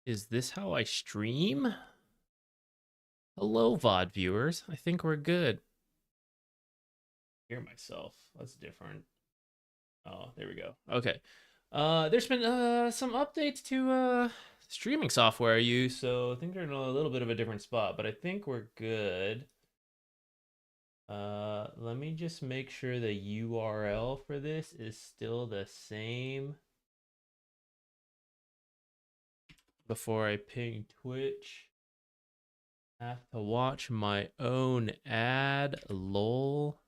Is this how I stream? Hello, VOD viewers. I think we're good. Hear myself. That's different. Oh, there we go. Okay. There's been some updates to streaming software I use, so I think they're in a little bit of a different spot, but I think we're good. Let me just make sure the URL for this is still the same before I ping Twitch. Have to watch my own ad, lol.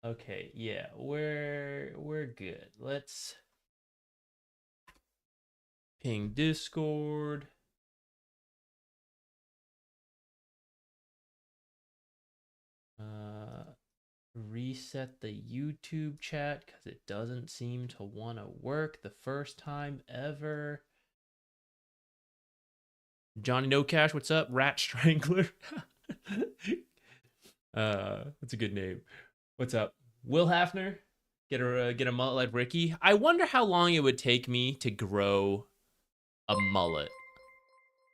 Okay, yeah, we're good. Let's ping Discord. Reset the YouTube chat because it doesn't seem to want to work the first time ever. Johnny No Cash, what's up? Rat Strangler. That's a good name. What's up? Will Hafner, get a mullet like Ricky. I wonder how long it would take me to grow a mullet.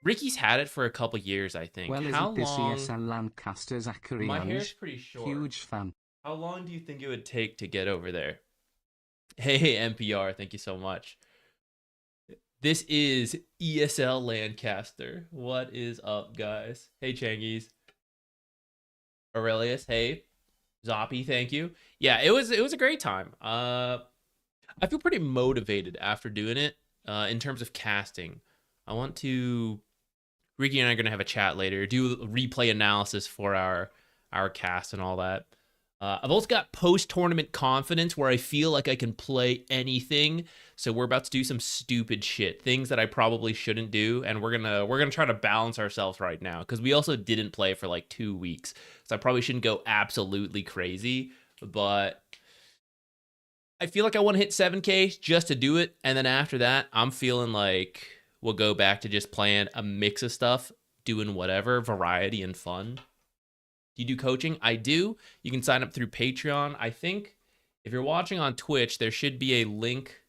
Ricky's had it for a couple years, I think. Well, How isn't this long? ESL Lancaster My Zakarianj? hair's pretty short. Huge fan. How long do you think it would take to get over there? Hey, NPR, thank you so much. This is ESL Lancaster. What is up, guys? Hey, Changies. Aurelius, hey. Zoppy, thank you. Yeah, it was a great time. I feel pretty motivated after doing it. In terms of casting, I want to. Ricky and I are gonna have a chat later. Do a replay analysis for our cast and all that. I've also got post-tournament confidence where I feel like I can play anything. So we're about to do some stupid shit, things that I probably shouldn't do, and we're gonna try to balance ourselves right now because we also didn't play for like 2 weeks, so I probably shouldn't go absolutely crazy, but I feel like I want to hit 7K just to do it, and then after that, I'm feeling like we'll go back to just playing a mix of stuff, doing whatever, variety and fun. Do you do coaching? I do. You can sign up through Patreon. I think if you're watching on Twitch, there should be a link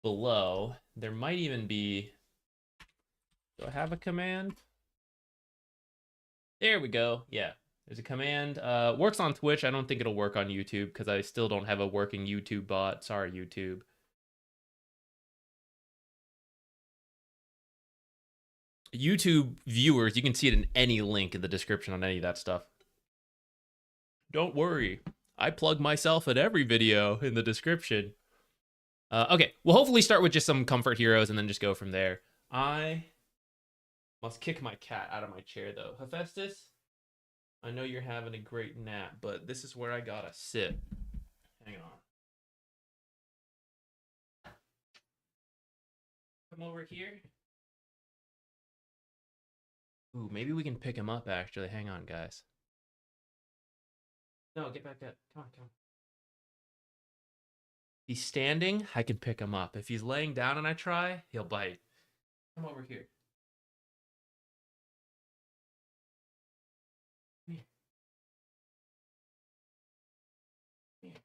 below. There might even be. Do I have a command? There we go. Yeah, there's a command. Works on Twitch. I don't think it'll work on YouTube because I still don't have a working YouTube bot. Sorry, YouTube. YouTube viewers, you can see it in any link in the description on any of that stuff. Don't worry. I plug myself in every video in the description. Okay, we'll hopefully start with just some comfort heroes and then just go from there. I must kick my cat out of my chair, though. Hephaestus, I know you're having a great nap, but this is where I gotta sit. Hang on. Come over here. Ooh, maybe we can pick him up, actually. Hang on, guys. No, get back up. Come on, come on. If he's standing, I can pick him up. If he's laying down and I try, he'll bite. Come over here. Come here. Come here.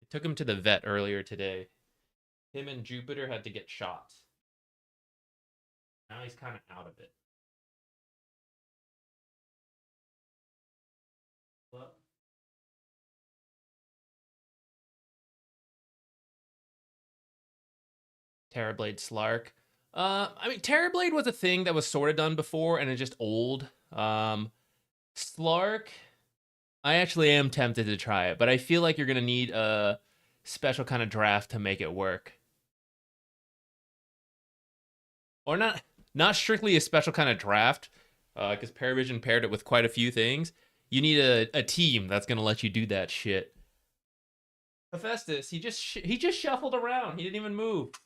I took him to the vet earlier today. Him and Jupiter had to get shots. Now he's kind of out of it. Well, Terrorblade Slark. I mean, Terrorblade was a thing that was sort of done before, and it's just old. Slark, I actually am tempted to try it, but I feel like you're gonna need a special kind of draft to make it work, or not strictly a special kind of draft, because Paravision paired it with quite a few things. You need a team that's gonna let you do that shit. Hephaestus, he just shuffled around. He didn't even move.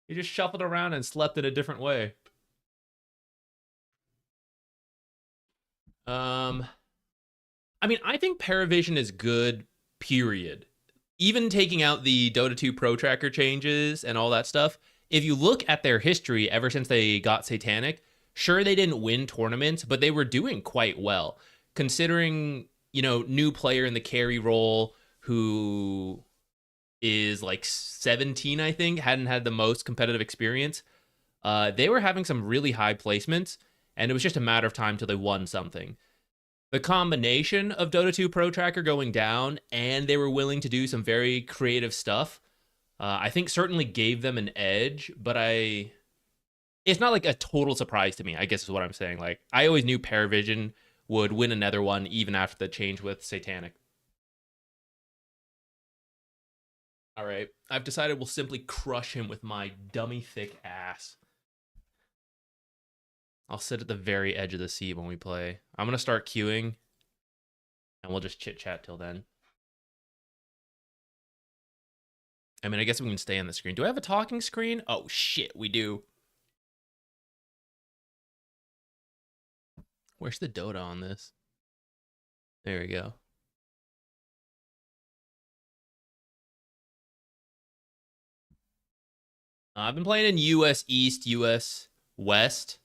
He just shuffled around and slept in a different way. I mean, I think Paravision is good, period. Even taking out the Dota 2 Pro Tracker changes and all that stuff, if you look at their history ever since they got Satanic, sure, they didn't win tournaments, but they were doing quite well. Considering, new player in the carry role who is like 17, I think, hadn't had the most competitive experience. They were having some really high placements, and it was just a matter of time till they won something. The combination of Dota 2 Pro Tracker going down and they were willing to do some very creative stuff, I think certainly gave them an edge, but it's not like a total surprise to me, I guess is what I'm saying. Like, I always knew Paravision would win another one even after the change with Satanic. All right, I've decided we'll simply crush him with my dummy thick ass. I'll sit at the very edge of the seat when we play. I'm going to start queuing, and we'll just chit-chat till then. I mean, I guess we can stay on the screen. Do I have a talking screen? Oh, shit, we do. Where's the Dota on this? There we go. I've been playing in US East, US West.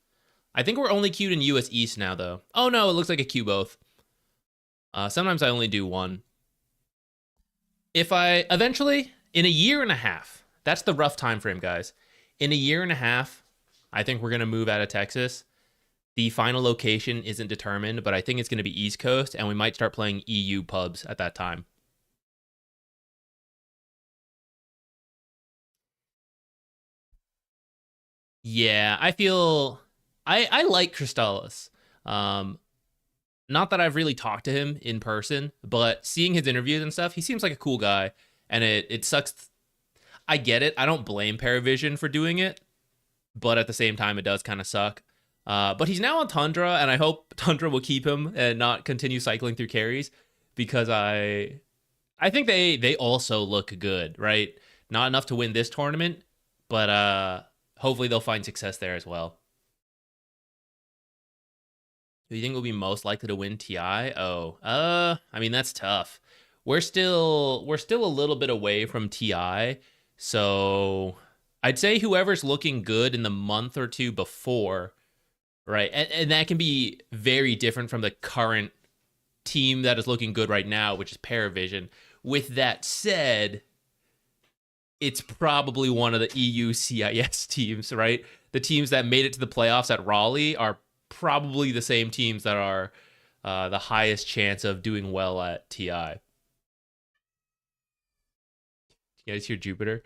I think we're only queued in US East now, though. Oh, no, it looks like I queue both. Sometimes I only do one. If I eventually, in a year and a half, that's the rough time frame, guys. In a year and a half, I think we're going to move out of Texas. The final location isn't determined, but I think it's going to be East Coast, and we might start playing EU pubs at that time. Yeah, I feel I like Crystallis. Not that I've really talked to him in person, but seeing his interviews and stuff, he seems like a cool guy. And it sucks. I get it. I don't blame Paravision for doing it, but at the same time, it does kind of suck. But he's now on Tundra, and I hope Tundra will keep him and not continue cycling through carries, because I think they also look good, right? Not enough to win this tournament, but hopefully they'll find success there as well. Who do you think will be most likely to win TI? Oh, I mean, that's tough. We're still a little bit away from TI, so I'd say whoever's looking good in the month or two before, right? And that can be very different from the current team that is looking good right now, which is Paravision. With that said, it's probably one of the EU CIS teams, right? The teams that made it to the playoffs at Raleigh are probably the same teams that are the highest chance of doing well at TI. You guys hear Jupiter?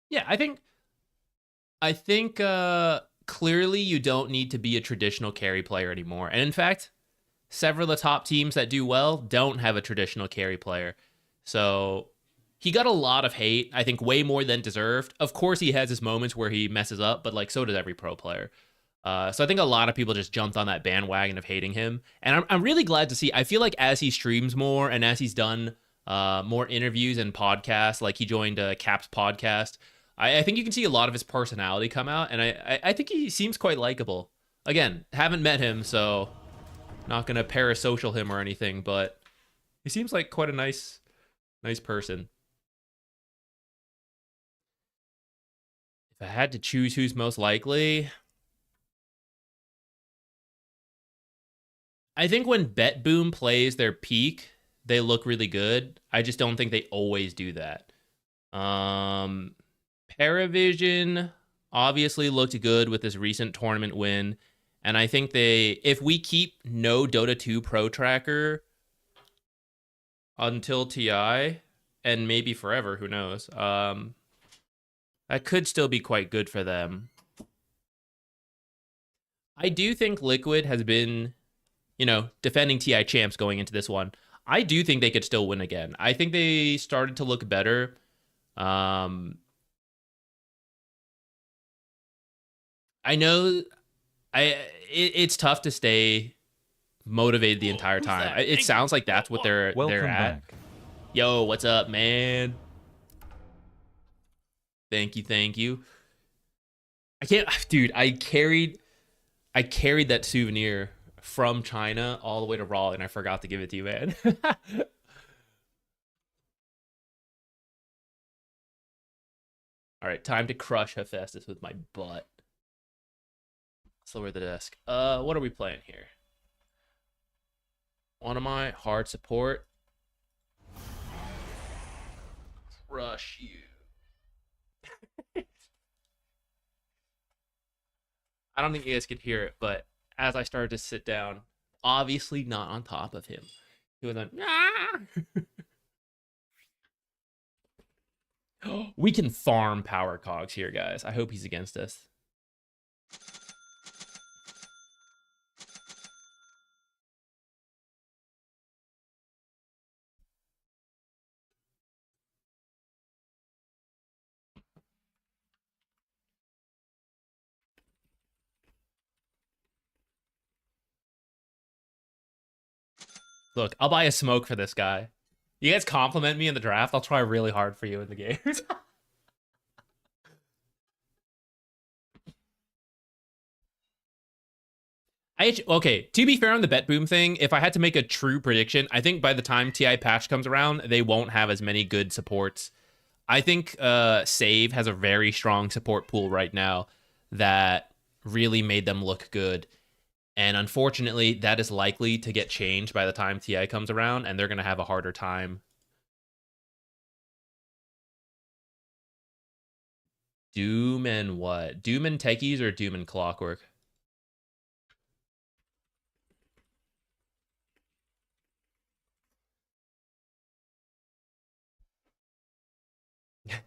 Yeah, I think clearly you don't need to be a traditional carry player anymore. And in fact, several of the top teams that do well don't have a traditional carry player. So he got a lot of hate, I think way more than deserved. Of course, he has his moments where he messes up, but like so does every pro player. So I think a lot of people just jumped on that bandwagon of hating him, and I'm really glad to see. I feel like as he streams more and as he's done more interviews and podcasts, like he joined Cap's podcast, I think you can see a lot of his personality come out, and I think he seems quite likable. Again, haven't met him, so not gonna parasocial him or anything, but he seems like quite a nice person. If I had to choose who's most likely, I think when Bet Boom plays their peak, they look really good. I just don't think they always do that. Um, Paravision obviously looked good with this recent tournament win. And I think if we keep no Dota 2 Pro Tracker until TI, and maybe forever, who knows, that could still be quite good for them. I do think Liquid has been, defending TI champs going into this one. I do think they could still win again. I think they started to look better. I know it's tough to stay motivated the entire time. It sounds like that's what they're at. Back. Yo, what's up, man? Thank you. I can't, dude. I carried that souvenir from China all the way to Raleigh, and I forgot to give it to you, man. All right, time to crush Hephaestus with my butt. Let's lower the desk. What are we playing here? One of my hard support. Crush you. I don't think you guys could hear it, but as I started to sit down, obviously not on top of him, he was like, ah! We can farm power cogs here, guys. I hope he's against us. Look, I'll buy a smoke for this guy. You guys compliment me in the draft, I'll try really hard for you in the games. Okay, to be fair on the bet boom thing, if I had to make a true prediction, I think by the time TI patch comes around, they won't have as many good supports. I think Save has a very strong support pool right now that really made them look good. And unfortunately, that is likely to get changed by the time TI comes around, and they're going to have a harder time. Doom and what? Doom and Techies or Doom and Clockwork?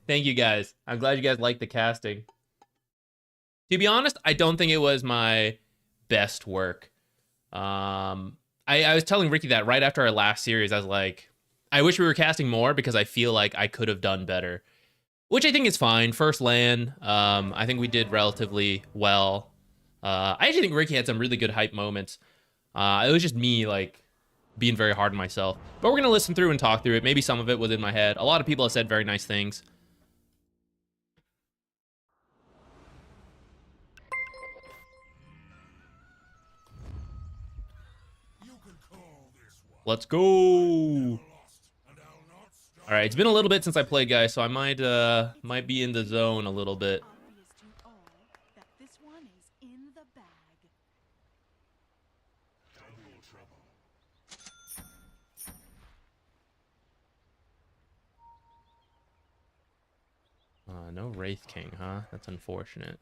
Thank you guys. I'm glad you guys like the casting. To be honest, I don't think it was my best work. I was telling Ricky that right after our last series. I was like, I wish we were casting more because I feel like I could have done better, which I think is fine. First LAN, I think we did relatively well. I actually think Ricky had some really good hype moments. It was just me like being very hard on myself. But we're gonna listen through and talk through it. Maybe some of it was in my head. A lot of people have said very nice things. Let's go. All right, it's been a little bit since I played, guys, so I might be in the zone a little bit. No Wraith King, huh? That's unfortunate.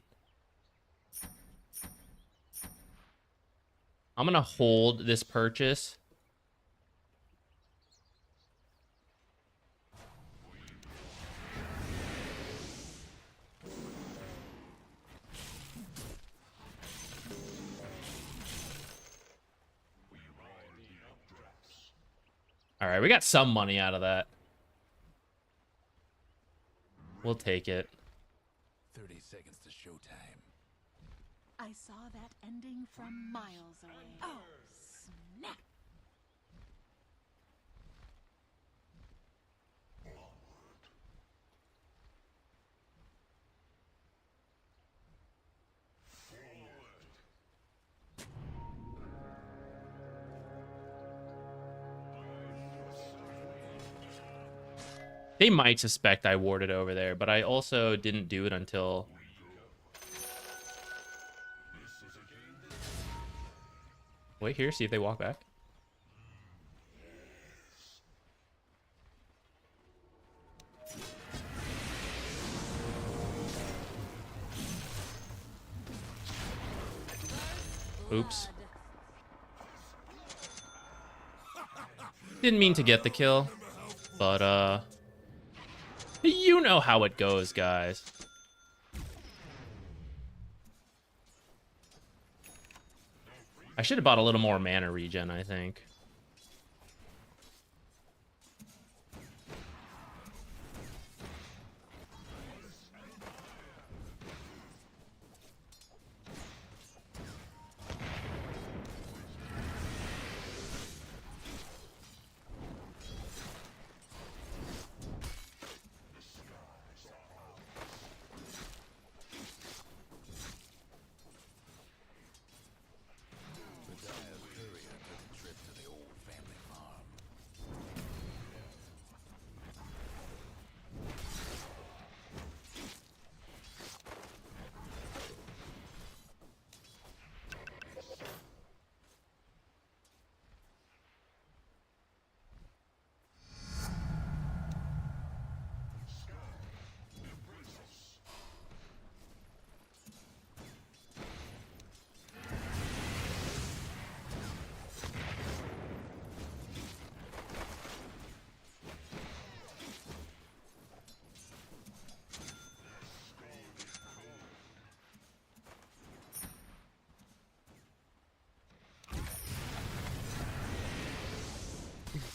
I'm gonna hold this purchase. All right, we got some money out of that. We'll take it. 30 seconds to showtime. I saw that ending from miles away. Oh, snap! They might suspect I warded over there, but I also didn't do it until... Wait here, see if they walk back. Oops. Didn't mean to get the kill, but you know how it goes, guys. I should have bought a little more mana regen, I think.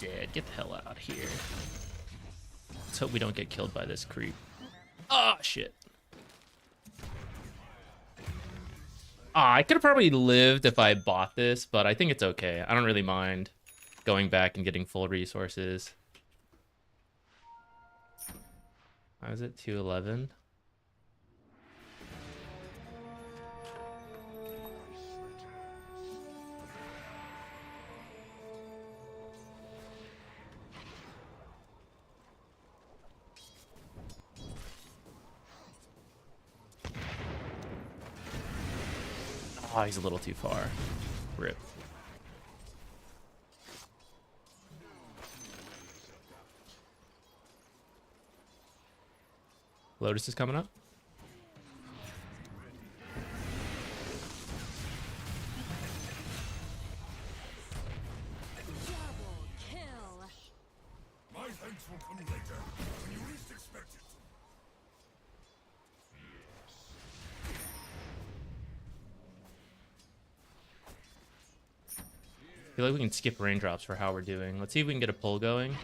dead. Get the hell out of here. Let's hope we don't get killed by this creep. Oh, shit. I could have probably lived if I bought this, but I think it's okay. I don't really mind going back and getting full resources. How is it? 211? Oh, he's a little too far. Rip. Lotus is coming up. Double kill. My thanks will come later, when you least expect it. I feel like we can skip raindrops for how we're doing. Let's see if we can get a pull going.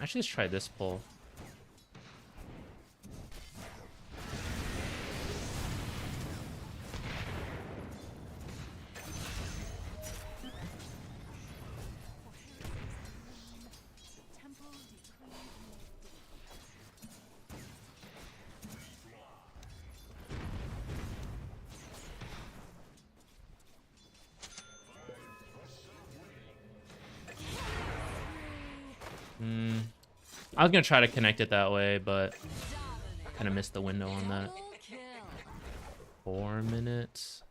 Actually, let's try this pull. Temple decreed I was gonna try to connect it that way, but kind of missed the window on that. Double kill. 4 minutes.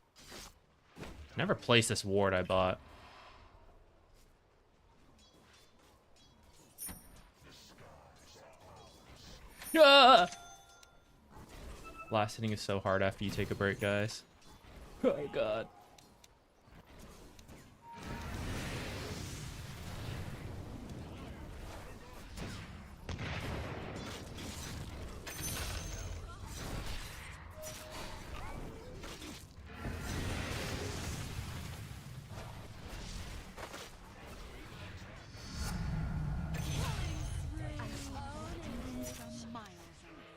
Never placed this ward I bought. Ah! Last hitting is so hard after you take a break, guys. Oh god. endings from miles away.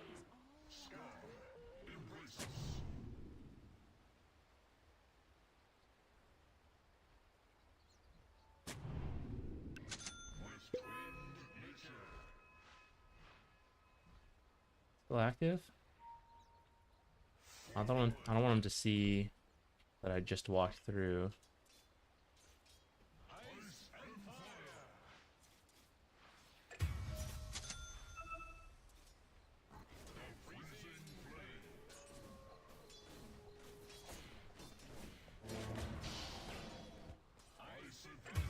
Still active? I don't want him to see that I just walked through.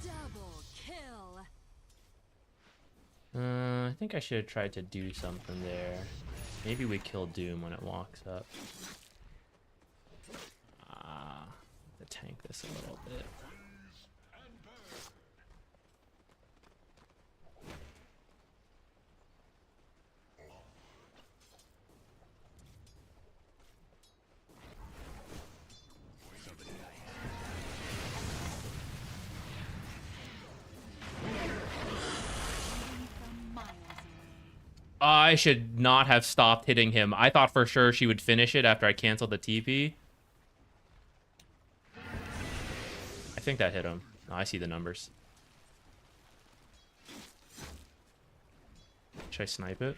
Double kill. I think I should have tried to do something there. Maybe we kill Doom when it walks up. To tank this a little bit. From miles away. I should not have stopped hitting him. I thought for sure she would finish it after I canceled the TP. I think that hit him. Oh, I see the numbers. Should I snipe it?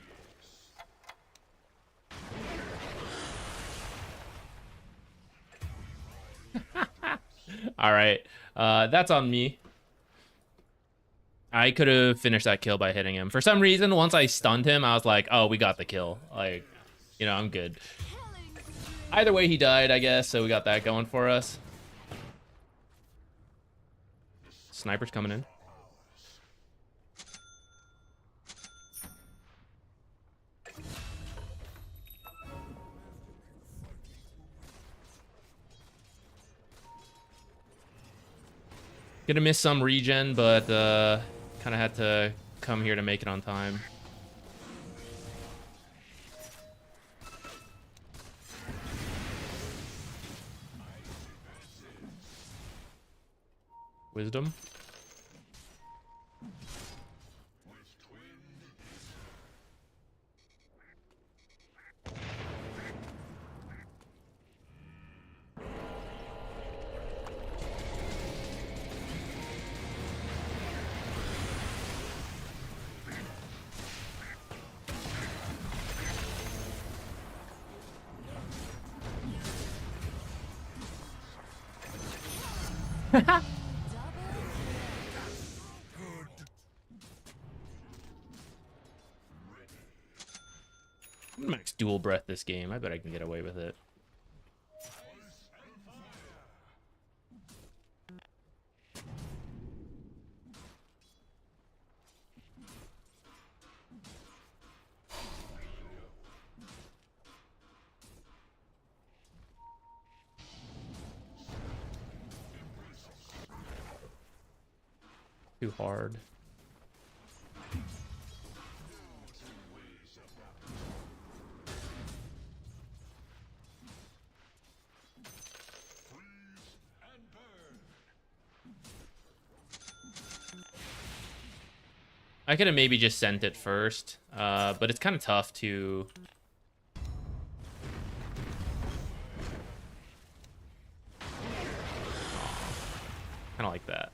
All right. That's on me. I could have finished that kill by hitting him. For some reason, once I stunned him, I was like, oh, we got the kill. Like, you know, I'm good. Killing spree. Either way, he died, I guess, so we got that going for us. Sniper's coming in. Gonna miss some regen, but kind of had to come here to make it on time. Wisdom. Max dual breath this game. I bet I can get away with it. Too hard. I could have maybe just sent it first, but it's kind of tough to... Kind of like that.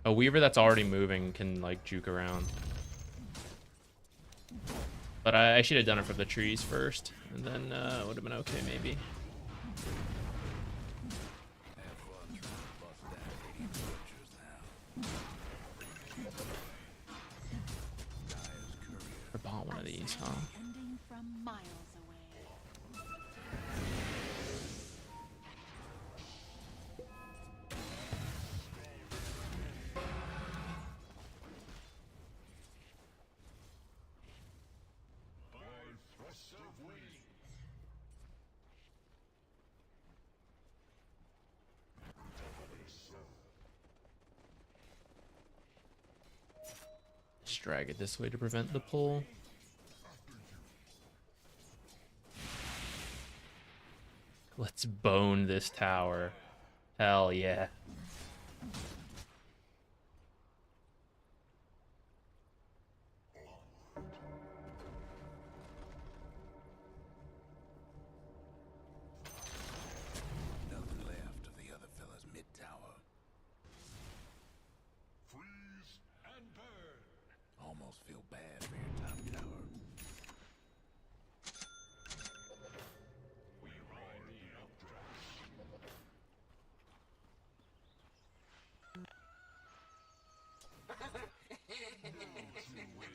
A Weaver that's already moving can, like, juke around. But I should have done it for the trees first, and then it would have been okay, maybe. I bought one of these, huh? Ending from miles away. Just drag it this way to prevent the pull. Let's bone this tower. Hell yeah. Nothing left of the other fella's mid tower. Freeze and burn. Almost feel bad for your top tower. We ride the updraft.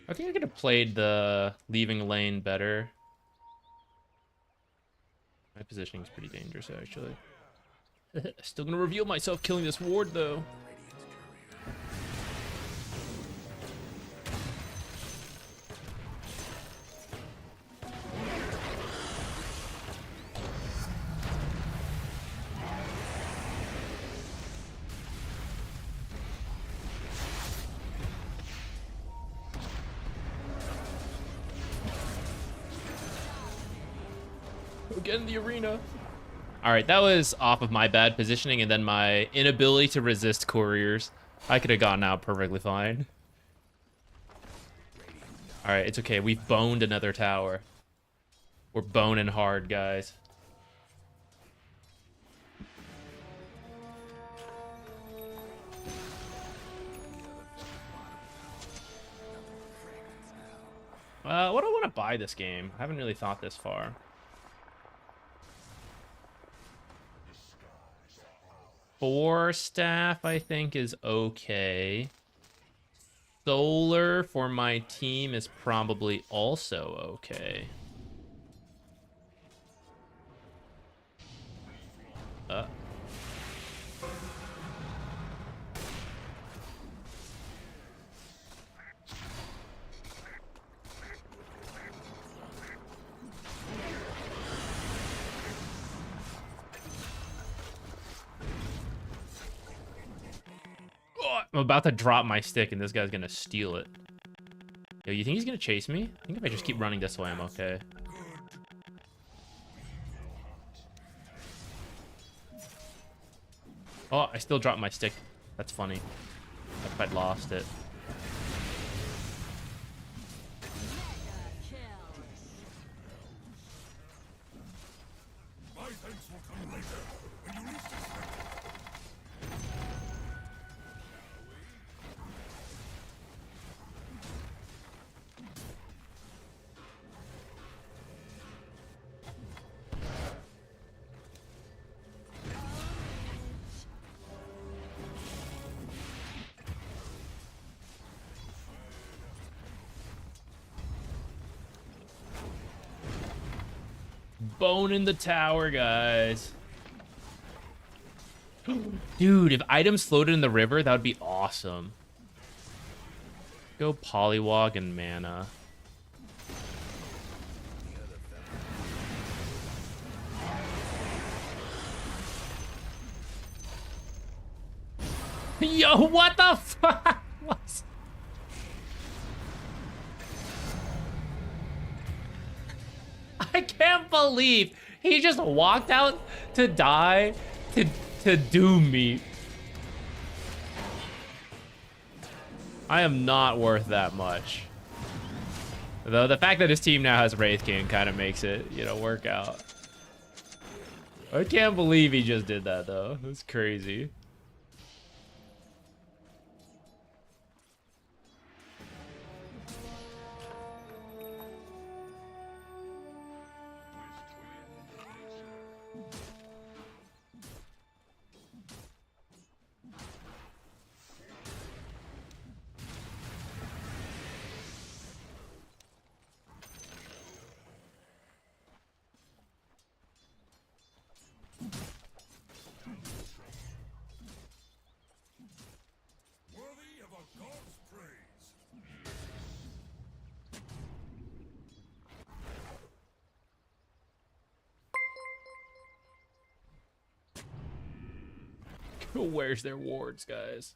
I think I could have played the leaving lane better. My positioning is pretty dangerous, actually. Still gonna reveal myself killing this ward, though. Get in the arena. All right, that was off of my bad positioning and then my inability to resist couriers. I could have gotten out perfectly fine. All right, it's okay. We've boned another tower. We're boning hard, guys. What do I want to buy this game? I haven't really thought this far. Four staff, I think, is okay. Solar for my team is probably also okay. I'm about to drop my stick and this guy's gonna steal it. Yo, you think he's gonna chase me? I think if I just keep running this way, I'm okay. Oh, I still dropped my stick. That's funny. If I'd lost it. Mega kill. My thanks will come later. When you least expect it. Bone in the tower, guys. Dude, if items floated in the river, that would be awesome. Go Polywog and mana. Yo, what the fuck? What? I can't believe he just walked out to die to doom me. I am not worth that much. Though the fact that his team now has Wraith King kind of makes it, you know, work out. I can't believe he just did that though. That's crazy. Worthy of a god's praise. Where's their wards, guys?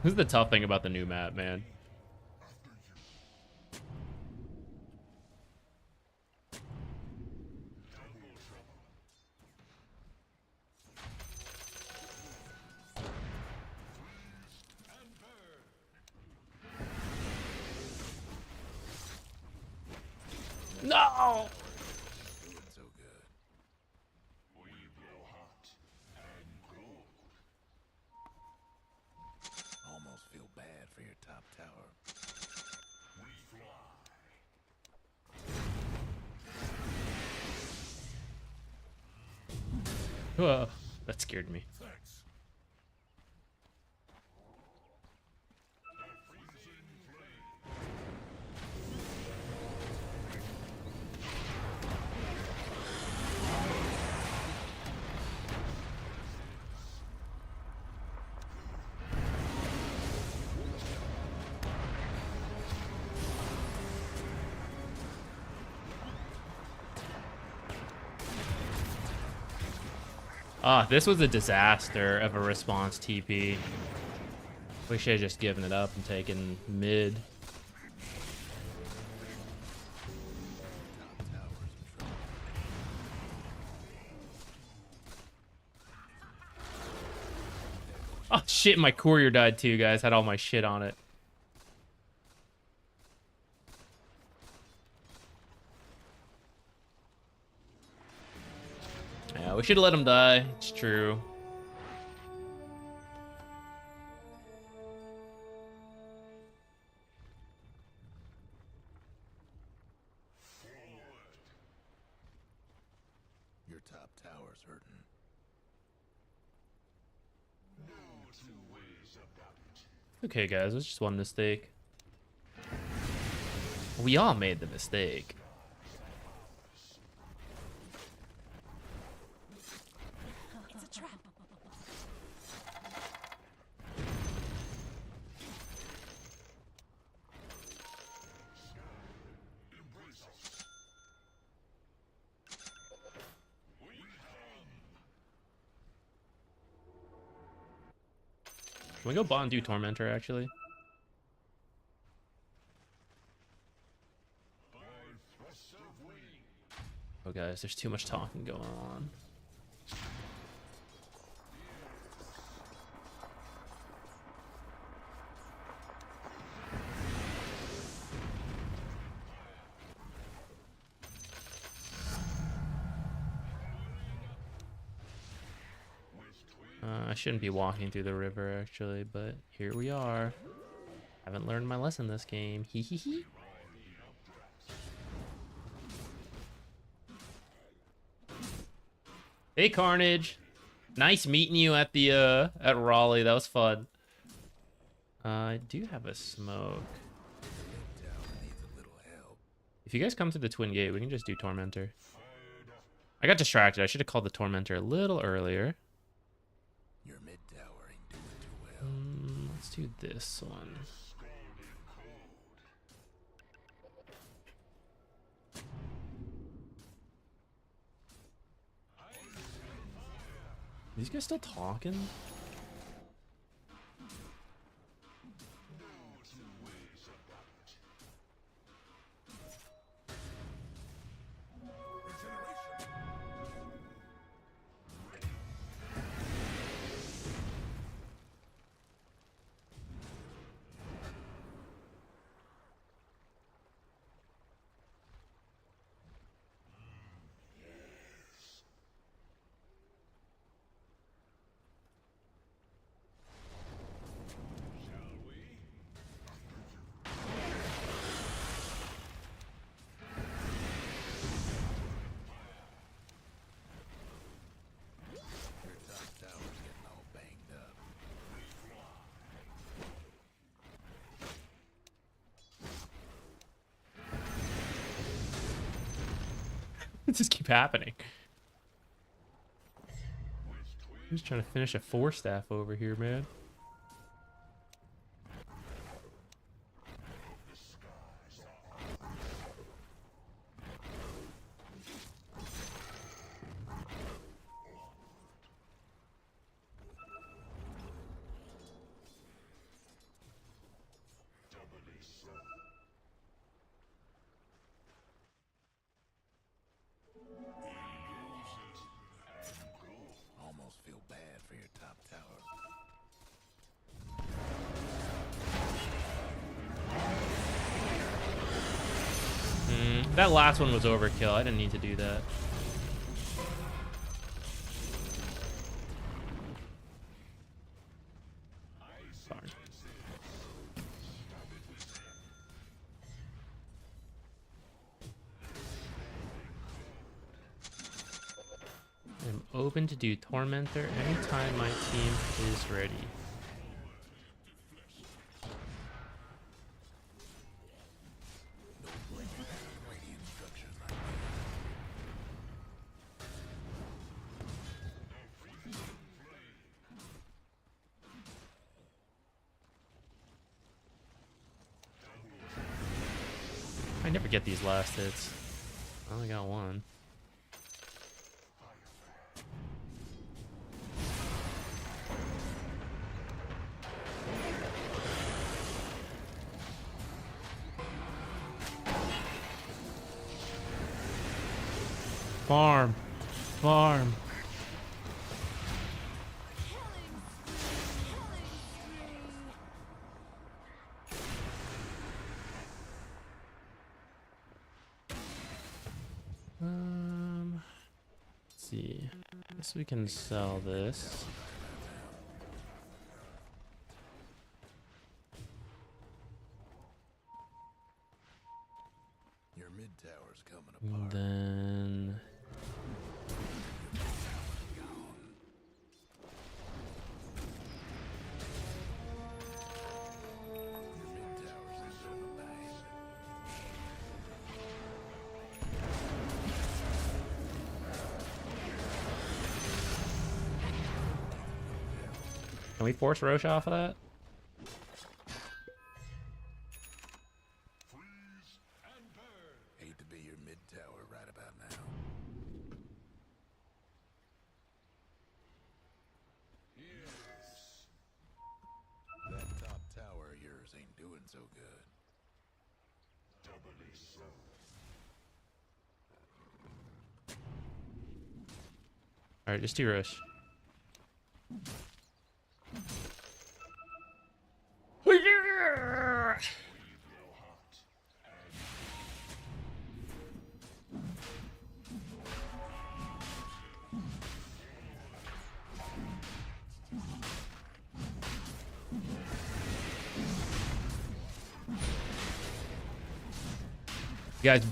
This is the tough thing about the new map, man. No! Doing so good. We blow hot and cold. Almost feel bad for your top tower. We fly. Whoa, that scared me. Thanks. Freezing flame. Ah, this was a disaster of a response TP. We should have just given it up and taken mid. Oh shit, my courier died too, guys. Had all my shit on it. Yeah, we should have let him die. It's true. Your top tower's hurting. No two ways about it. Okay, guys, it's just one mistake. We all made the mistake. It's a trap. Embrace us. We come. Can we go bot and do Tormentor, actually? apologize. There's too much talking going on. I shouldn't be walking through the river, actually, but here we are. Haven't learned my lesson this game. Hee hee hee. Hey, Carnage. Nice meeting you at the at Raleigh. That was fun. I do have a smoke. If you guys come to the Twin Gate, we can just do Tormentor. I got distracted. I should have called the Tormentor a little earlier. Your mid tower ain't doing too well. Let's do this one. Are these guys still talking? It just keep happening. I'm just trying to finish a 4-staff over here, man. Almost feel bad for your top tower. That last one was overkill. I didn't need to do that. Sorry. I'm open to do Tormentor anytime my team is ready. I never get these last hits. I only got one. Farm. Farm. Let's see. I guess we can sell this. Your mid tower's coming And apart. then Your mid tower's in the bag. can we force Roche off of that? Hate to be your mid tower right about now. Yes. That top tower of yours ain't doing so good. Doubly so. All right, just do rush. Guys,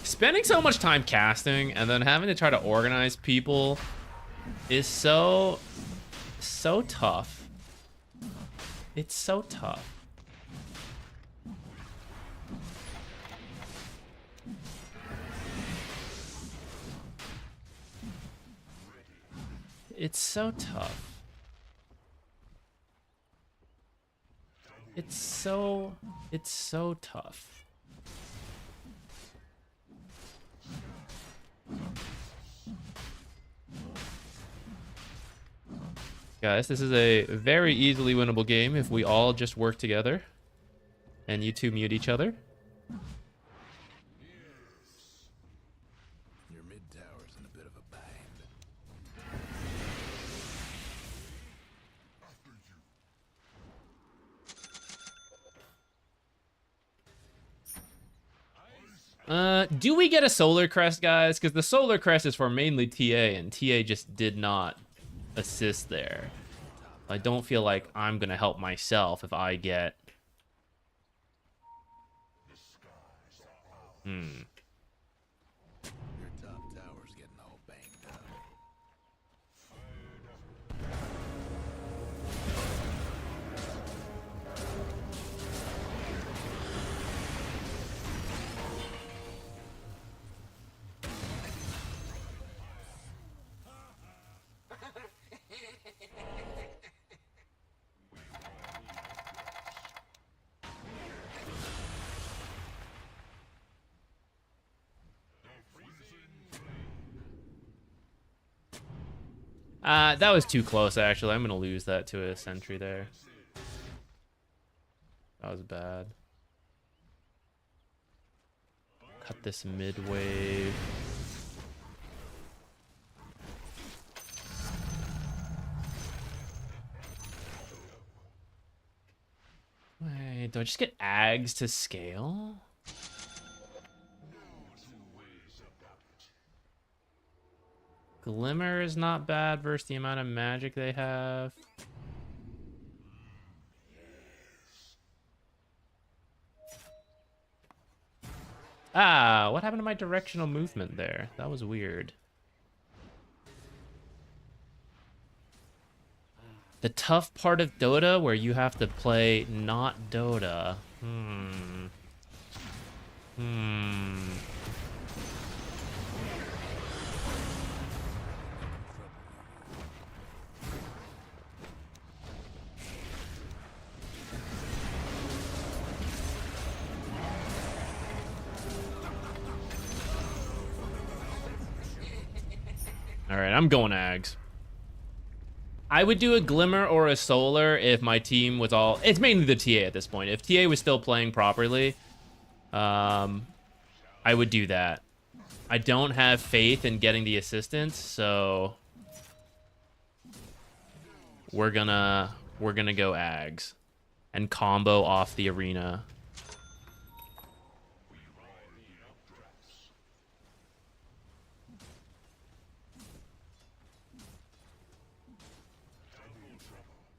spending so much time casting and then having to try to organize people is so tough. It's so tough. It's so tough. It's so tough. Guys, this is a very easily winnable game if we all just work together and you two mute each other. Your mid tower's in a bit of a bind. Do we get a solar crest, guys? Because the solar crest is for mainly TA, and TA just did not assist there. I don't feel like I'm gonna help myself if I get... Your top tower's getting all banged up. That was too close, actually. I'm gonna lose that to a sentry there. That was bad. Cut this mid wave. Wait, do I just get Ags to scale? Glimmer is not bad versus the amount of magic they have. Ah, what happened to my directional movement there? That was weird. The tough part of Dota where you have to play not Dota. All right, I'm going Ags. I would do a Glimmer or a Solar if my team was all... It's mainly the TA at this point. If TA was still playing properly, I would do that. I don't have faith in getting the assistance, so we're gonna go Ags and combo off the arena.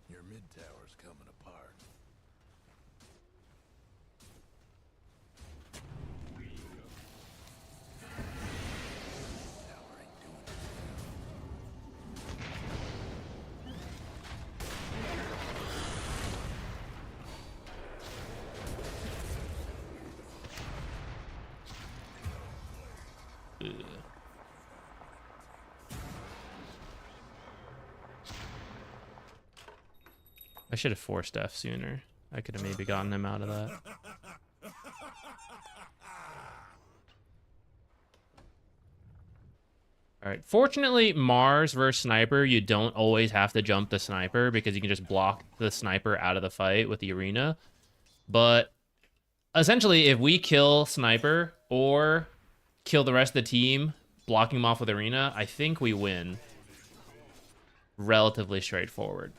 Your mid tower's coming apart. Tower ain't doing it. I should have forced F sooner. I could have maybe gotten him out of that. All right. Fortunately, Mars versus Sniper, you don't always have to jump the Sniper because you can just block the Sniper out of the fight with the arena. But essentially, if we kill Sniper or kill the rest of the team blocking him off with Arena, I think we win. Relatively straightforward.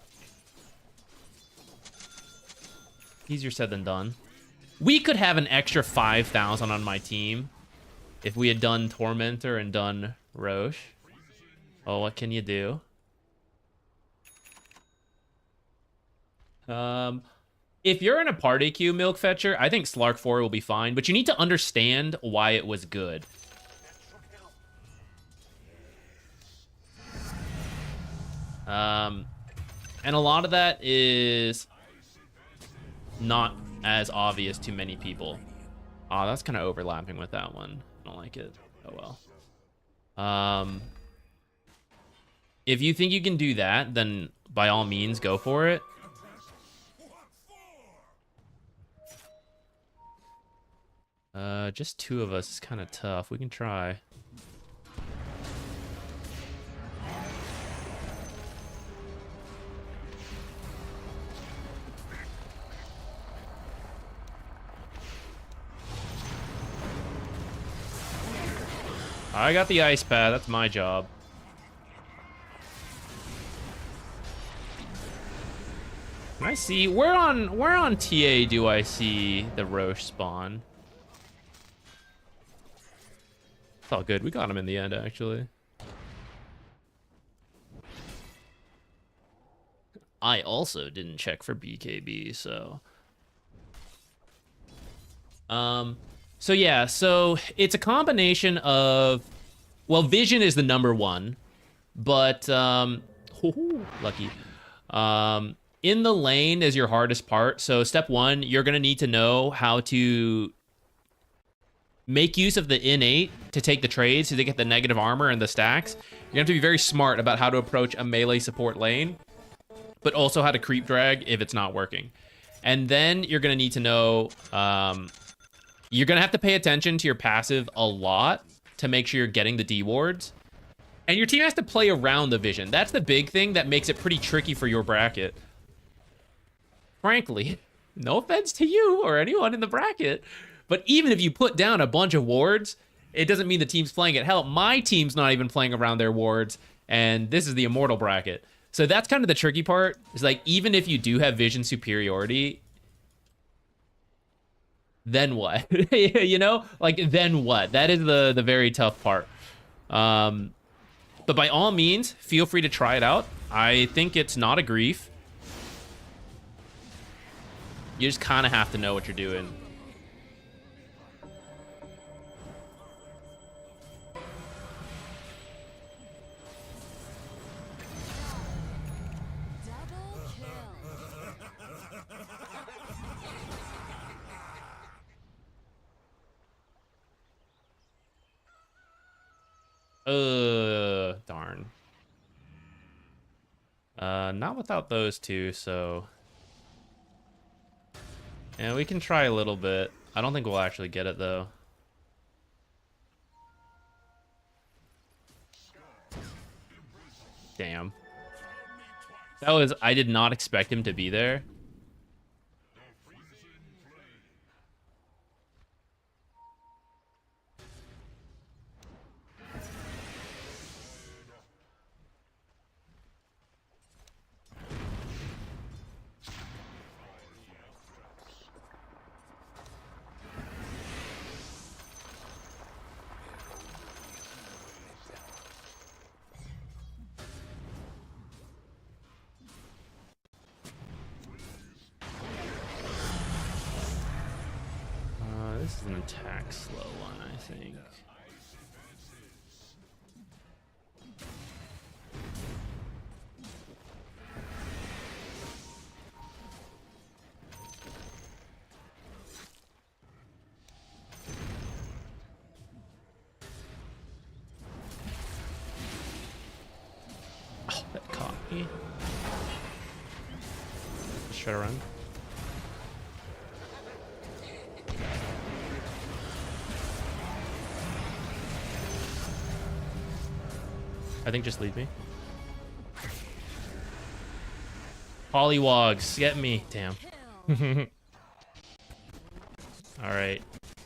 Easier said than done. We could have an extra 5,000 on my team if we had done Tormentor and done Roche. Oh, what can you do? If you're in a party queue, Milk Fetcher, I think Slark 4 will be fine, but you need to understand why it was good. And a lot of that is not as obvious to many people. Oh, that's kind of overlapping with that one. I don't like it. Oh well. If you think you can do that, then by all means go for it. Just two of us is kind of tough. We can try. I got the ice pad. That's my job. Can I see where on TA do I see the Roche spawn? It's all good. We got him in the end, actually. I also didn't check for BKB, so. So yeah, so it's a combination of, well, vision is the number one, but lucky. In the lane is your hardest part. So step one, you're gonna need to know how to make use of the innate to take the trades so they get the negative armor and the stacks. You're gonna have to be very smart about how to approach a melee support lane, but also how to creep drag if it's not working. And then you're gonna need to know, you're gonna have to pay attention to your passive a lot to make sure you're getting the D wards. And your team has to play around the vision. That's the big thing that makes it pretty tricky for your bracket. Frankly, no offense to you or anyone in the bracket, but even if you put down a bunch of wards, it doesn't mean the team's playing it. Hell, my team's not even playing around their wards, and this is the Immortal bracket. So that's kind of the tricky part, is like, even if you do have vision superiority, then what? You know? Like, then what? That is the very tough part. But by all means, feel free to try it out. I think it's not a grief. You just kind of have to know what you're doing. Double kill. Darn. Not without those two, so. Yeah, we can try a little bit. I don't think we'll actually get it, though. Damn. That was... I did not expect him to be there. This is an attack slow one, I think. Oh, that caught me. Let's try to run. I think just leave me. Pollywogs, get me. Damn. Alright.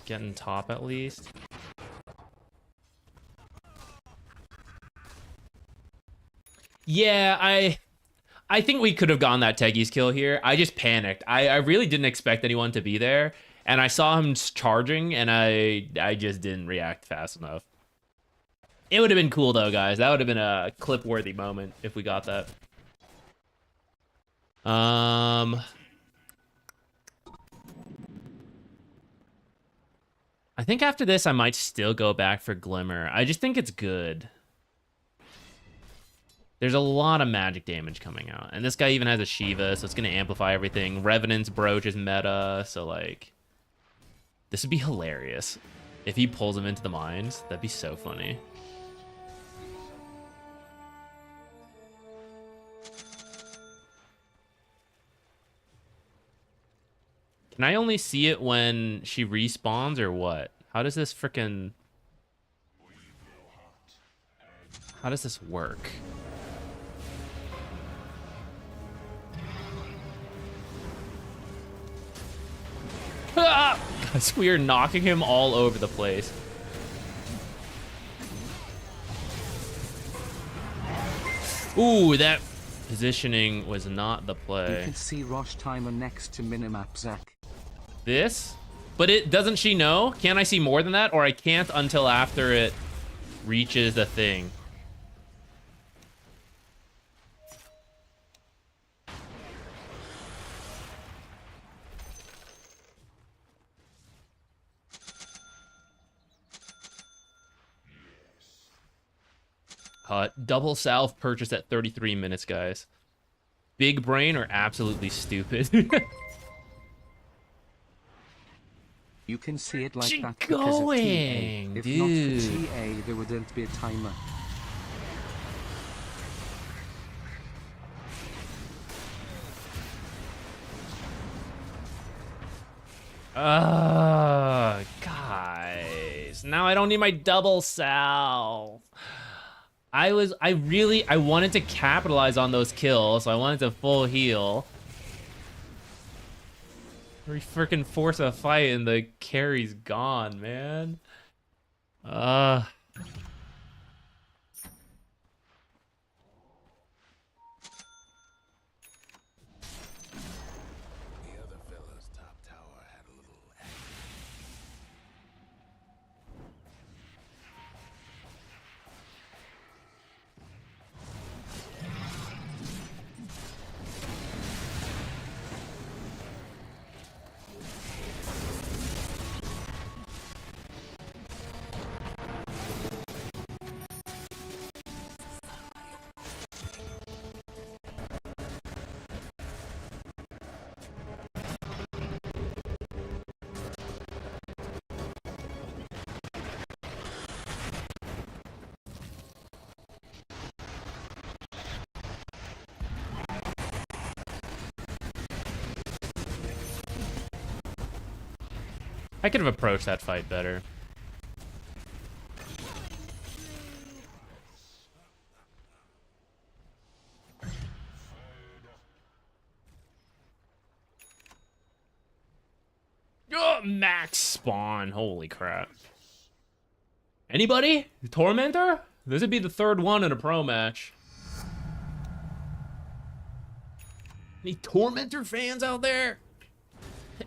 Getting top at least. Yeah, I think we could have gotten that Tegi's kill here. I just panicked. I really didn't expect anyone to be there, and I saw him charging, and I just didn't react fast enough. It would have been cool though, guys. That would have been a clip-worthy moment if we got that. I think after this, I might still go back for Glimmer. I just think it's good. There's a lot of magic damage coming out. And this guy even has a Shiva, so it's going to amplify everything. Revenant's Brooch is meta, so, like... This would be hilarious. If he pulls him into the mines, that'd be so funny. Can I only see it when she respawns, or what? How does this frickin'... How does this work? Guys, we are knocking him all over the place. Ooh, that positioning was not the play. You can see Rosh timer next to minimap, Zach. This? But it doesn't she know? Can't I see more than that? Or I can't until after it reaches the thing. Double salve purchased at 33 minutes, guys. Big brain or absolutely stupid? You can see it like She that because of TA. going, If dude. not for TA, there wouldn't be a timer. Guys. Now I don't need my double salve. I wanted to capitalize on those kills, so I wanted to full heal. We freaking force a fight and the carry's gone, man. The other fella's top tower had a little action. I could have approached that fight better. Oh, max spawn. Holy crap. Anybody? Tormentor? This would be the third one in a pro match. Any Tormentor fans out there?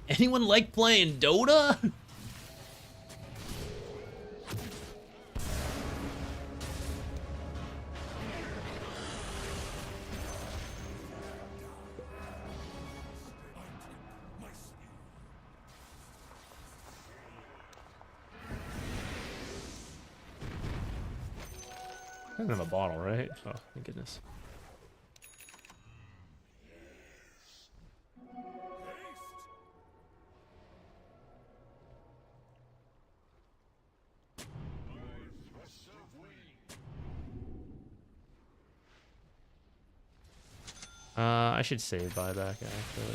Anyone like playing Dota? I don't have a bottle, right? Oh, thank goodness. I should save buyback, actually.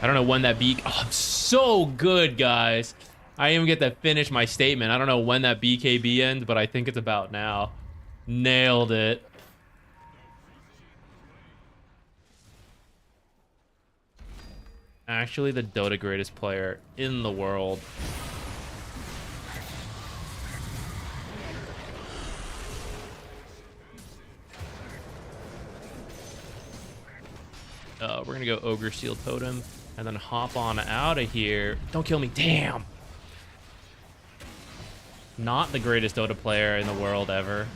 I don't know when that B... Oh, I'm so good, guys. I even get to finish my statement. I don't know when that BKB ends, but I think it's about now. Nailed it. Actually, the Dota greatest player in the world. We're gonna go Ogre Shield Totem and then hop on out of here. Don't kill me. Damn. Not the greatest Dota player in the world ever.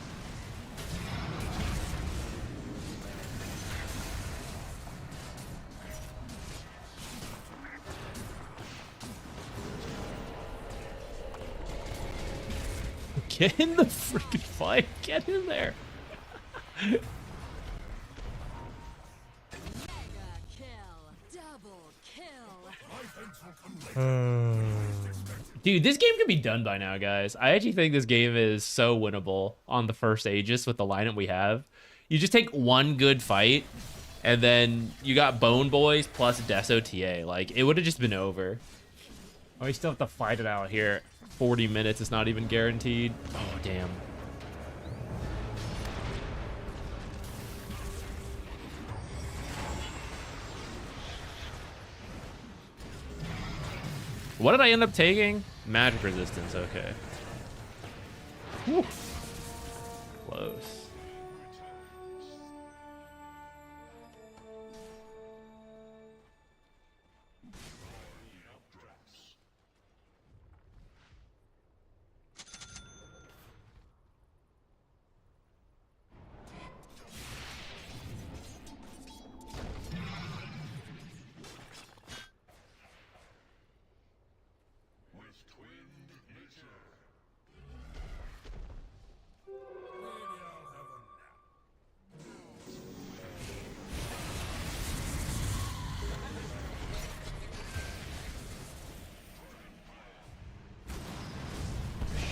Get in the freaking fight. Get in there. Mega kill. Double kill. Dude, this game could be done by now, guys. I actually think this game is so winnable on the first Aegis with the lineup we have. You just take one good fight, and then you got Bone Boys plus Deso TA. Like, it would have just been over. Oh, you still have to fight it out here. 40 minutes is not even guaranteed. Oh, damn. What did I end up taking? Magic resistance, okay. Whew. Close.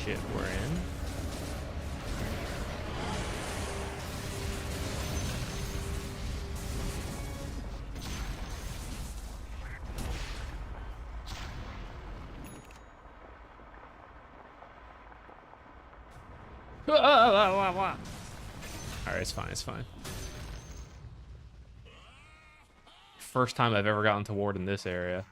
Shit, we're in. Alright, it's fine, it's fine. First time I've ever gotten to ward in this area.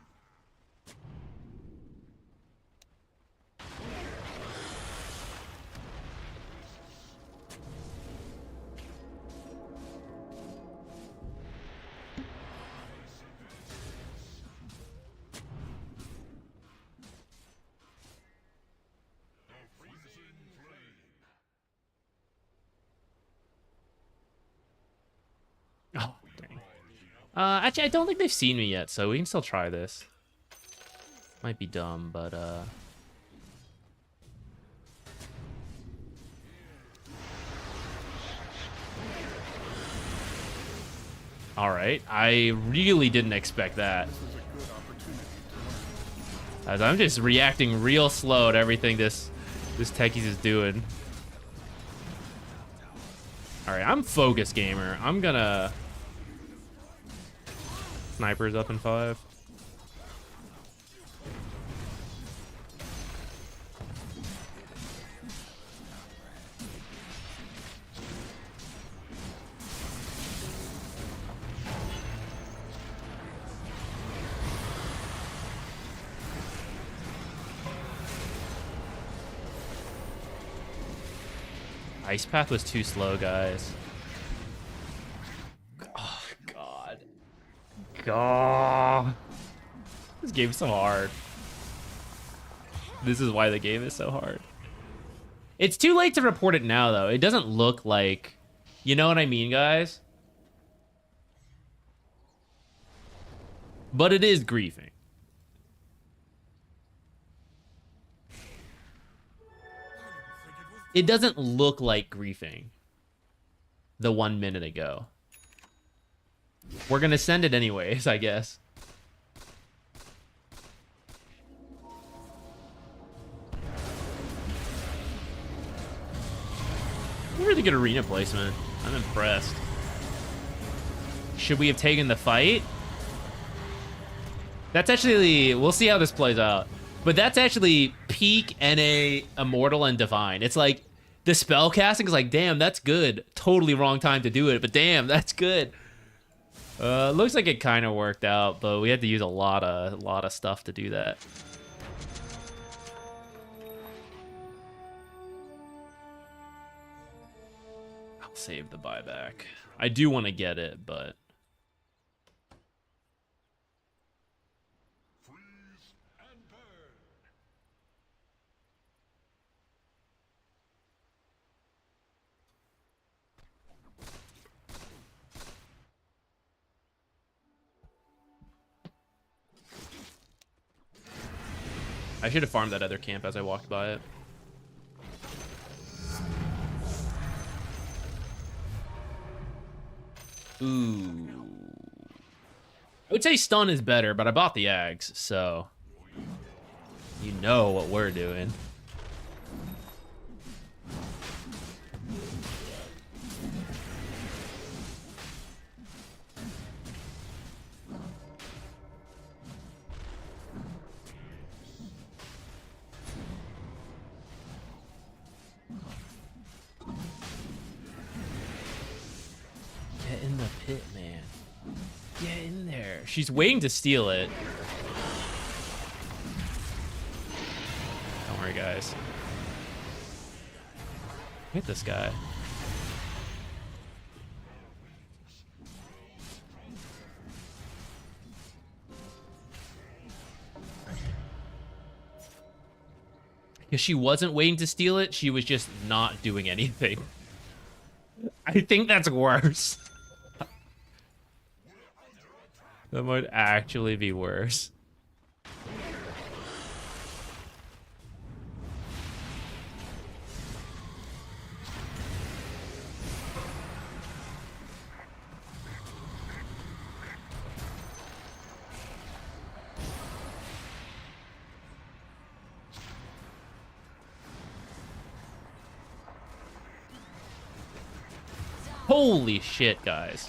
Oh, dang. Actually, I don't think they've seen me yet, so we can still try this. Might be dumb, but, Alright, I really didn't expect that. As I'm just reacting real slow to everything this Techies is doing. Alright, I'm focus gamer. I'm gonna... Sniper's up in 5. Ice Path was too slow, guys. Oh, God. God. This game's so hard. This is why the game is so hard. It's too late to report it now, though. It doesn't look like... You know what I mean, guys? But it is griefing. It doesn't look like griefing the 1 minute ago. We're gonna send it anyways, I guess. Really good arena placement. I'm impressed. Should we have taken the fight? That's actually, we'll see how this plays out. But that's actually peak NA Immortal and Divine. It's like the spell casting is like, damn, that's good. Totally wrong time to do it, but damn, that's good. Looks like it kind of worked out, but we had to use a lot of stuff to do that. I'll save the buyback. I do want to get it, but I should have farmed that other camp as I walked by it. Ooh. I would say stun is better, but I bought the Ags, so you know what we're doing. Get in the pit, man. Get in there. She's waiting to steal it. Don't worry, guys. Hit this guy. Because she wasn't waiting to steal it, she was just not doing anything. I think that's worse. That might actually be worse. Holy shit, guys.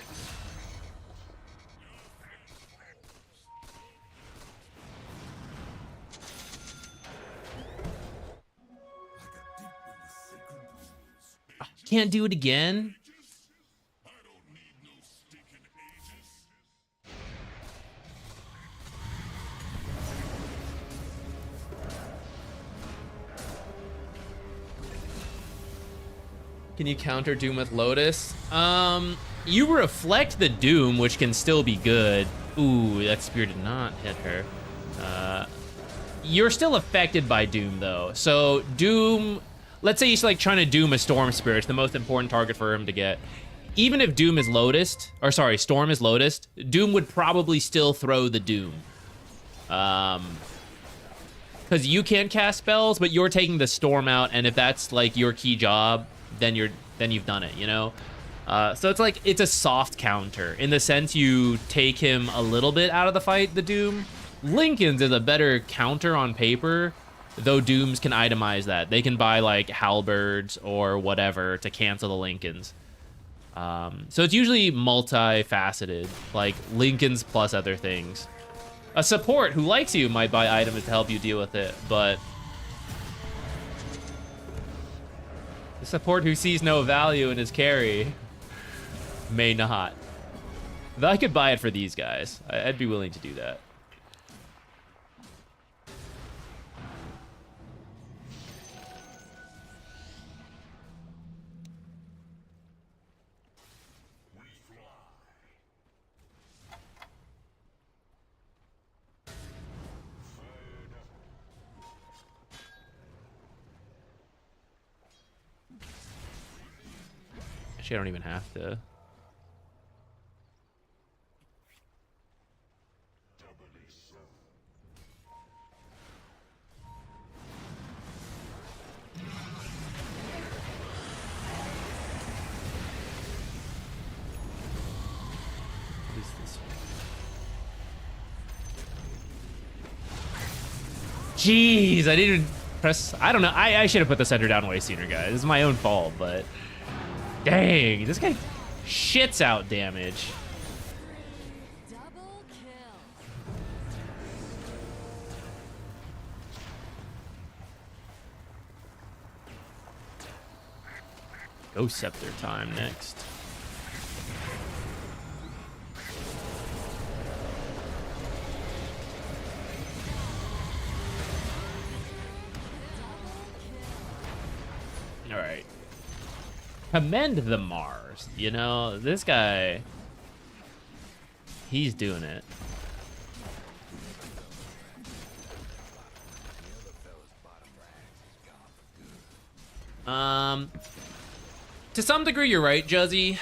Can't do it again? Can you counter Doom with Lotus? You reflect the Doom, which can still be good. Ooh, that spear did not hit her. You're still affected by Doom, though. So Doom, let's say he's like trying to Doom a Storm Spirit, the most important target for him to get. Even if Doom is Lotused, or sorry, Storm is Lotused, Doom would probably still throw the Doom. Because you can't cast spells, but you're taking the Storm out, and if that's like your key job, then you've done it, you know? So it's like, it's a soft counter. In the sense you take him a little bit out of the fight, the Doom. Lincoln's is a better counter on paper, though Dooms can itemize that. They can buy like halberds or whatever to cancel the Lincolns. So it's usually multifaceted, like Lincolns plus other things. A support who likes you might buy items to help you deal with it, but the support who sees no value in his carry may not. Though I could buy it for these guys. I'd be willing to do that. Actually, I don't even have to. What is this? Jeez, I didn't press. I don't know. I should have put the center down way sooner, guys. This is my own fault, but dang, this guy shits out damage. Double kill. Ghost Scepter time next. All right. Commend the Mars. You know, this guy, he's doing it. To some degree, you're right, Juzzy.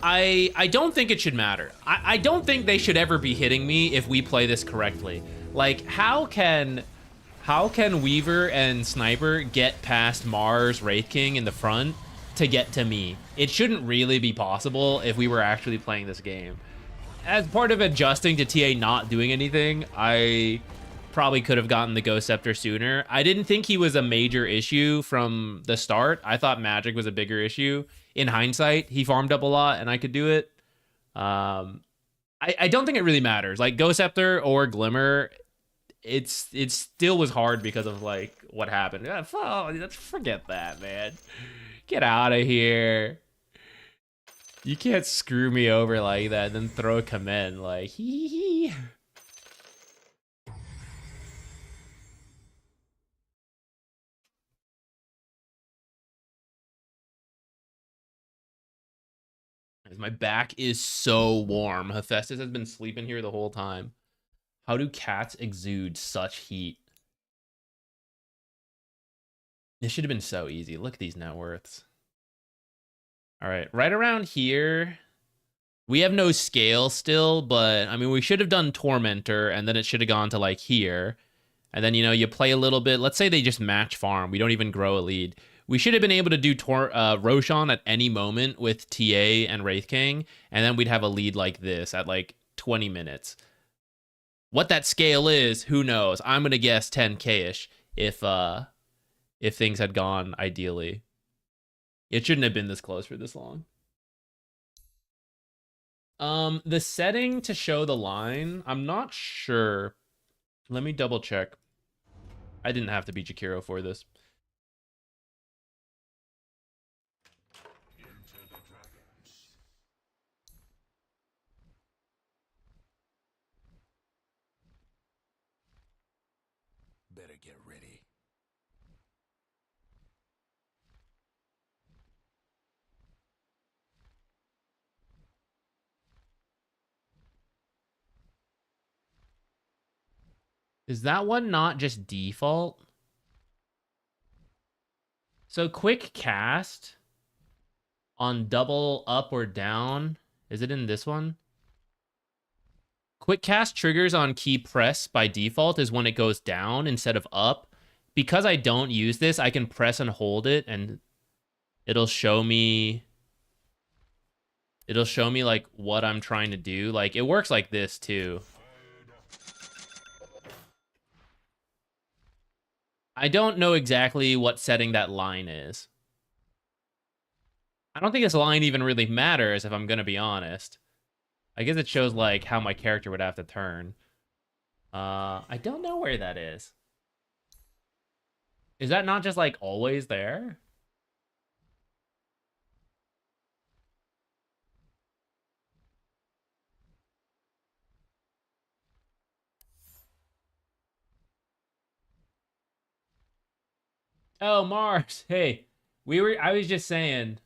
I don't think it should matter. I don't think they should ever be hitting me if we play this correctly. Like, how can Weaver and Sniper get past Mars, Wraith King in the front to get to me? It shouldn't really be possible if we were actually playing this game. As part of adjusting to TA not doing anything, I probably could have gotten the Ghost Scepter sooner. I didn't think he was a major issue from the start. I thought Magic was a bigger issue. In hindsight, he farmed up a lot and I could do it. I don't think it really matters. Like, Ghost Scepter or Glimmer, it still was hard because of, like, what happened. Let's forget that, man. Get out of here. You can't screw me over like that and then throw a commend. Like, hee hee. My back is so warm. Hephaestus has been sleeping here the whole time. How do cats exude such heat? This should have been so easy. Look at these net worths. All right, right around here. We have no scale still, but I mean, we should have done Tormentor, and then it should have gone to like here. And then, you know, you play a little bit. Let's say they just match farm. We don't even grow a lead. We should have been able to do Roshan at any moment with TA and Wraith King, and then we'd have a lead like this at like 20 minutes. What that scale is, who knows? I'm gonna guess 10K-ish if things had gone ideally. It shouldn't have been this close for this long. The setting to show the line, I'm not sure. Let me double check. I didn't have to be Jakiro for this. Better get ready. Is that one not just default? So quick cast on double up or down. Is it in this one? Quick cast triggers on key press by default is when it goes down instead of up. Because I don't use this, I can press and hold it and it'll show me like what I'm trying to do. Like, it works like this too. I don't know exactly what setting that line is. I don't think this line even really matters if I'm gonna be honest. I guess it shows like how my character would have to turn. I don't know where that is. Is that not just like always there? Oh, Mars. Hey, I was just saying,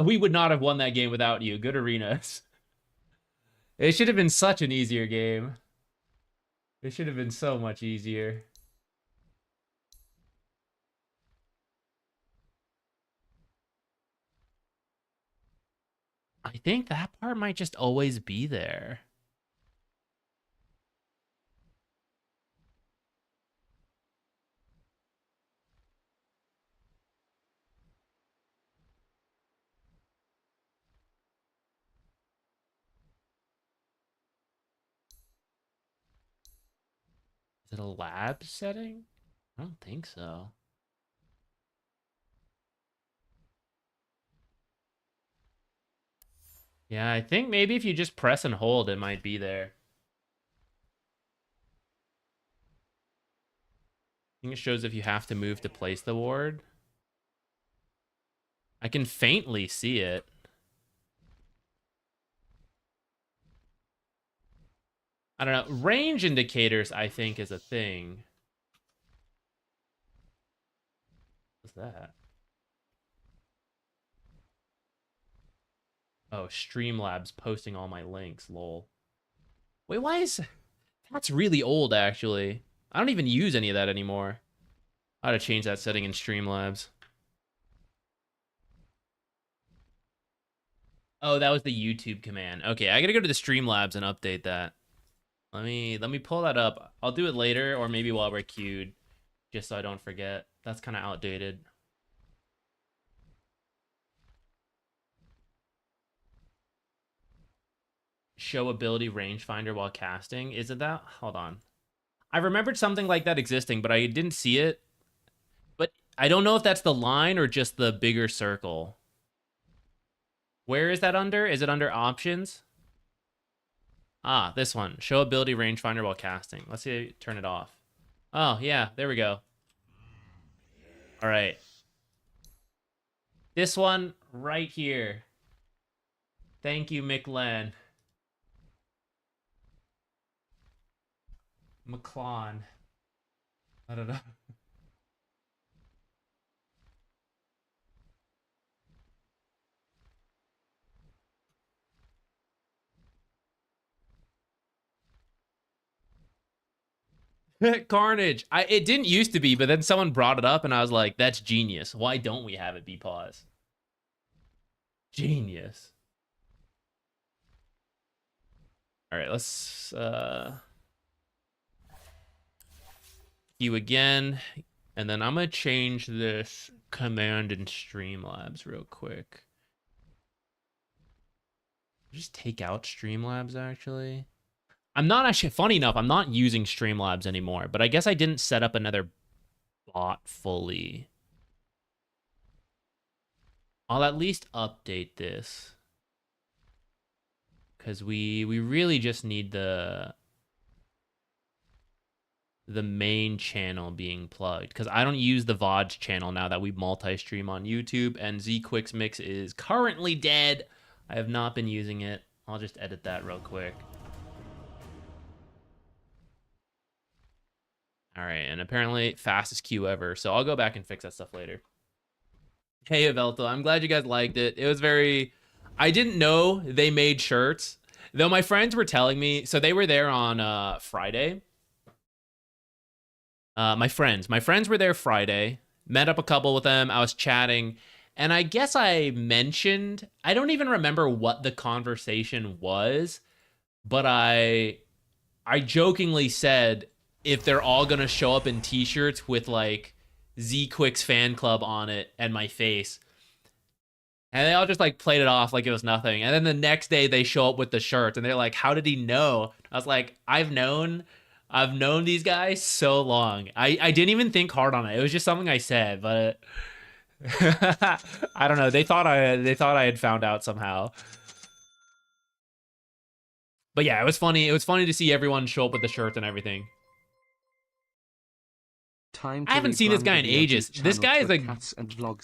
we would not have won that game without you. Good arenas. It should have been such an easier game. It should have been so much easier. I think that part might just always be there. Is it a lab setting? I don't think so. Yeah, I think maybe if you just press and hold, it might be there. I think it shows if you have to move to place the ward. I can faintly see it. I don't know. Range indicators, I think, is a thing. What's that? Oh, Streamlabs posting all my links, lol. Wait, why is... That's really old, actually. I don't even use any of that anymore. I ought to change that setting in Streamlabs. Oh, that was the YouTube command. Okay, I gotta go to the Streamlabs and update that. Let me pull that up. I'll do it later, or maybe while we're queued, just so I don't forget. That's kind of outdated. Show ability rangefinder while casting. Is it that? Hold on. I remembered something like that existing, but I didn't see it. But I don't know if that's the line or just the bigger circle. Where is that under? Is it under options? Ah, this one. Show ability rangefinder while casting. Let's see, turn it off. Oh, yeah, there we go. All right. This one right here. Thank you, McLen. McClon. I don't know. Carnage. It didn't used to be, but then someone brought it up and I was like, that's genius. Why don't we have it be pause? Genius. All right, let's queue again. And then I'm going to change this command in Streamlabs real quick. Just take out Streamlabs, actually. I'm not actually, funny enough, I'm not using Streamlabs anymore, but I guess I didn't set up another bot fully. I'll at least update this. Because we really just need the main channel being plugged. Because I don't use the VODs channel now that we multi-stream on YouTube, and ZQuixotix is currently dead. I have not been using it. I'll just edit that real quick. All right, and apparently fastest queue ever. So I'll go back and fix that stuff later. Hey, Avelto, I'm glad you guys liked it. It was very... I didn't know they made shirts, though my friends were telling me. So they were there on Friday. My friends were there Friday. Met up a couple with them. I was chatting, and I guess I mentioned... I don't even remember what the conversation was, but I jokingly said, if they're all gonna show up in t-shirts with like ZQuix fan club on it and my face, and they all just like played it off like it was nothing. And then the next day they show up with the shirts and they're like, how did he know? I was like, I've known these guys so long. I didn't even think hard on it. It was just something I said, but I don't know. They thought I had found out somehow. But yeah, it was funny. It was funny to see everyone show up with the shirts and everything. I haven't seen this guy in ages. This guy is like,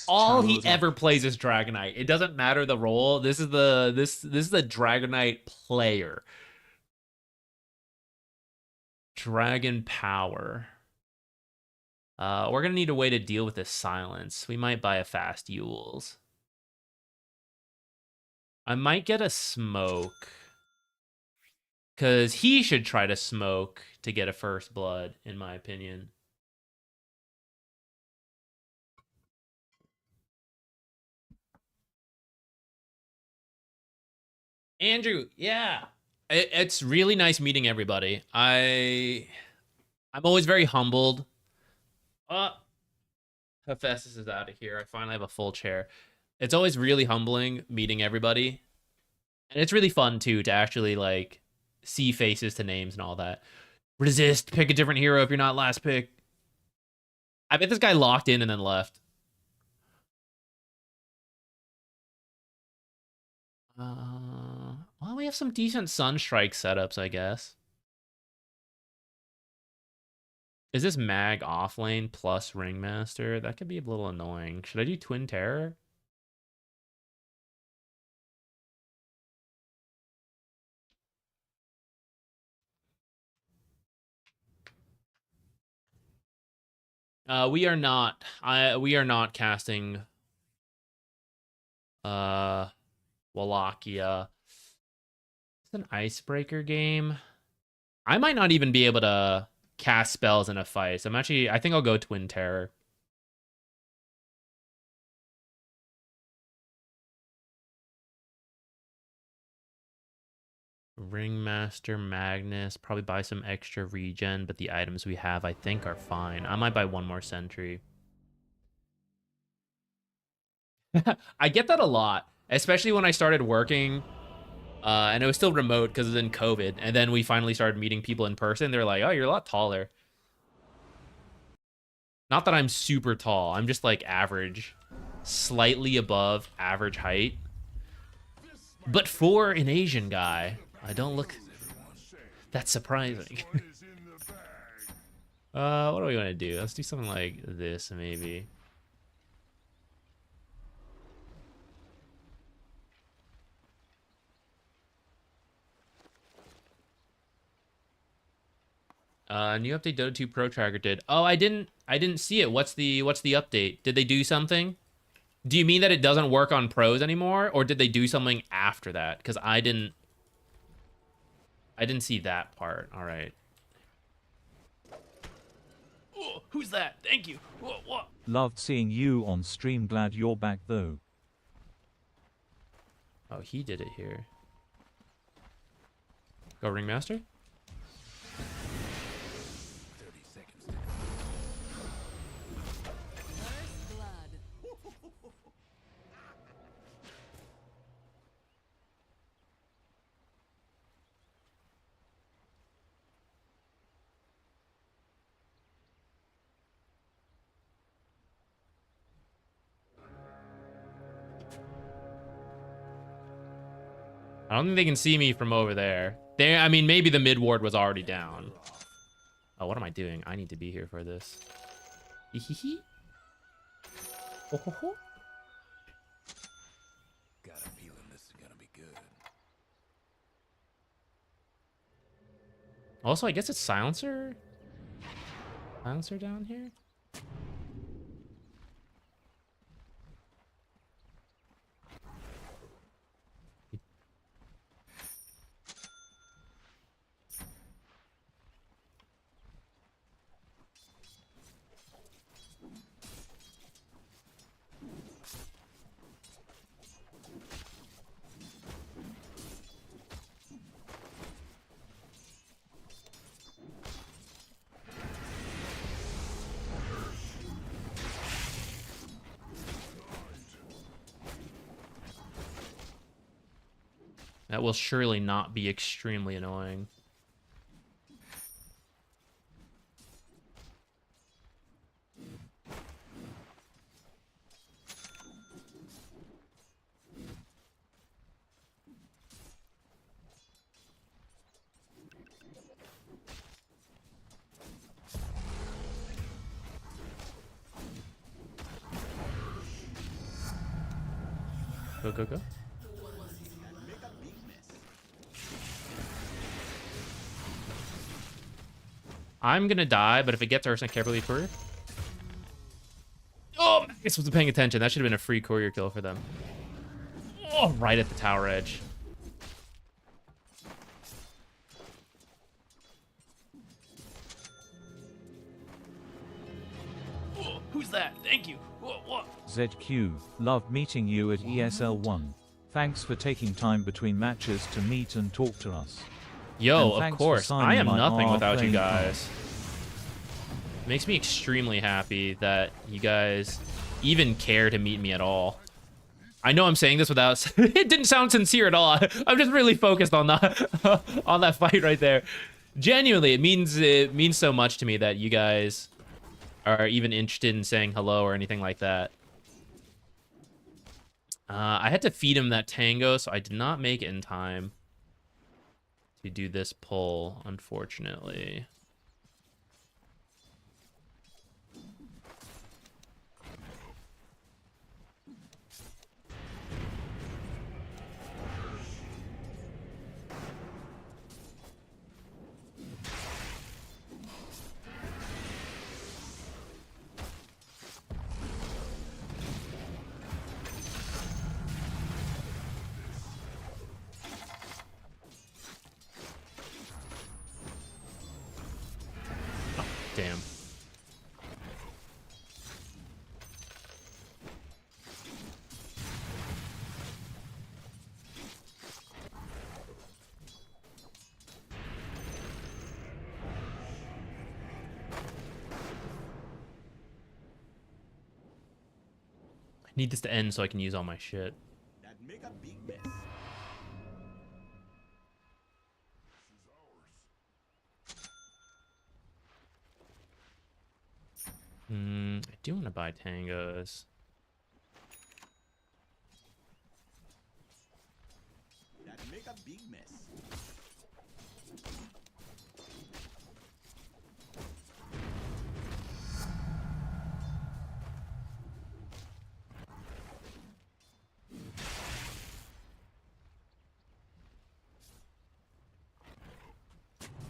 all he ever plays is Dragonite. It doesn't matter the role. This is the Dragonite player. Dragon power. We're gonna need a way to deal with this silence. We might buy a fast Yules. I might get a smoke, because he should try to smoke to get a first blood, in my opinion. Andrew, yeah. It's really nice meeting everybody. I'm always very humbled. Hephaestus is out of here. I finally have a full chair. It's always really humbling meeting everybody. And it's really fun, too, to actually, like, see faces to names and all that. Resist. Pick a different hero if you're not last pick. I bet this guy locked in and then left. Well, we have some decent Sunstrike setups, I guess. Is this Mag off lane plus Ringmaster? That could be a little annoying. Should I do Twin Terror? We are not. We are not casting Wallachia. It's an icebreaker game. I might not even be able to cast spells in a fight. So I think I'll go Twin Terror. Ringmaster, Magnus, probably buy some extra regen, but the items we have, I think, are fine. I might buy one more sentry. I get that a lot, especially when I started working, and it was still remote because it was in COVID, and then we finally started meeting people in person. They're like, oh, you're a lot taller. Not that I'm super tall. I'm just like average, slightly above average height. But for an Asian guy, I don't look that surprising. What do we want to do? Let's do something like this, maybe. New update Dota 2 Pro Tracker did. Oh, I didn't see it. What's the update? Did they do something? Do you mean that it doesn't work on pros anymore, or did they do something after that? Because I didn't see that part. All right. Oh, who's that? Thank you. What? Loved seeing you on stream. Glad you're back though. Oh, he did it here. Go Ringmaster. 30 seconds to go. First blood. I don't think they can see me from over there. I mean, maybe the mid ward was already down. Oh, what am I doing? I need to be here for this. Hee. Ho ho ho. Got a feeling this is gonna be good. Also, I guess it's silencer. Silencer down here. That will surely not be extremely annoying. Go. I'm gonna die, but if it gets Ursa, can't believe courier. Oh, Magus wasn't paying attention. That should have been a free courier kill for them. Oh, right at the tower edge. Oh, who's that? Thank you. What? ZQ, loved meeting you at ESL 1. Thanks for taking time between matches to meet and talk to us. Yo, And of thanks for course. signing I am my nothing R without you playing guys. Makes me extremely happy that you guys even care to meet me at all. I know I'm saying this without... It didn't sound sincere at all. I'm just really focused on that, on that fight right there. Genuinely, it means so much to me that you guys are even interested in saying hello or anything like that. I had to feed him that tango, so I did not make it in time to do this pull, unfortunately. Damn. I need this to end so I can use all my shit. That make a big mess. I do want to buy tangos. That make a big mess.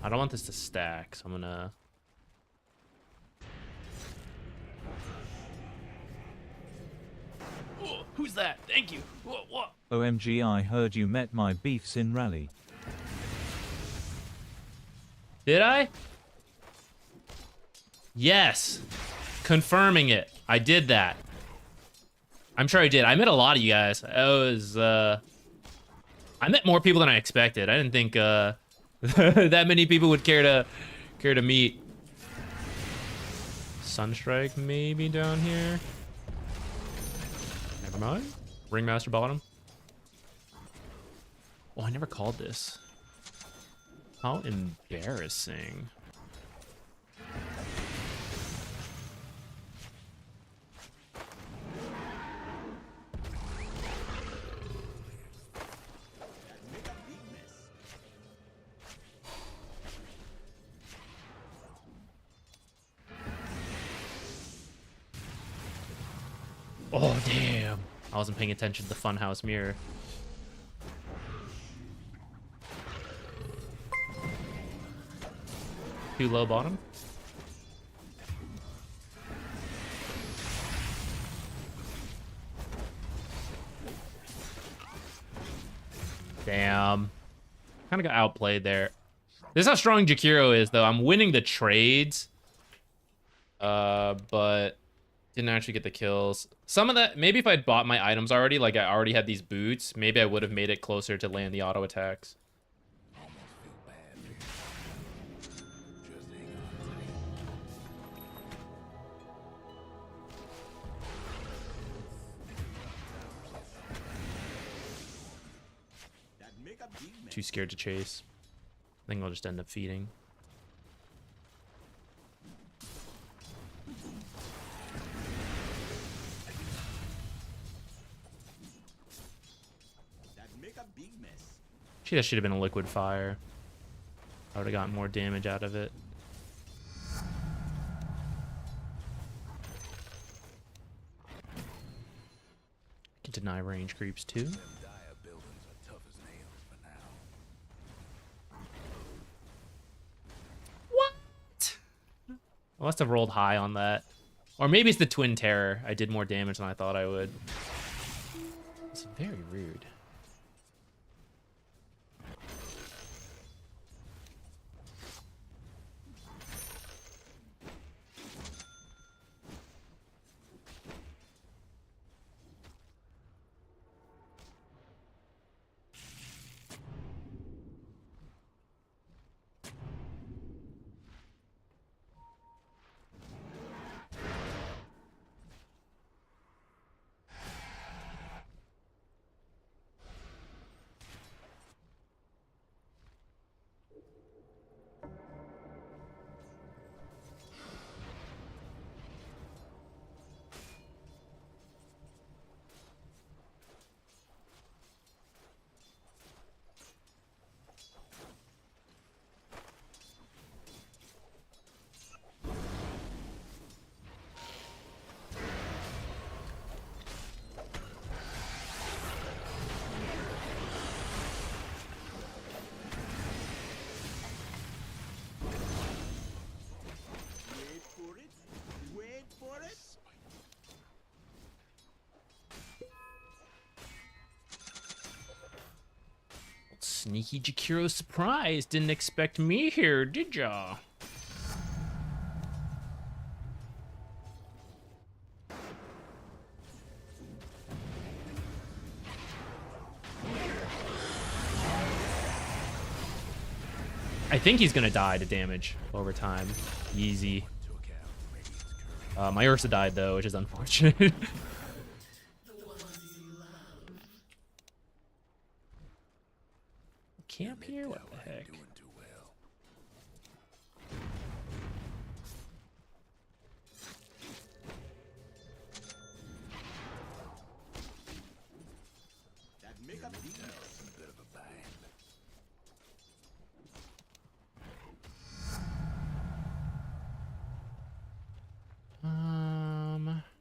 I don't want this to stack, so I'm gonna... Oh, who's that? Thank you. What? OMG, I heard you met my beefs in Raleigh. Did I? Yes. Confirming it. I did that. I'm sure I did. I met a lot of you guys. I met more people than I expected. I didn't think that many people would care to meet. Sunstrike maybe down here. Never mind. Ringmaster bottom. Oh, I never called this. How embarrassing. Oh, damn. I wasn't paying attention to the funhouse mirror. Too low bottom. Damn. Kind of got outplayed there. This is how strong Jakiro is, though. I'm winning the trades. But didn't actually get the kills. Some of that, maybe if I'd bought my items already, like I already had these boots, maybe I would have made it closer to land the auto attacks. Almost feel bad for you. Just hang on tight. That make a big mess. Too scared to chase. I think I'll just end up feeding. That make a big mess. Gee, that should have been a liquid fire. I would have gotten more damage out of it. Can deny range creeps too. Them dire buildings are tough as nails for now. What? I must have rolled high on that. Or maybe it's the Twin Terror. I did more damage than I thought I would. It's very rude. Wait for it. Wait for it. Sneaky Jakiro surprise. Didn't expect me here, did ya? think he's gonna die to damage over time. Easy. My Ursa died though, which is unfortunate. Camp here? What the heck? That make a big mess.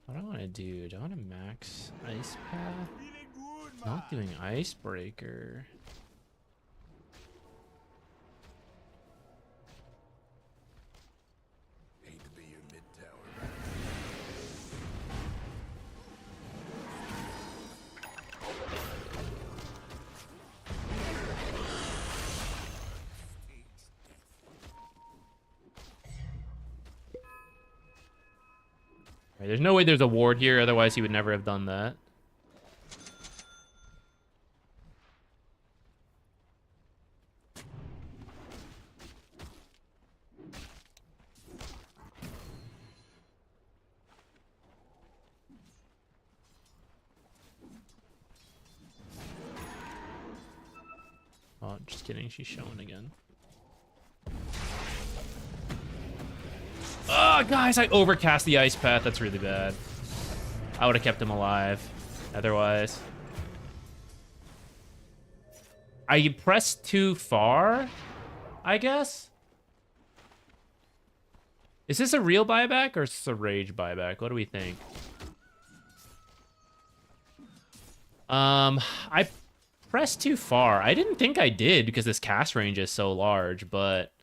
What do I want to do? Do I want to max ice path? Really good, Not doing icebreaker. Hate to be your mid tower. Right, there's no way there's a ward here, otherwise he would never have done that. Oh, just kidding, she's showing again. Oh, guys, I overcast the ice path. That's really bad. I would have kept him alive otherwise. I pressed too far, I guess. Is this a real buyback or is this a rage buyback? What do we think? I pressed too far. I didn't think I did because this cast range is so large, but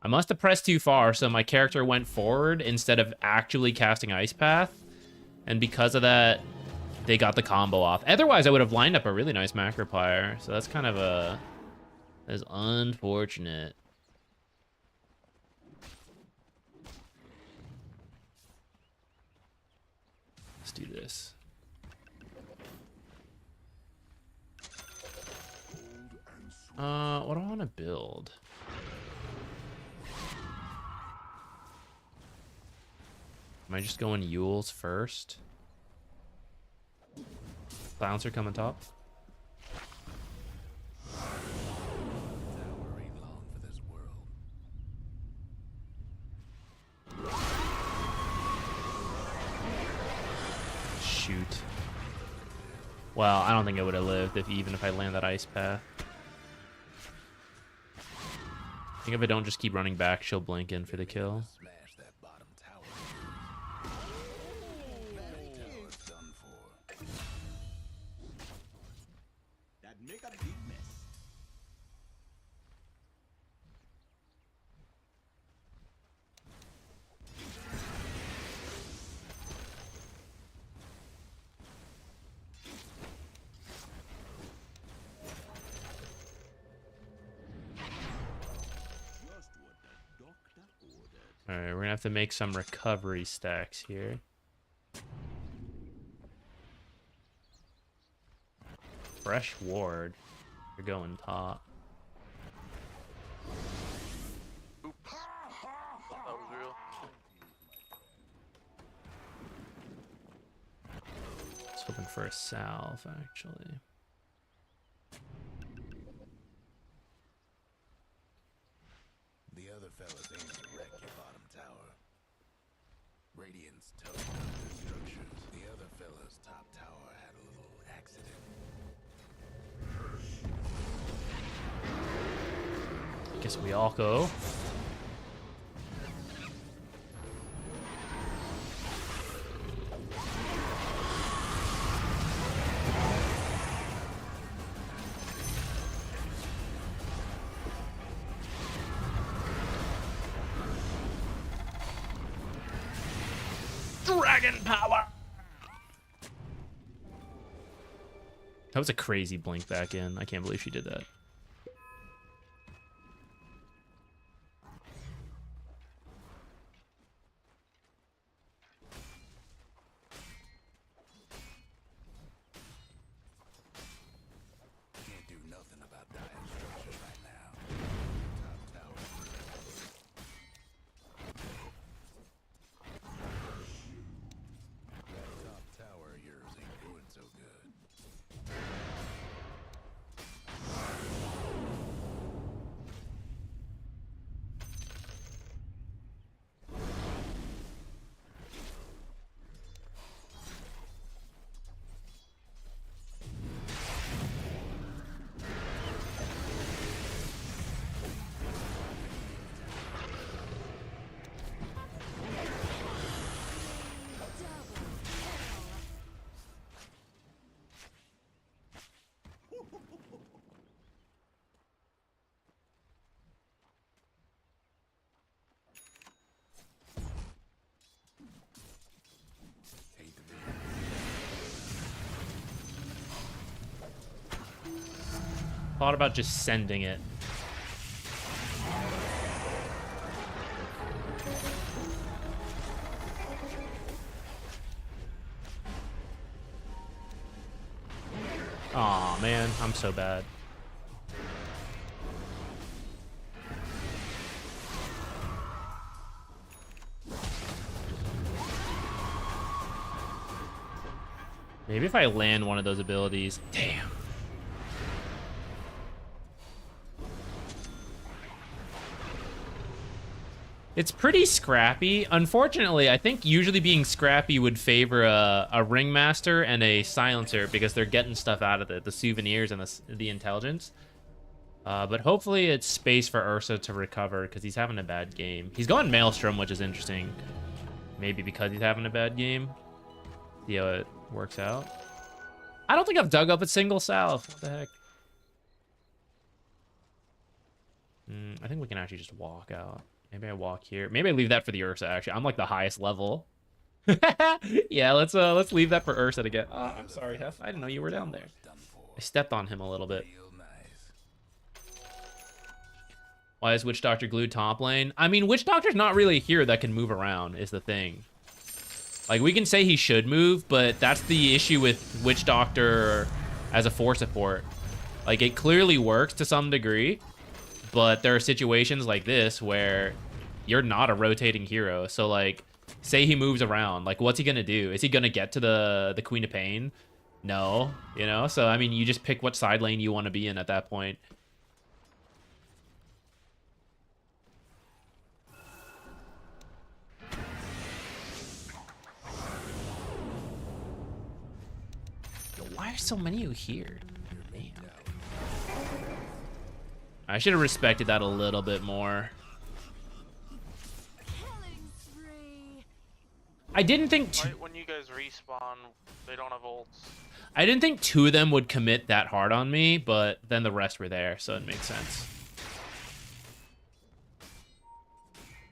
I must have pressed too far, so my character went forward instead of actually casting Ice Path. And because of that, they got the combo off. Otherwise, I would have lined up a really nice Macroplier. So that's kind of a... That's unfortunate. Let's do this. What do I want to build? Am I just going Yules first? Bouncer coming top. Shoot. Well, I don't think I would have lived even if I land that ice path. I think if I don't just keep running back, she'll blink in for the kill. Smash that bottom tower. That tower's done for. That make a big mess. Just what the doctor ordered. Alright, we're gonna have to make some recovery stacks here. Fresh ward. You're going top. Oops. That was real. I was hoping for a salve, actually. The other fellas aim to wreck your bottom tower. Radiant's tough on their structures. The other fella's top tower had a little accident. Guess we all go. Dragon power. That was a crazy blink back in. I can't believe she did that. Can't do nothing about dying structure right now. Top tower Thought about just sending it. Aw, man, I'm so bad. Maybe if I land one of those abilities. Damn. It's pretty scrappy. Unfortunately, I think usually being scrappy would favor a Ringmaster and a Silencer because they're getting stuff out of it, the souvenirs and the intelligence. But hopefully it's space for Ursa to recover because he's having a bad game. He's going Maelstrom, which is interesting. Maybe because he's having a bad game. See how it works out. I don't think I've dug up a single salve. What the heck? I think we can actually just walk out. Maybe I walk here. Maybe I leave that for the Ursa, actually. I'm like the highest level. Yeah, let's leave that for Ursa to get. Oh, I'm sorry, Hef. I didn't know you were down there. I stepped on him a little bit. Why is Witch Doctor glued top lane? I mean, Witch Doctor's not really a hero that can move around, is the thing. Like, we can say he should move, but that's the issue with Witch Doctor as a 4 support. Like, it clearly works to some degree, but there are situations like this where you're not a rotating hero. So, like, say he moves around. Like, what's he going to do? Is he going to get to the Queen of Pain? No, you know? So, I mean, you just pick what side lane you want to be in at that point. Why are so many of you here? Damn. I should have respected that a little bit more. I didn't think... Right when you guys respawn, they don't have ults. I didn't think 2 of them would commit that hard on me, but then the rest were there, so it makes sense.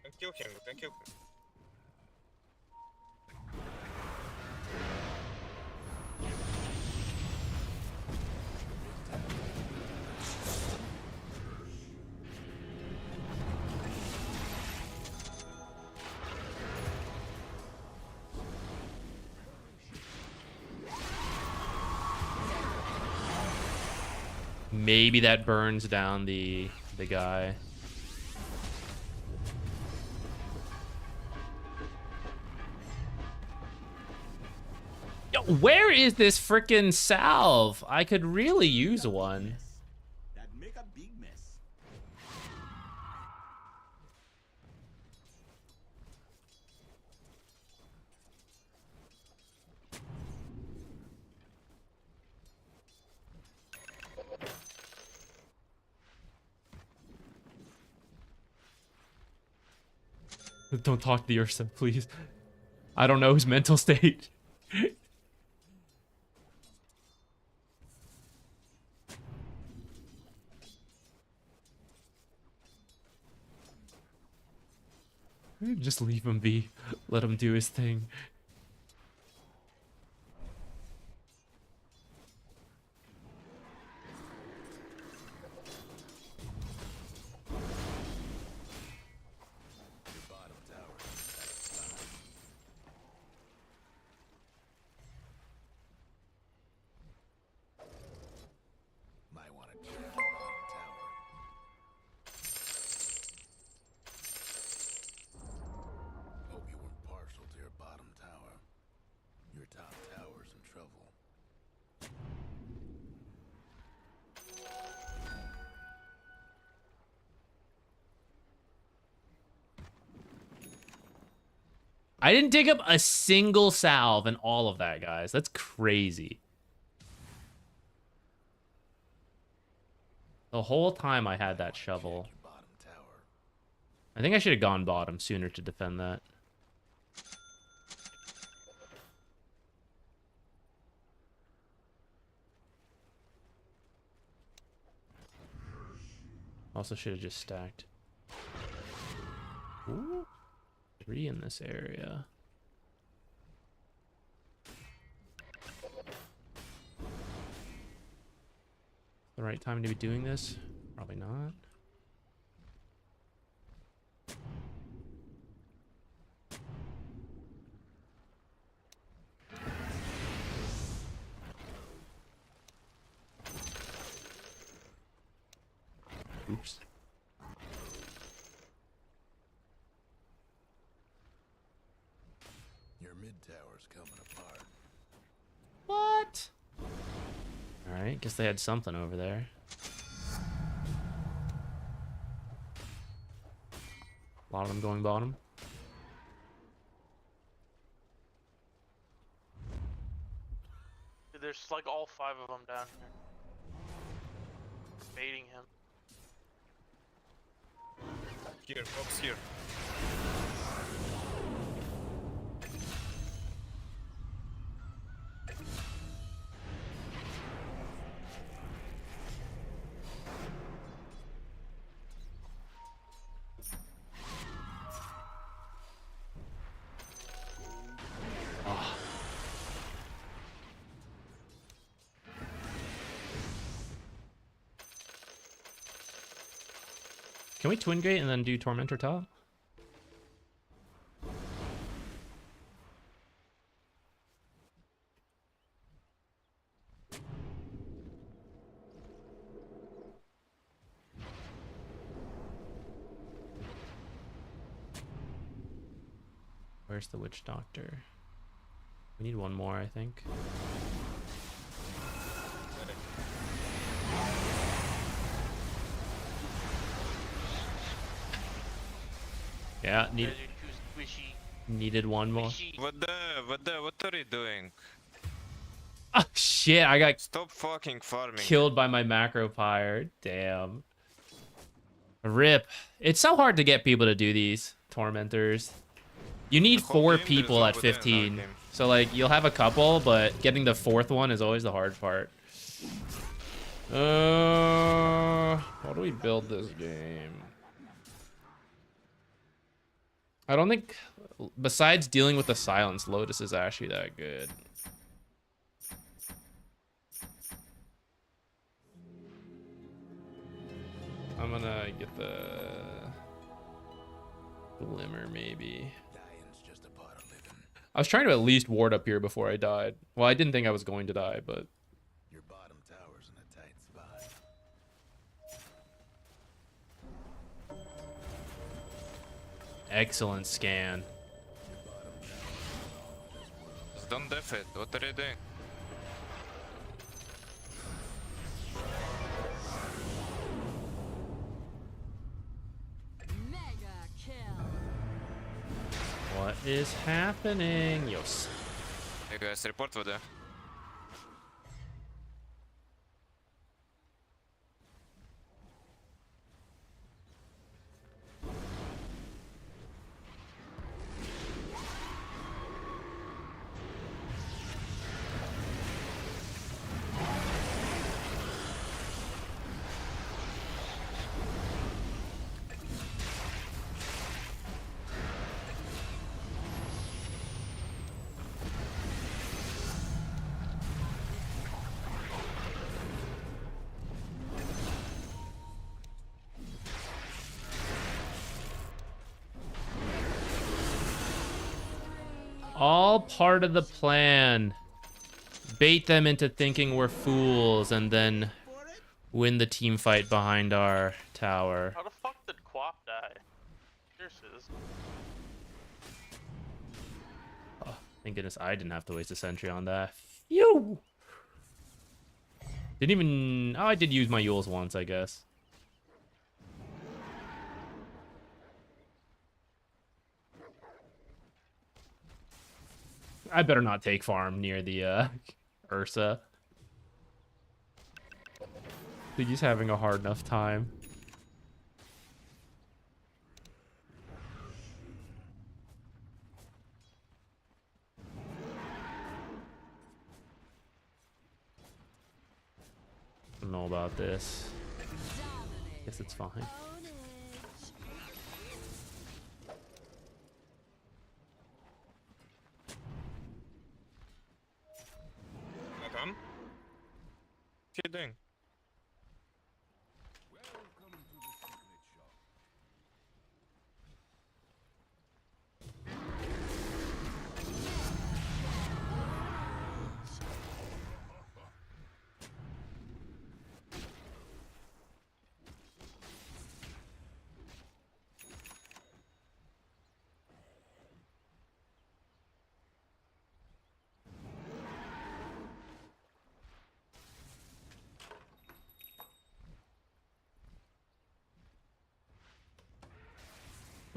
Thank you, King. Thank you. Maybe that burns down the guy. Yo, where is this frickin' salve? I could really use one. That make a big mess. Don't talk to the Ursa, please. I don't know his mental state. Just leave him be. Let him do his thing. Might want to check your bottom tower. Hope you weren't partial to your bottom tower. Your top tower's in trouble. I didn't dig up a single salve in all of that, guys. That's crazy. The whole time I had that shovel. I think I should have gone bottom sooner to defend that. Also should have just stacked. Ooh, 3 in this area. The right time to be doing this? Probably not. Oops. Your mid tower's coming apart. What? Alright, guess they had something over there. A lot of them going bottom. Dude, there's like all 5 of them down here. Baiting him. Here, Fox here. Can we twin gate and then do Tormentor top? Where's the witch doctor? We need one more, I think. Yeah, needed one more. What are you doing? Oh shit, I got Stop fucking farming. killed by my macro pyre. Damn. Rip. It's so hard to get people to do these tormentors. You need The whole 4 game, people there's at nobody in our 15. game. So like you'll have a couple, but getting the 4th one is always the hard part. How do we build this game? I don't think, besides dealing with the silence, Lotus is actually that good. I'm gonna get the Glimmer, maybe. Dying's just a part of living. I was trying to at least ward up here before I died. Well, I didn't think I was going to die, but... Your bottom tower's in a tight spot. Excellent scan. Just don't def it. What are you doing? Mega kill. What is happening? Yos. You guys report VOD. All part of the plan. Bait them into thinking we're fools and then win the team fight behind our tower. How the fuck did Quap die? Pierces. Oh, thank goodness I didn't have to waste a sentry on that. Phew! Didn't even... Oh, I did use my Yules once, I guess. I better not take farm near the Ursa. I think he's having a hard enough time. I don't know about this. Guess it's fine. Come. What are you doing?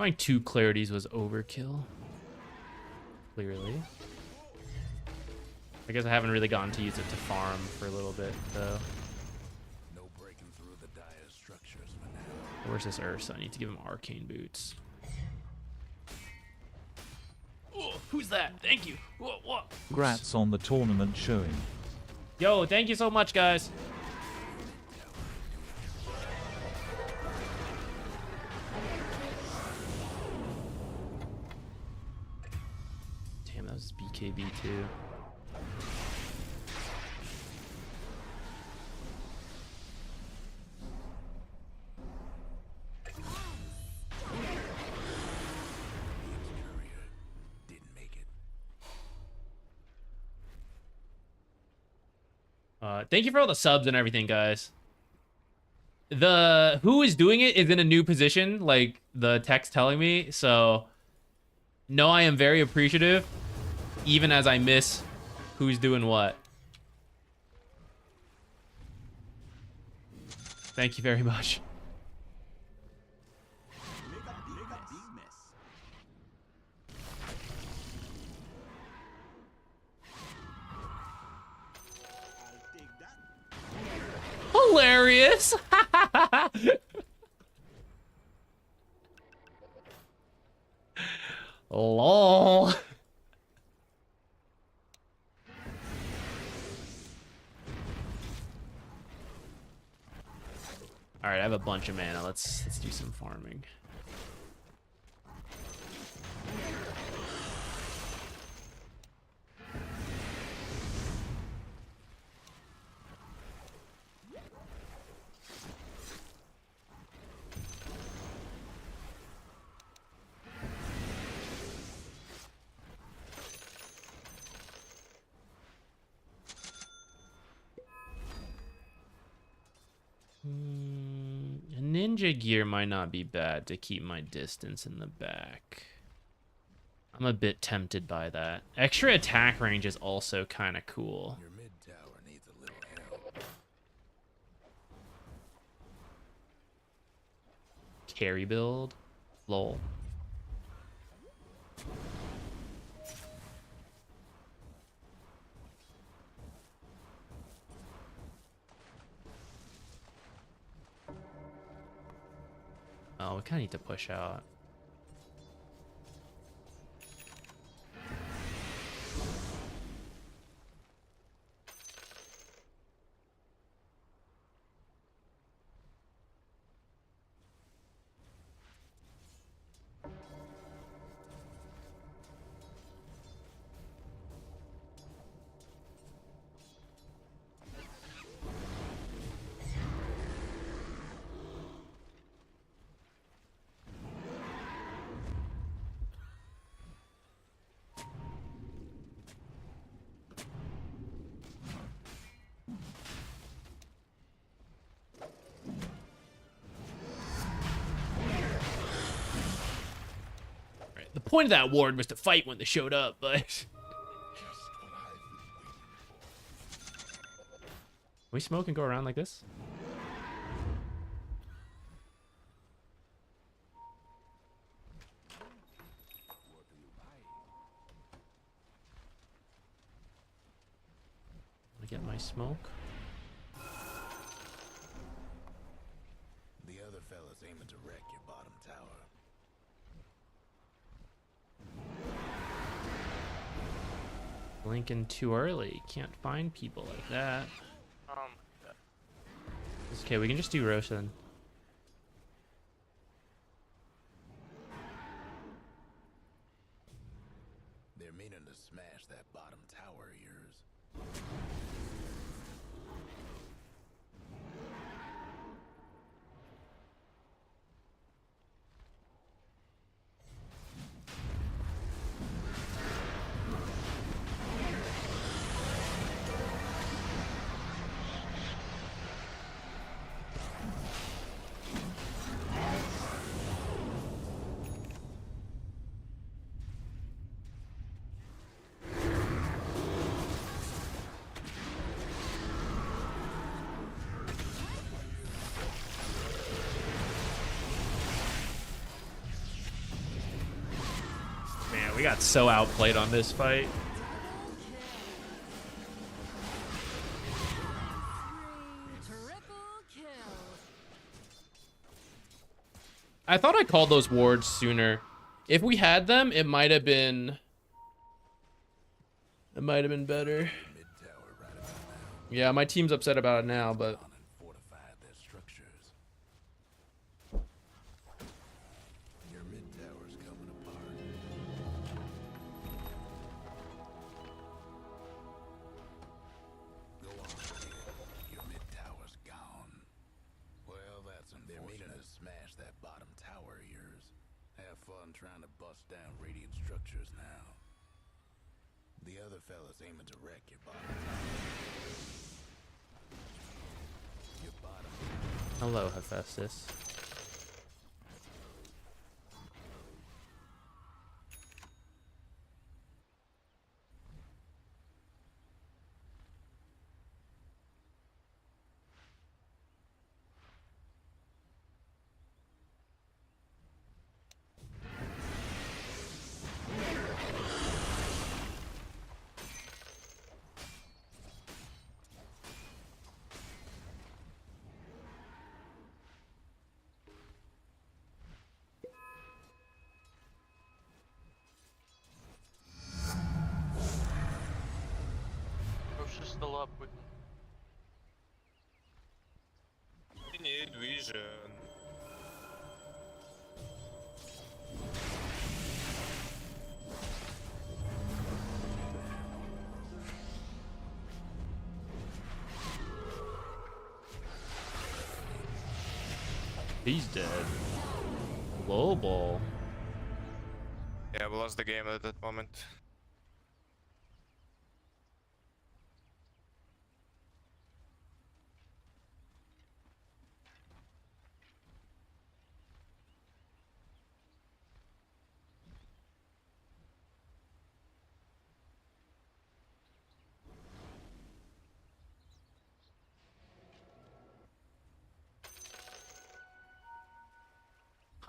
Buying 2 clarities was overkill. Clearly. I guess I haven't really gotten to use it to farm for a little bit, though. No breaking through the dire structures for now. Where's this Ursa? I need to give him arcane boots. Oh, who's that? Thank you. Whoa. Grats on the tournament showing. Yo, thank you so much, guys. Damn, that was BKB too. Courier didn't make it. Thank you for all the subs and everything, guys. The who is doing it is in a new position, like the text telling me. So, no, I am very appreciative, even as I miss who's doing what. Thank you very much. Make a big mess. I'll take that. Hilarious. Lol. All right, I have a bunch of mana. Let's do some farming. A ninja gear might not be bad to keep my distance in the back. I'm a bit tempted by that. Extra attack range is also kind of cool. Your mid tower needs a little help. Carry build? Lol. Oh, we kind of need to push out. The point of that ward was to fight when they showed up, but... we smoke and go around like this? I get my smoke. The other fella's aiming to wreck your bottom tower. Blinking too early. Can't find people like that. Yeah. It's okay, we can just do roast then. They're meaning to smash that bottom tower of yours. Man, we got so outplayed on this fight. Triple kill. I thought I called those wards sooner. If we had them, it might have been better. Mid tower right about now. Yeah, my team's upset about it now, but On and fortified their structures. Your mid tower's coming apart. Go on, kid. Your mid tower's gone. Well, that's unfortunate. They're meaning to smash that bottom tower of yours. Have fun trying to bust down radiant structures now. The other fella's aiming to wreck your bottom tower. Your bottom. hello, Hephaestus. Rosh is still up. We can... We need vision. He's dead. Global. Yeah, we lost the game at that moment.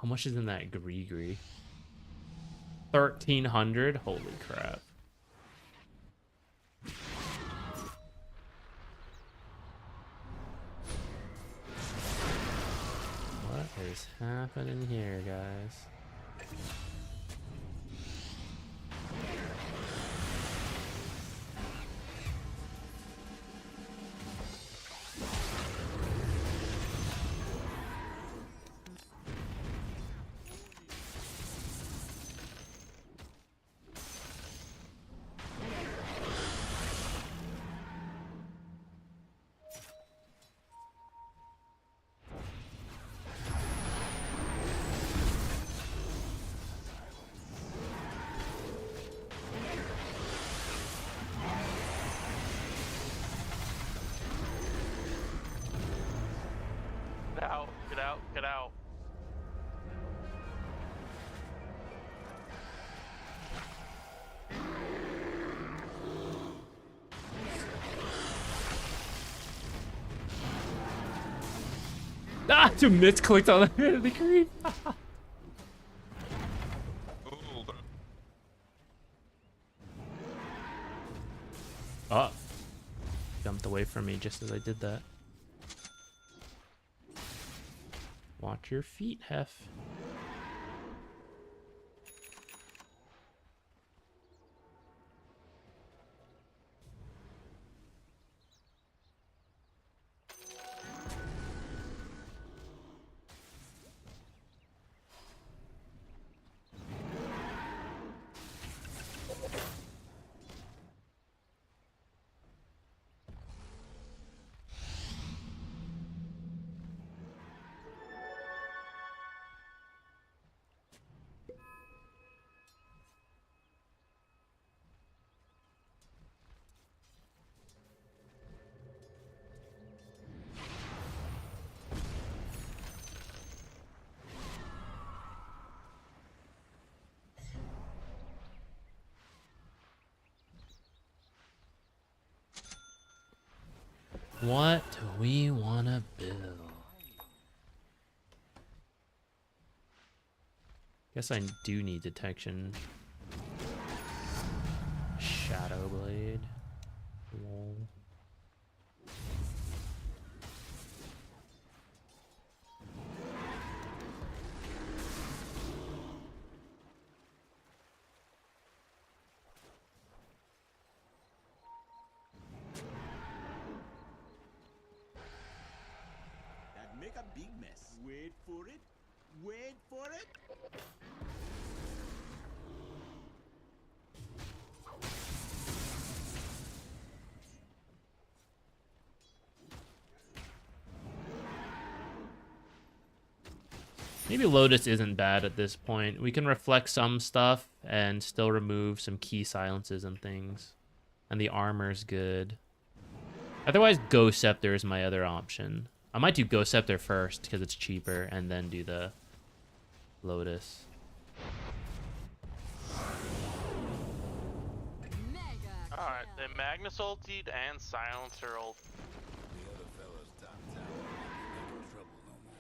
How much is in that Gree? 1,300? Holy crap. What is happening here, guys? Get out, get out, get out. Ah, two misclicked on the creep. Ooh, bro. Oh. Jumped away from me just as I did that. Watch your feet, Hef. What do we want to build? Guess I do need detection Shadow Blade. Lol. That make a big mess. Wait for it. Wait for it. Maybe Lotus isn't bad at this point. We can reflect some stuff and still remove some key silences and things. And the armor's good. Otherwise, Ghost Scepter is my other option. I might do Ghost Scepter first because it's cheaper and then do the Lotus. Mega Alright, kill. then Magnus ulted and Silencer ult. The other fella's top tower won't be making trouble no more.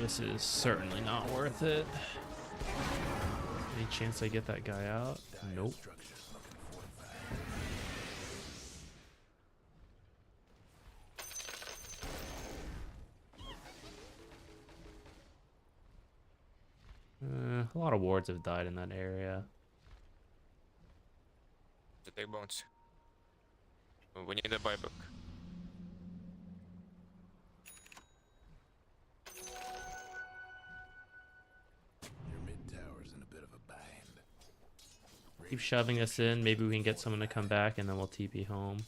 This is certainly not worth it. Any chance I get that guy out? Nope. Structures looking fortified. A lot of wards have died in that area. To take bones. We need a buyback. Your mid tower's in a bit of a bind. Keep shoving us in. Maybe we can get someone to come back and then we'll TP home.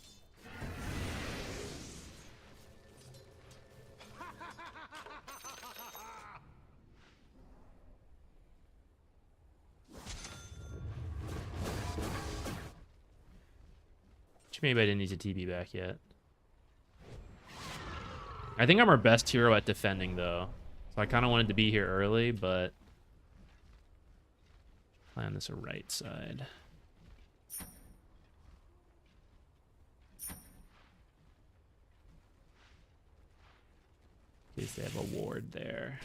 Maybe I didn't need to TP back yet. I think I'm our best hero at defending though. So I kind of wanted to be here early, but plan this right side. In case they have a ward there.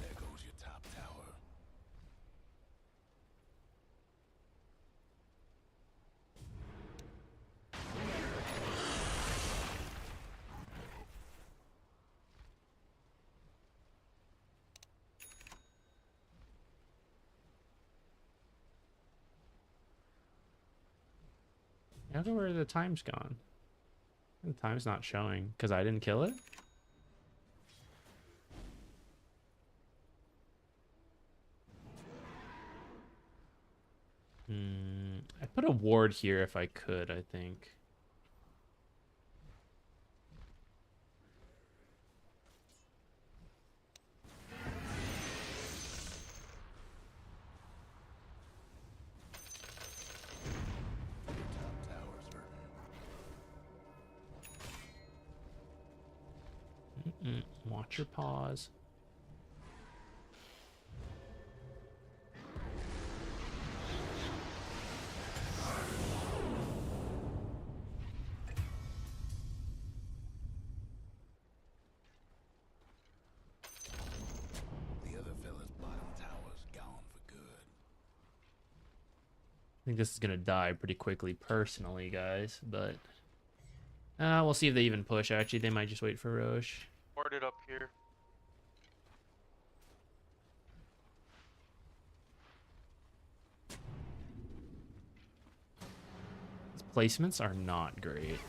There goes your top tower. I don't know where the time's gone. The time's not showing because I didn't kill it. I put a ward here if I could, I think. Your top tower's hurting. Watch your paws. The other fella's bottom tower's gone for good. I think this is gonna die pretty quickly personally, guys, but we'll see if they even push. Actually, they might just wait for Roche. Warded up here. placements are not great.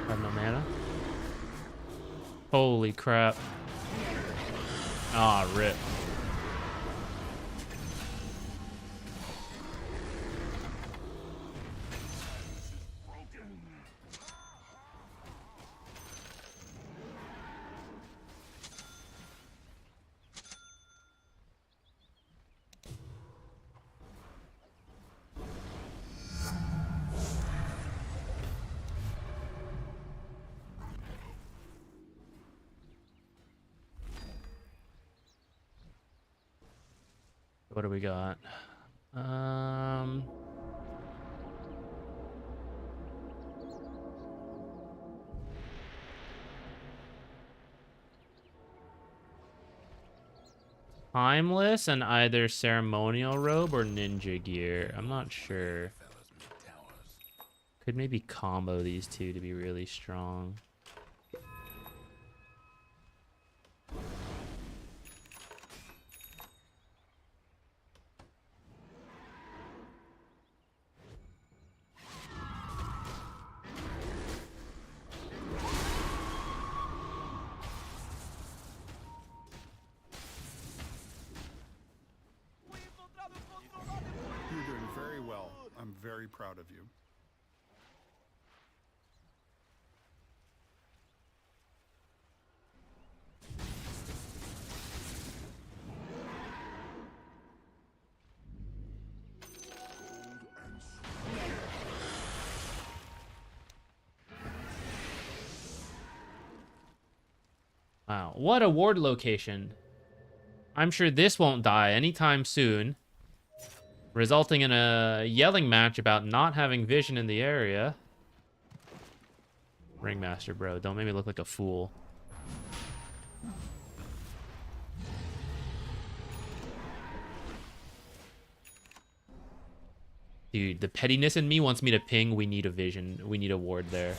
I have no mana. Holy crap. Ah, rip. What do we got? Timeless and either ceremonial robe or ninja gear. I'm not sure. Could maybe combo these two to be really strong. You're doing very well. I'm very proud of you. Wow, what a ward location. I'm sure this won't die anytime soon, resulting in a yelling match about not having vision in the area. Ringmaster, bro, don't make me look like a fool. Dude, the pettiness in me wants me to ping. We need a vision. We need a ward there.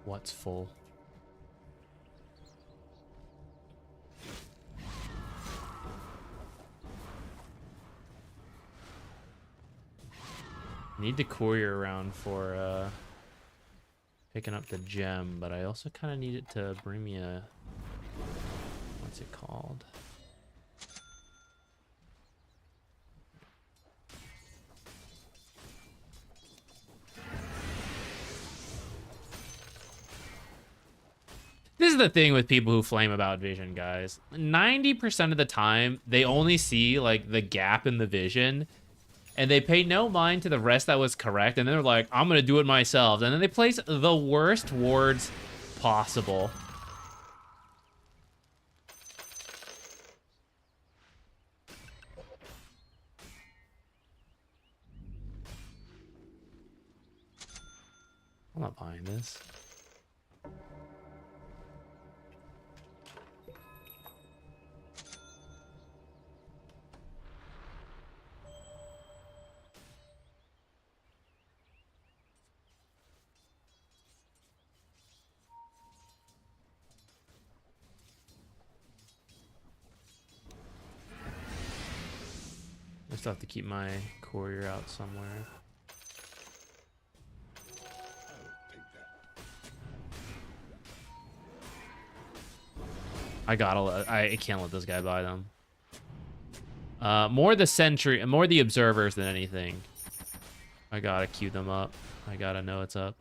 What's full? Need the courier around for picking up the gem, but I also kind of need it to bring me a, what's it called? This is the thing with people who flame about vision, guys. 90% of the time, they only see like the gap in the vision, and they pay no mind to the rest that was correct, and then they're like, I'm gonna do it myself. And then they place the worst wards possible. I'm not buying this. I still have to keep my courier out somewhere. I can't let this guy buy them. More the sentry, more the observers than anything. I gotta queue them up. I gotta know it's up.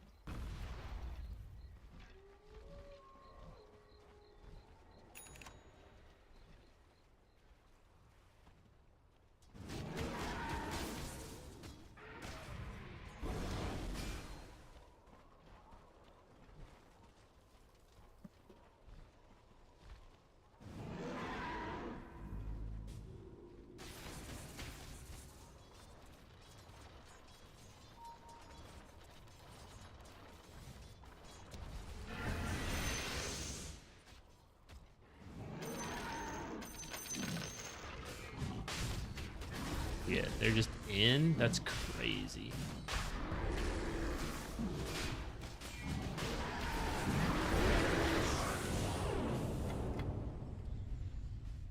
Yeah, they're just in? That's crazy.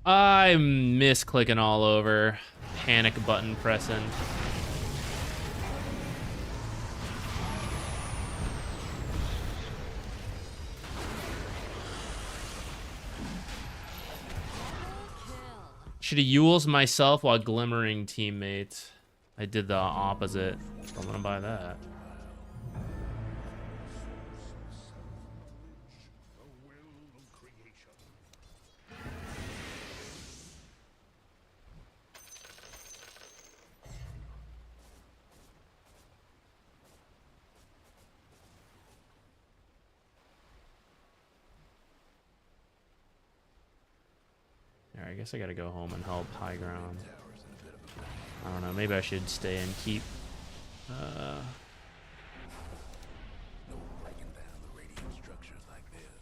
I miss clicking all over. Panic button pressing. Should have Yules myself while glimmering teammates. I did the opposite. I'm gonna buy that. Alright, I guess I gotta go home and help high ground. I don't know, maybe I should stay and keep No breaking down the radiant structures like this.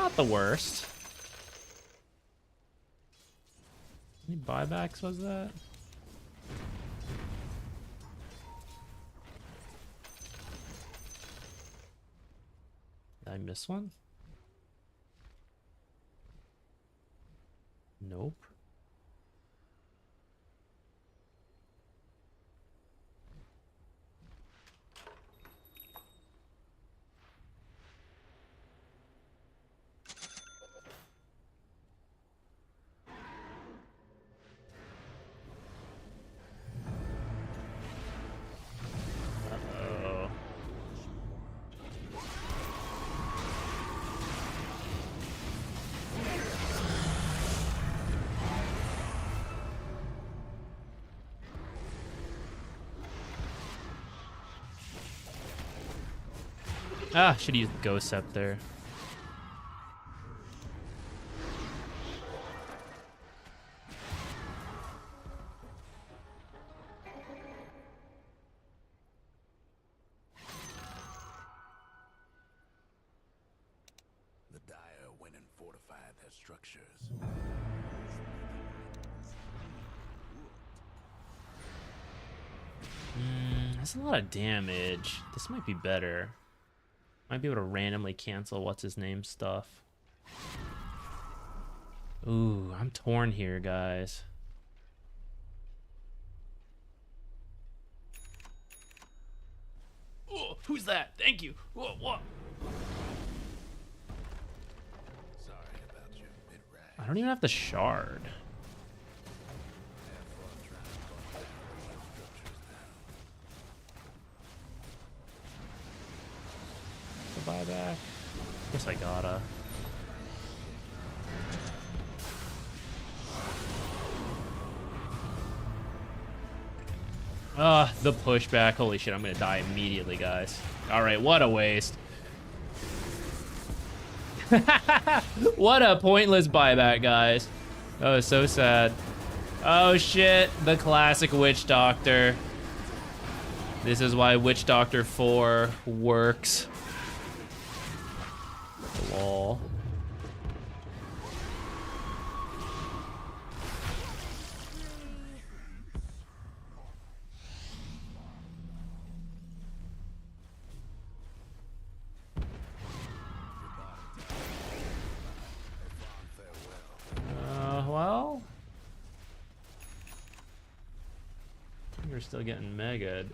not the worst. Any buybacks was that? Did I miss one? Nope. Uh-oh. Ah, should use Ghost Scepter. The Dire went and fortified their structures. That's a lot of damage. This might be better. Might be able to randomly cancel what's his name stuff. Ooh, I'm torn here, guys. Oh, who's that? Thank you. What? Sorry about your mid-range. I don't even have the shard. The buyback. Guess I gotta. The pushback. Holy shit, I'm gonna die immediately, guys. Alright, what a waste. What a pointless buyback, guys. Oh, so sad. Oh shit, the classic Witch Doctor. This is why Witch Doctor 4 works. Lol. Well, you're still getting mega'd.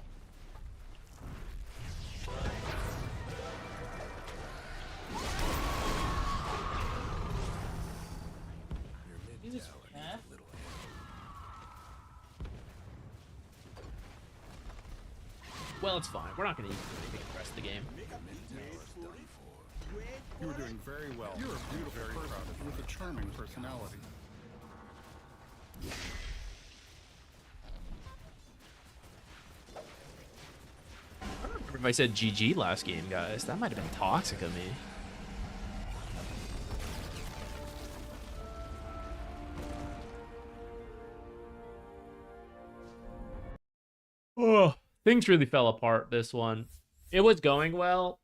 Well, it's fine. We're not going to even do anything the rest of the game. You were doing very well. You're a beautiful person with a charming personality. I don't remember if I said GG last game, guys. That might have been toxic of me. Oh, things really fell apart this one. It was going well.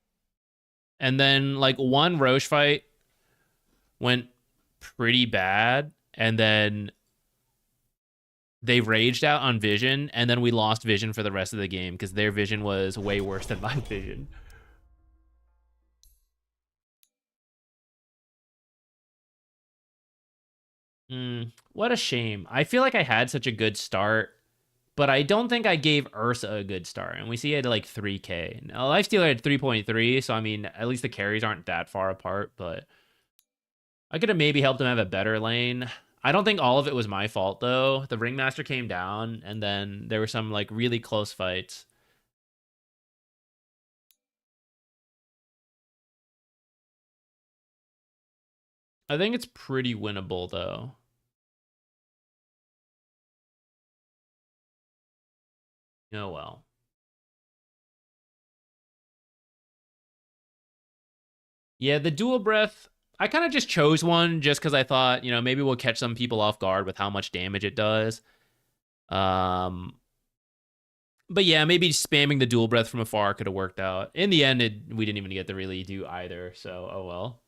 And then, like, one Roche fight went pretty bad. And then they raged out on vision. And then we lost vision for the rest of the game because their vision was way worse than my vision. What a shame. I feel like I had such a good start. But I don't think I gave Ursa a good start. And we see he had like 3k. Now, Lifestealer had 3.3. So, I mean, at least the carries aren't that far apart. But I could have maybe helped him have a better lane. I don't think all of it was my fault, though. The Ringmaster came down. And then there were some like really close fights. I think it's pretty winnable, though. Oh, well. Yeah, the dual breath, I kind of just chose one just because I thought, you know, maybe we'll catch some people off guard with how much damage it does. But yeah, maybe spamming the dual breath from afar could have worked out. In the end, we didn't even get to really do either, so oh well.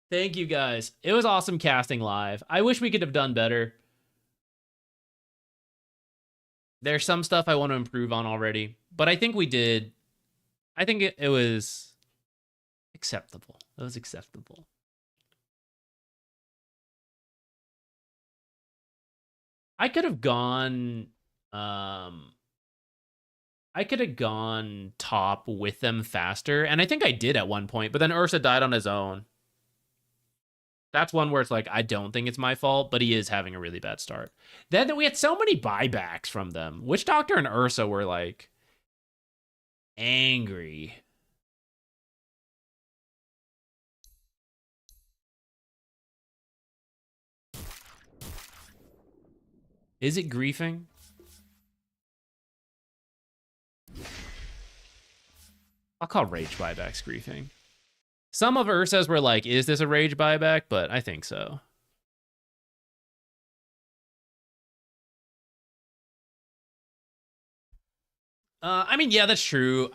Thank you, guys. It was awesome casting live. I wish we could have done better. There's some stuff I want to improve on already, but I think we did. I think it was acceptable. It was acceptable. I could have gone top with them faster, and I think I did at one point, but then Ursa died on his own. That's one where it's like, I don't think it's my fault, but he is having a really bad start. Then we had so many buybacks from them. Witch Doctor and Ursa were like angry. Is it griefing? I'll call rage buybacks griefing. Some of Ursa's were like, is this a rage buyback? But I think so. I mean, yeah, that's true.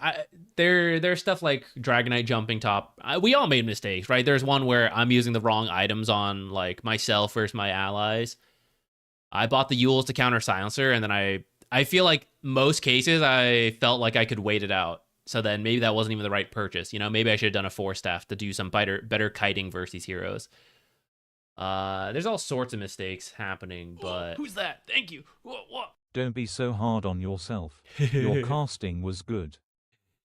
There's stuff like Dragonite jumping top. We all made mistakes, right? There's one where I'm using the wrong items on like myself versus my allies. I bought the Yules to counter Silencer, and then I feel like most cases I felt like I could wait it out. So then maybe that wasn't even the right purchase. You know, maybe I should have done a 4-staff to do some better kiting versus these heroes. There's all sorts of mistakes happening, but... Who's that? Thank you. What? Don't be so hard on yourself. Your casting was good.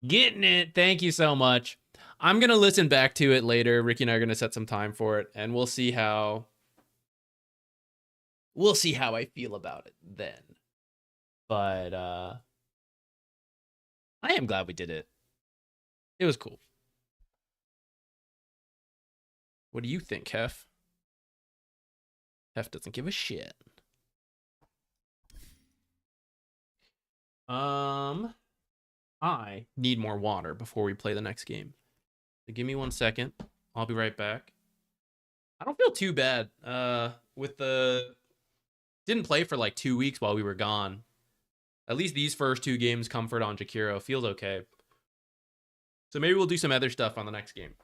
Getting it. Thank you so much. I'm gonna listen back to it later. Ricky and I are gonna set some time for it, and we'll see how I feel about it then. But I am glad we did it. It was cool. What do you think, Hef? Hef doesn't give a shit. I need more water before we play the next game. So give me 1 second. I'll be right back. I don't feel too bad. With the didn't play for like 2 weeks while we were gone. At least these first 2 games, comfort on Jakiro feels okay. So maybe we'll do some other stuff on the next game.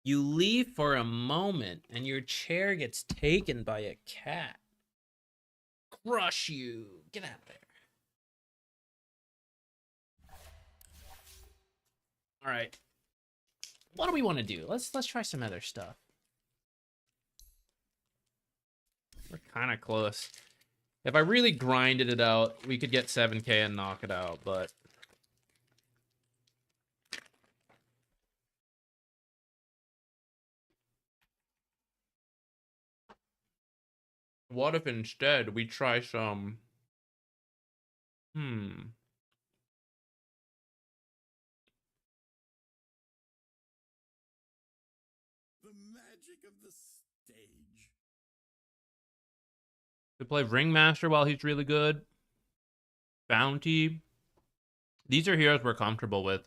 You leave for a moment and your chair gets taken by a cat. Crush you. Get out of there. All right. What do we want to do? Let's try some other stuff. We're kind of close. If I really grinded it out, we could get 7K and knock it out, but what if instead we try some... The magic of the stage. We play Ringmaster while he's really good. Bounty. These are heroes we're comfortable with,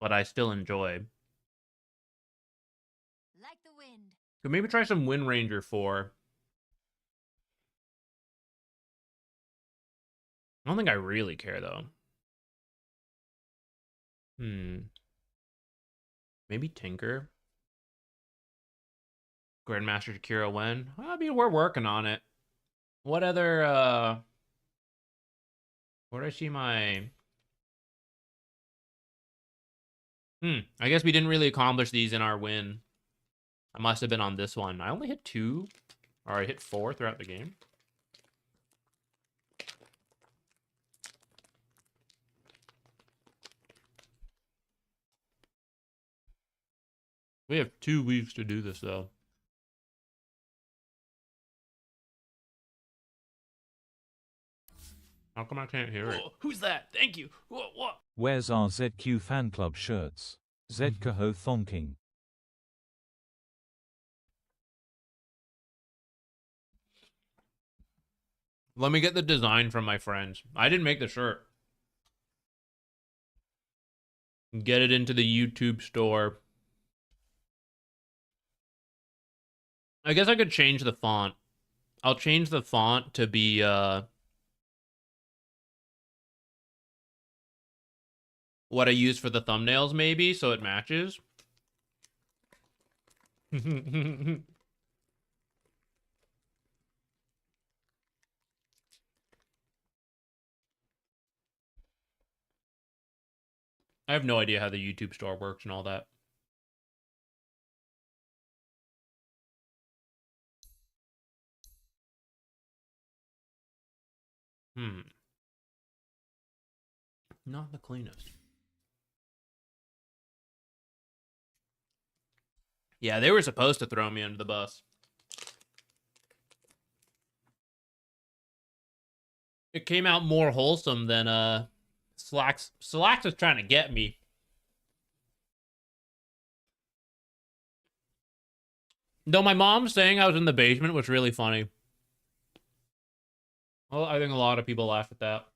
but I still enjoy. Like the wind. Could maybe try some Wind Ranger 4. I don't think I really care, though. Maybe Tinker. Grandmaster Jakiro when? Well, I mean, we're working on it. What other, where do I see my... I guess we didn't really accomplish these in our win. I must have been on this one. I only hit 2, or I hit 4 throughout the game. We have 2 weeks to do this, though. How come I can't hear it? Who's that? Thank you. What? Where's our ZQ fan club shirts? ZQuixotix. Let me get the design from my friends. I didn't make the shirt. Get it into the YouTube store. I guess I could change the font. I'll change the font to be, what I use for the thumbnails, maybe, so it matches. I have no idea how the YouTube store works and all that. Not the cleanest. Yeah, they were supposed to throw me under the bus. It came out more wholesome than Slacks. Slacks was trying to get me. Though my mom saying I was in the basement was really funny. Well, I think a lot of people laughed at that.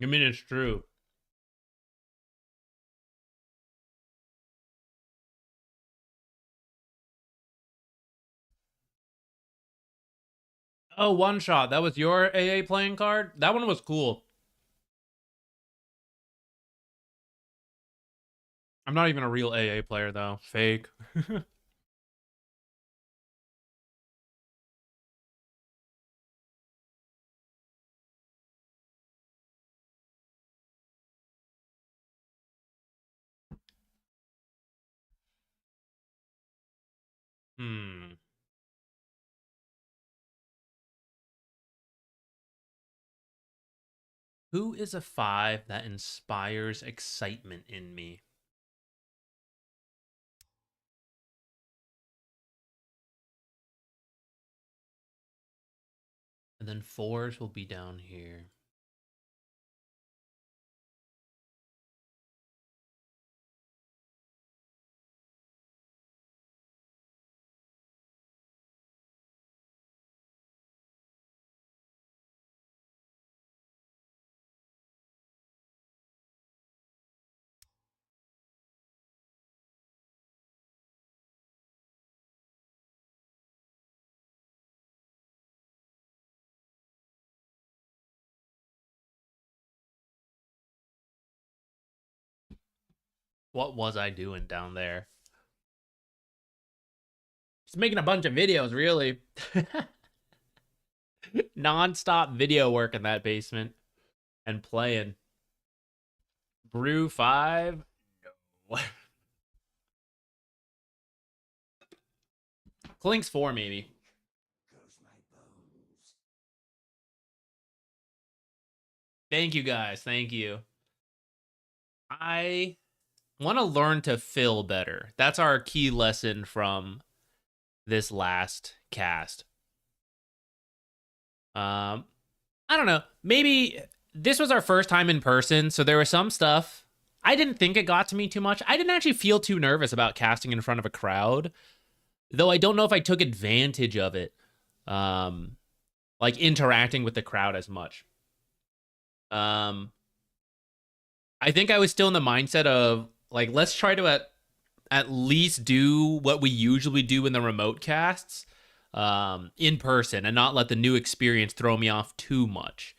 I mean, it's true. Oh, One Shot. That was your AA playing card? That one was cool. I'm not even a real AA player, though. Fake. Who is a 5 that inspires excitement in me? And then 4s will be down here. What was I doing down there? Just making a bunch of videos, really. Non-stop video work in that basement. And playing. Brew 5? No. Clink's 4, maybe. Thank you, guys. Thank you. I want to learn to fill better. That's our key lesson from this last cast. I don't know. Maybe this was our first time in person, so there was some stuff. I didn't think it got to me too much. I didn't actually feel too nervous about casting in front of a crowd, though I don't know if I took advantage of it, like interacting with the crowd as much. I think I was still in the mindset of, like, let's try to at least do what we usually do in the remote casts in person and not let the new experience throw me off too much.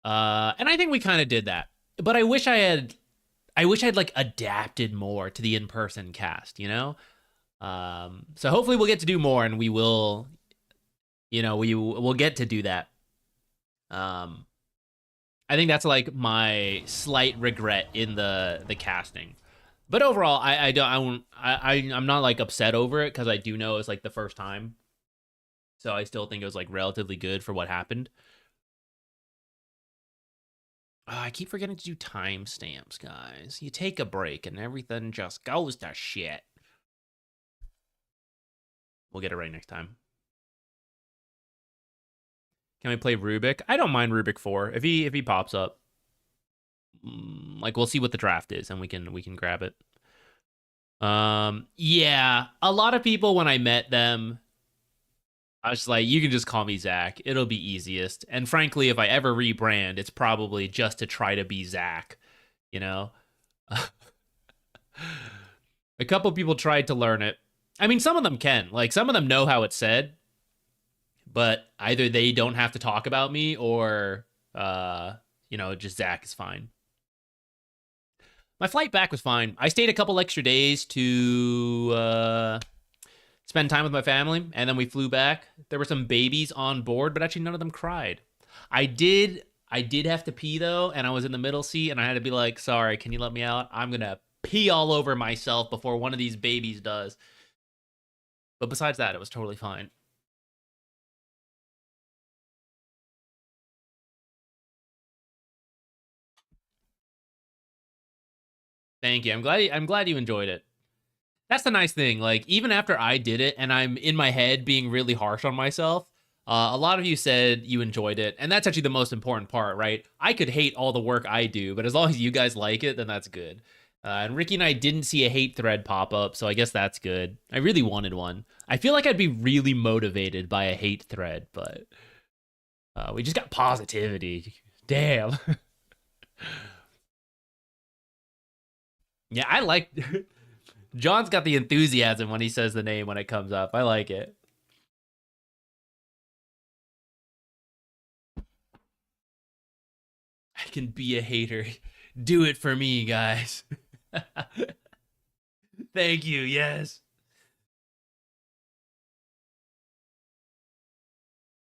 And I think we kind of did that. But I wish I'd like adapted more to the in-person cast, you know? So hopefully we'll get to do more, and we will, you know, we'll get to do that. I think that's like my slight regret in the casting. But overall, I'm not like upset over it, because I do know it's like the first time. So I still think it was like relatively good for what happened. I keep forgetting to do timestamps, guys. You take a break and everything just goes to shit. We'll get it right next time. Can we play Rubik? I don't mind Rubik 4 if he pops up. Like, we'll see what the draft is and we can grab it. Yeah, a lot of people, when I met them, I was like, you can just call me Zach. It'll be easiest. And frankly, if I ever rebrand, it's probably just to try to be Zach, you know? A couple people tried to learn it. I mean, some of them can. Like, some of them know how it's said, but either they don't have to talk about me or, you know, just Zach is fine. My flight back was fine. I stayed a couple extra days to spend time with my family, and then we flew back. There were some babies on board, but actually none of them cried. I did have to pee, though, and I was in the middle seat, and I had to be like, sorry, can you let me out? I'm going to pee all over myself before one of these babies does. But besides that, it was totally fine. Thank you. I'm glad you enjoyed it. That's the nice thing. Like, even after I did it and I'm in my head being really harsh on myself, a lot of you said you enjoyed it. And that's actually the most important part, right? I could hate all the work I do, but as long as you guys like it, then that's good. And Ricky and I didn't see a hate thread pop up, so I guess that's good. I really wanted one. I feel like I'd be really motivated by a hate thread, but we just got positivity. Damn. Yeah, I like... John's got the enthusiasm when he says the name when it comes up. I like it. I can be a hater. Do it for me, guys. Thank you, yes.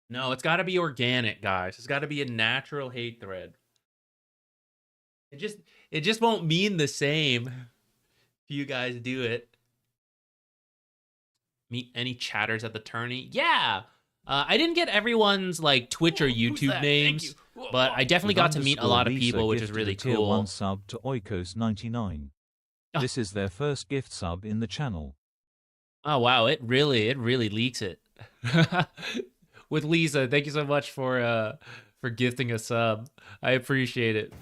No, it's got to be organic, guys. It's got to be a natural hate thread. It just won't mean the same if you guys do it. Meet any chatters at the tourney? Yeah. I didn't get everyone's like Twitch or YouTube names, but I definitely got to meet a lot of people, which is really cool. Tier 1 sub to Oikos99. This is their first gift sub in the channel. Oh wow, it really leaks it. With Lisa, thank you so much for gifting a sub. I appreciate it.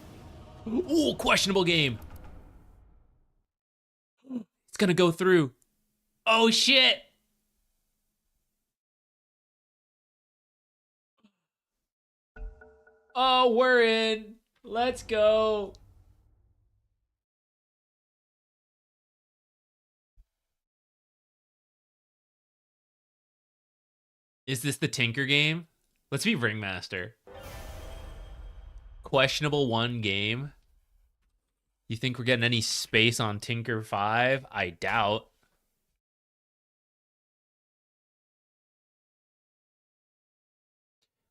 Ooh, questionable game. It's gonna go through. Oh shit. Oh, we're in. Let's go. Is this the Tinker game? Let's be Ringmaster. Questionable 1 game. You think we're getting any space on Tinker 5? I doubt.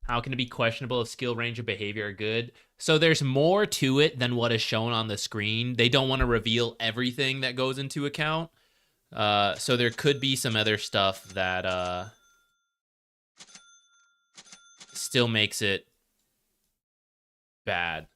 How can it be questionable if skill, range, and behavior are good? So there's more to it than what is shown on the screen. They don't want to reveal everything that goes into account. So there could be some other stuff that still makes it bad.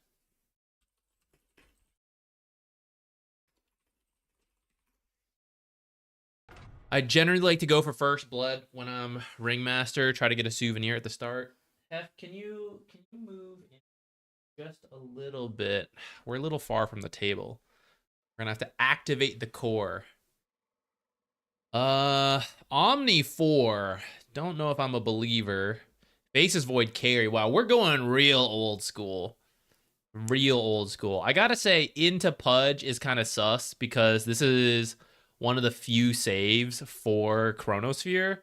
I generally like to go for first blood when I'm Ringmaster, try to get a souvenir at the start. Hef, can you move in just a little bit? We're a little far from the table. We're gonna have to activate the core. Omni 4. Don't know if I'm a believer. Basis Void carry. Wow, we're going real old school. Real old school. I gotta say, into Pudge is kind of sus because this is one of the few saves for Chronosphere.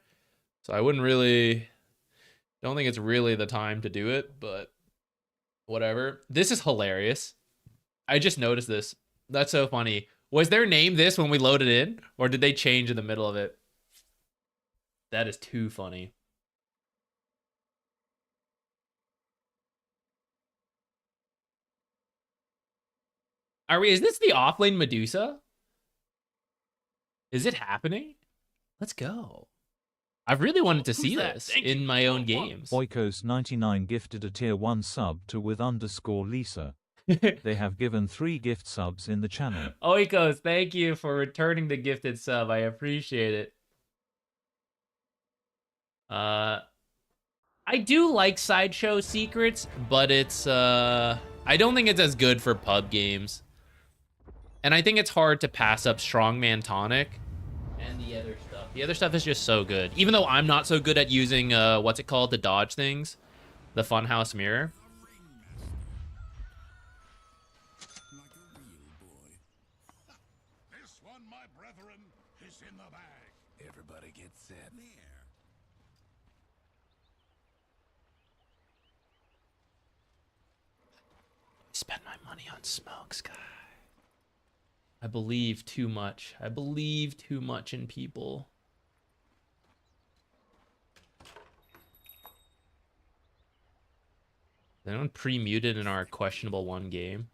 So I wouldn't really... Don't think it's really the time to do it, but whatever. This is hilarious. I just noticed this. That's so funny. Was their name this when we loaded in, or did they change in the middle of it? That is too funny. Is this the offlane Medusa? Is it happening? Let's go. I've really wanted to see this in my own games. Oikos99 gifted a tier 1 sub to with_Lisa. They have given 3 gift subs in the channel. Oikos, thank you for returning the gifted sub. I appreciate it. I do like Sideshow Secrets, but it's I don't think it's as good for pub games. And I think it's hard to pass up Strongman Tonic and the other stuff. The other stuff is just so good. Even though I'm not so good at using what's it called, the dodge things, the Funhouse Mirror. This one, my brethren, is in the bag. Everybody get set. Spend my money on smokes, guy. I believe too much. I believe too much in people. Is anyone pre-muted in our questionable 1 game?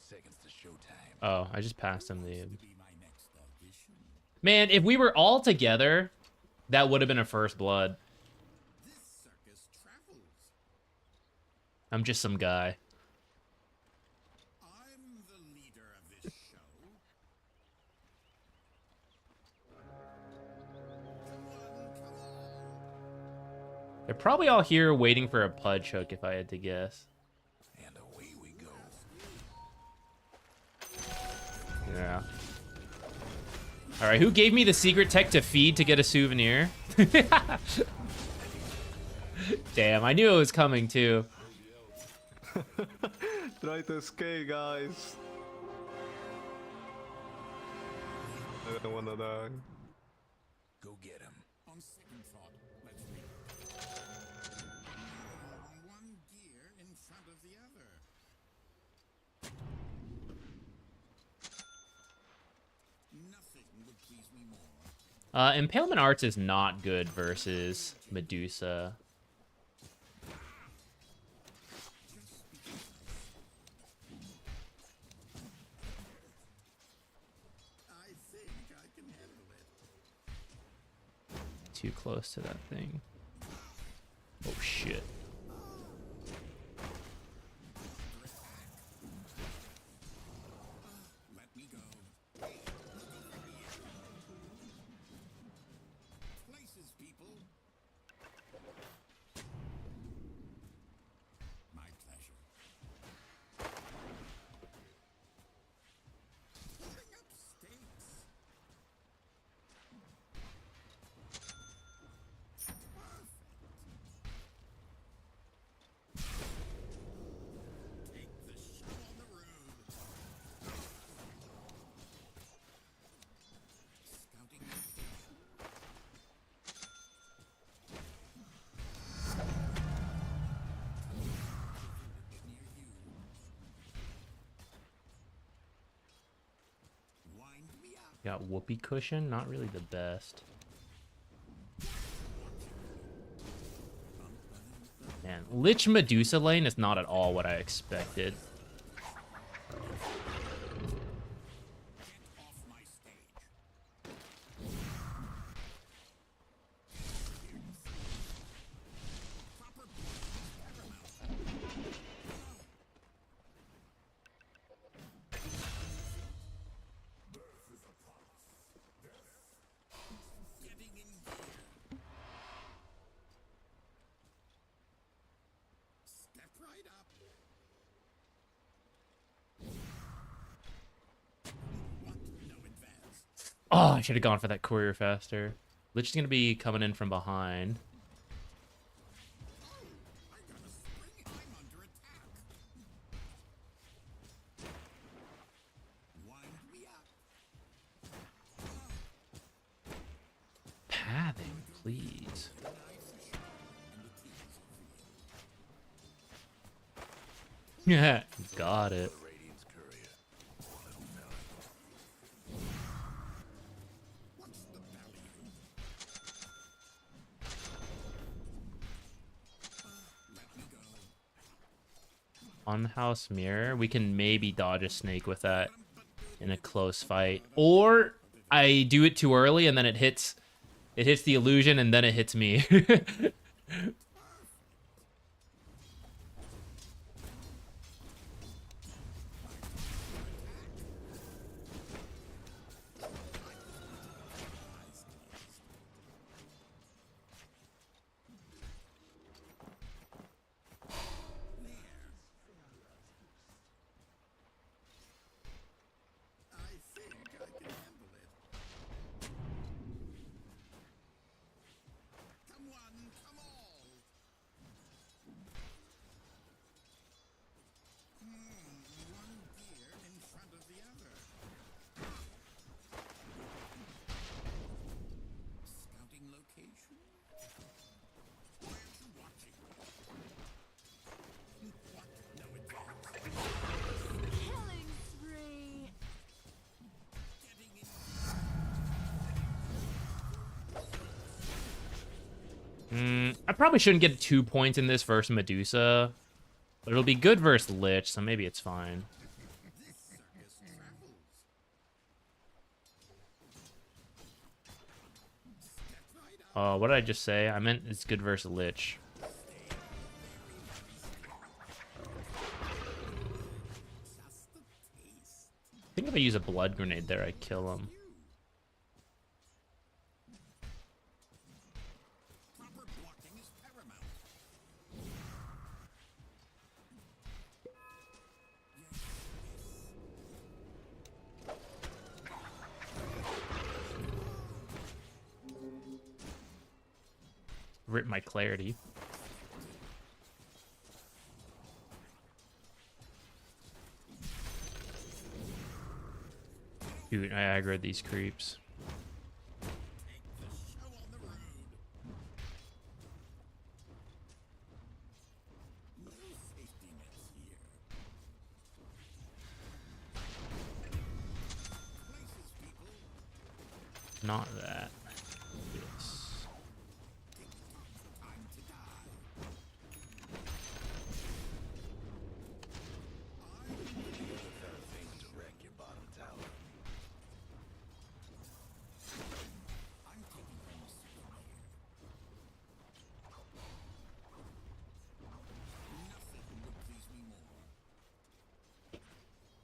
Seconds to showtime. Oh, I just passed him the... Man, if we were all together, that would have been a first blood. I'm just some guy. I'm the leader of this show. They're probably all here waiting for a pudge hook, if I had to guess. And away we go. Yeah. All right, who gave me the secret tech to feed to get a souvenir? Damn, I knew it was coming too. Try to escape, guys. I don't wanna die. Go get him. On second thought, let's read. One gear in front of the other. Nothing would please me more. Impalement Arts is not good versus Medusa. I think I can handle it. Too close to that thing. Oh shit. Let me go. Places, people. My pleasure. Pulling up stakes. Take the show on the road. Scouting near you. Wind me up. Got whoopee cushion, not really the best. Man, Lich Medusa lane is not at all what I expected. Off my stage. Proper paramount. Getting in gear. Step right up. Oh, I should have gone for that courier faster. Lich is gonna be coming in from behind. Pathing, please. Yeah, got it. Unhouse mirror. We can maybe dodge a snake with that in a close fight, or I do it too early and then it hits the illusion and then it hits me. I probably shouldn't get 2 points in this versus Medusa, but it'll be good versus Lich, so maybe it's fine. What did I just say? I meant it's good versus Lich. I think if I use a blood grenade there, I kill him. Rip my clarity. Dude, I aggroed these creeps. Not that. Yes.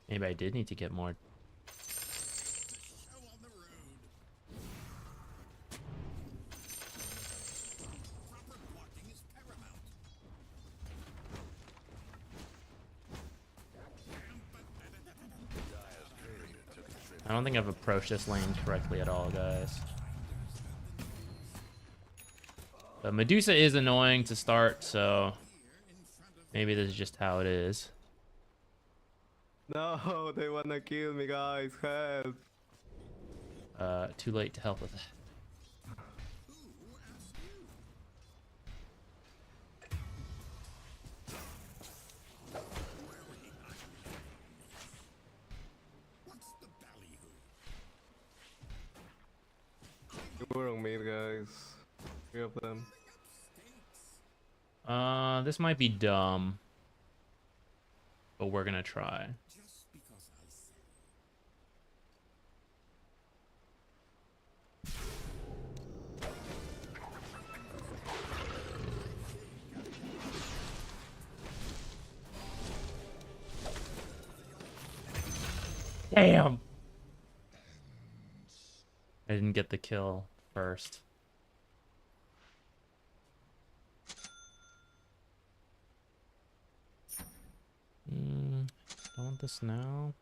Maybe I did need to get more. I don't think I've approached this lane correctly at all, guys. But Medusa is annoying to start, so maybe this is just how it is. No, they wanna kill me, guys. Help. Too late to help with that. We're on mid, guys. 3 of them. This might be dumb, but we're gonna try. Damn! I didn't get the kill first. Don't want this now.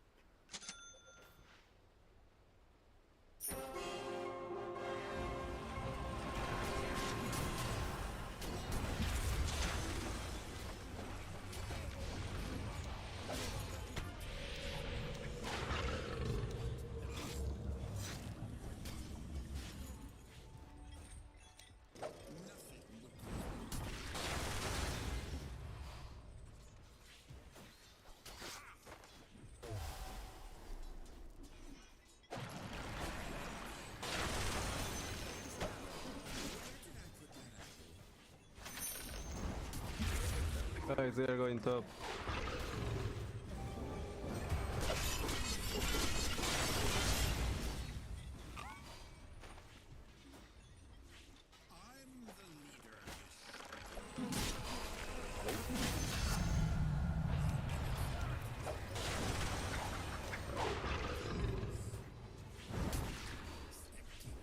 Guys, they are going top.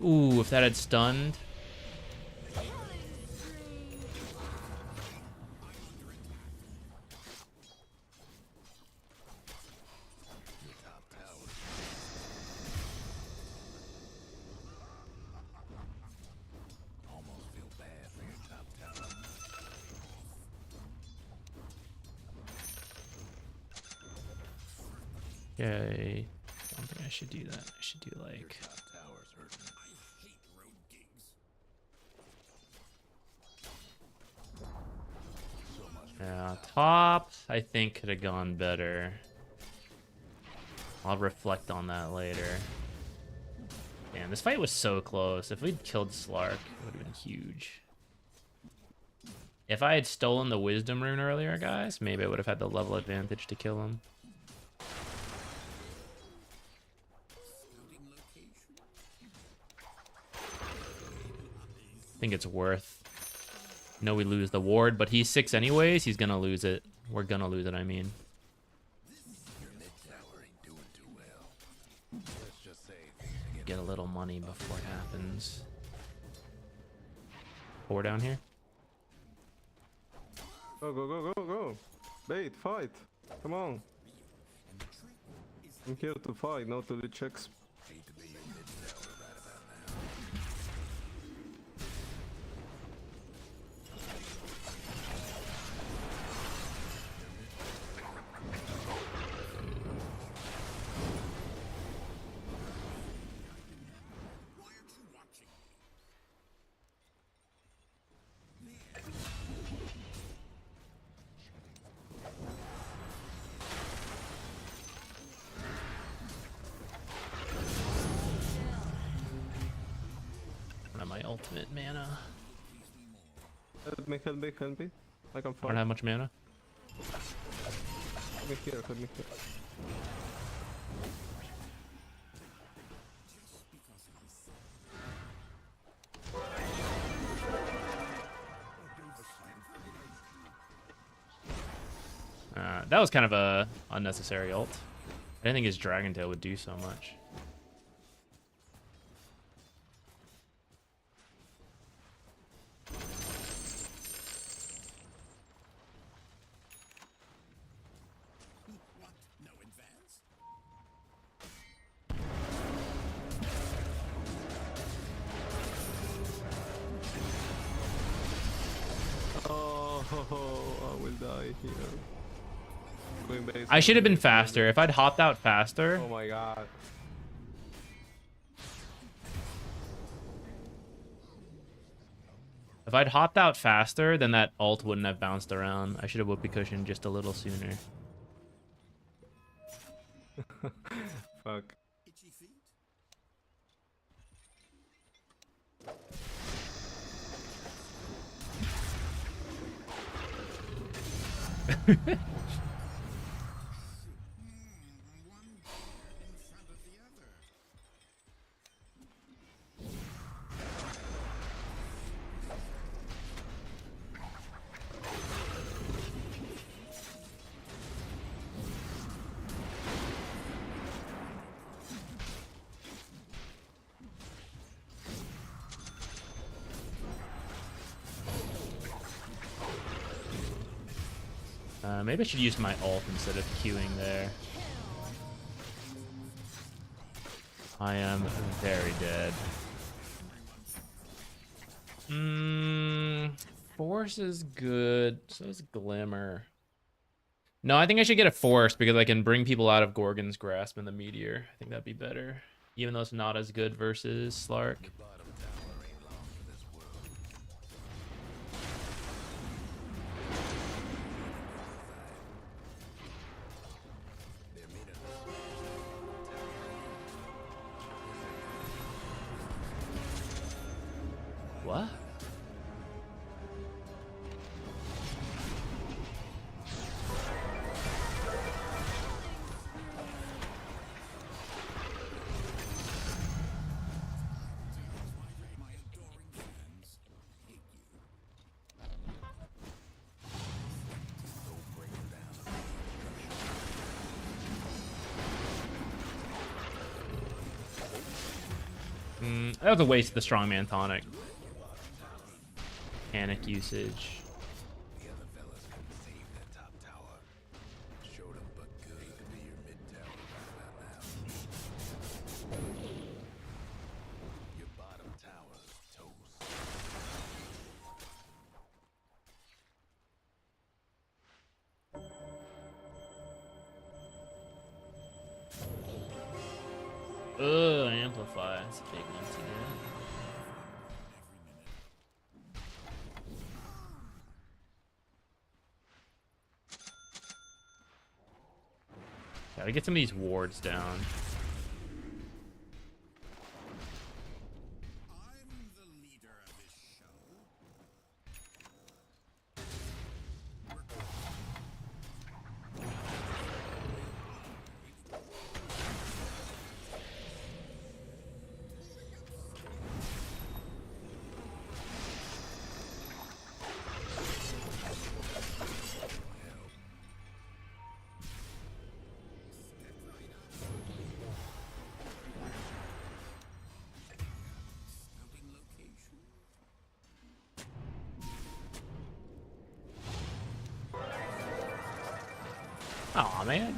Ooh, if that had stunned. Almost feel bad for your top tower. Okay. I don't think I should do that. I should do like. Top tower's hurting. Yeah, top, I think, could have gone better. I'll reflect on that later. Man, this fight was so close. If we'd killed Slark, it would have been huge. If I had stolen the Wisdom Rune earlier, guys, maybe I would have had the level advantage to kill him. I think it's worth. No, we lose the ward, but he's 6 anyways. He's gonna lose it. We're gonna lose it, I mean. Your mid tower ain't doing too well. Let's just say things are Get a little money before it happens. 4 down here. Go, go, go, go, go. Bait, fight. Come on. I'm here to fight, not to do checks. hate to be your mid tower right about now. My ultimate mana. Help me, help me, help me. I can I fight. don't have much mana. Help me here, help me here. That was kind of a unnecessary ult. I didn't think his Dragon Tail would do so much. Oh, I will die here. Going base. I should have been faster. If I'd hopped out faster. Oh my god. If I'd hopped out faster, then that ult wouldn't have bounced around. I should have whoopee cushioned just a little sooner. Fuck. Maybe I should use my ult instead of queuing there. I am very dead. Force is good. So is Glimmer. No, I think I should get a Force because I can bring people out of Gorgon's grasp in the Meteor. I think that'd be better. Even though it's not as good versus Slark. What? That was a waste of the strongman tonic. Panic usage. The other fellas couldn't save that top tower. Showed 'em but good to be your mid tower right about now. Your bottom tower's toast. Amplify. That's a big one to get. Gotta get some of these wards down. Aw, man.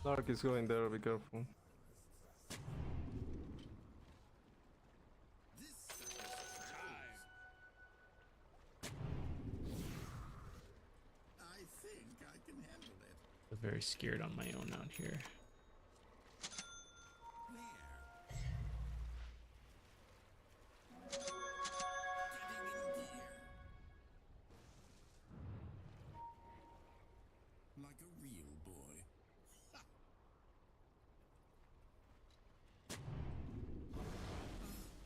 Dark is going there, be careful. I'm very scared on my own out here. Like a real boy.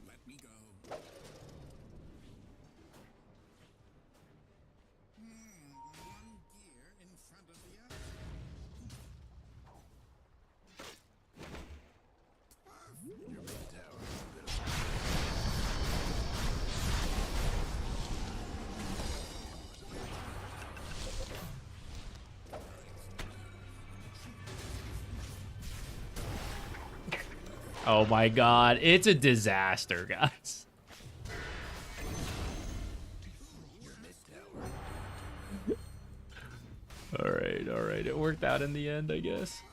Let me go. One gear in front of the other. Your mid tower is a bit of Oh my god, it's a disaster, guys. Alright, it worked out in the end, I guess.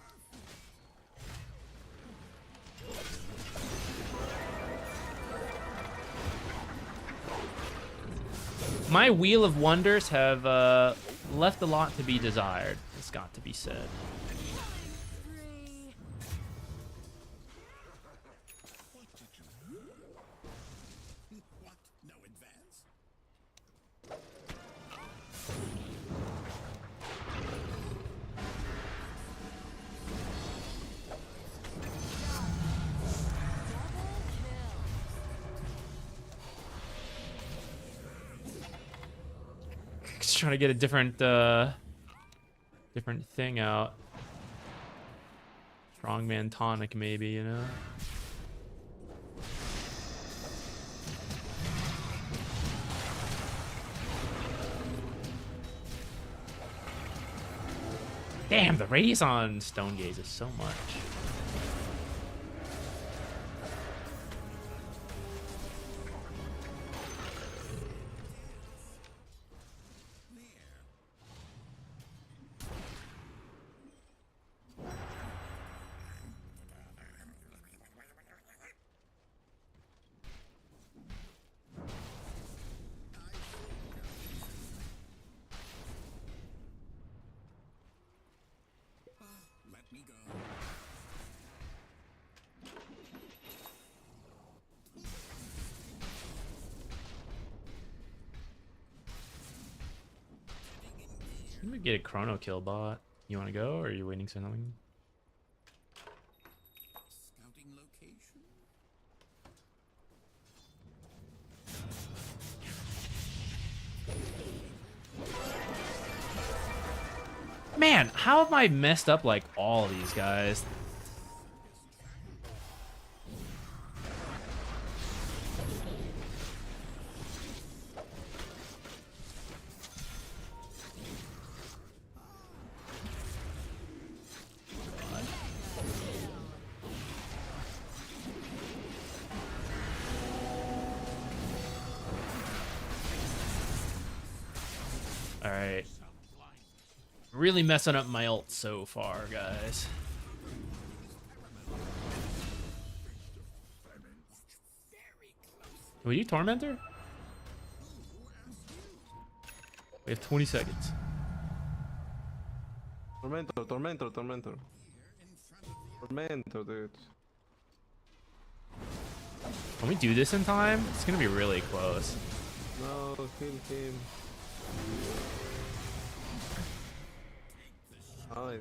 My Wheel of Wonders have left a lot to be desired. It's got to be said. what? No advance? Just trying to get a different different thing out. Strongman tonic, maybe, you know. Damn, the radius on Stone Gaze is so much. Let me go. Let me get a chrono kill bot. You want to go, or are you waiting for something? Scouting location. Man, how have I messed up like all these guys? All right. Really messing up my ult so far, guys. Can we do Tormentor? We have 20 seconds. Tormentor, dude. Can we do this in time? It's gonna be really close. No, kill him. Nice.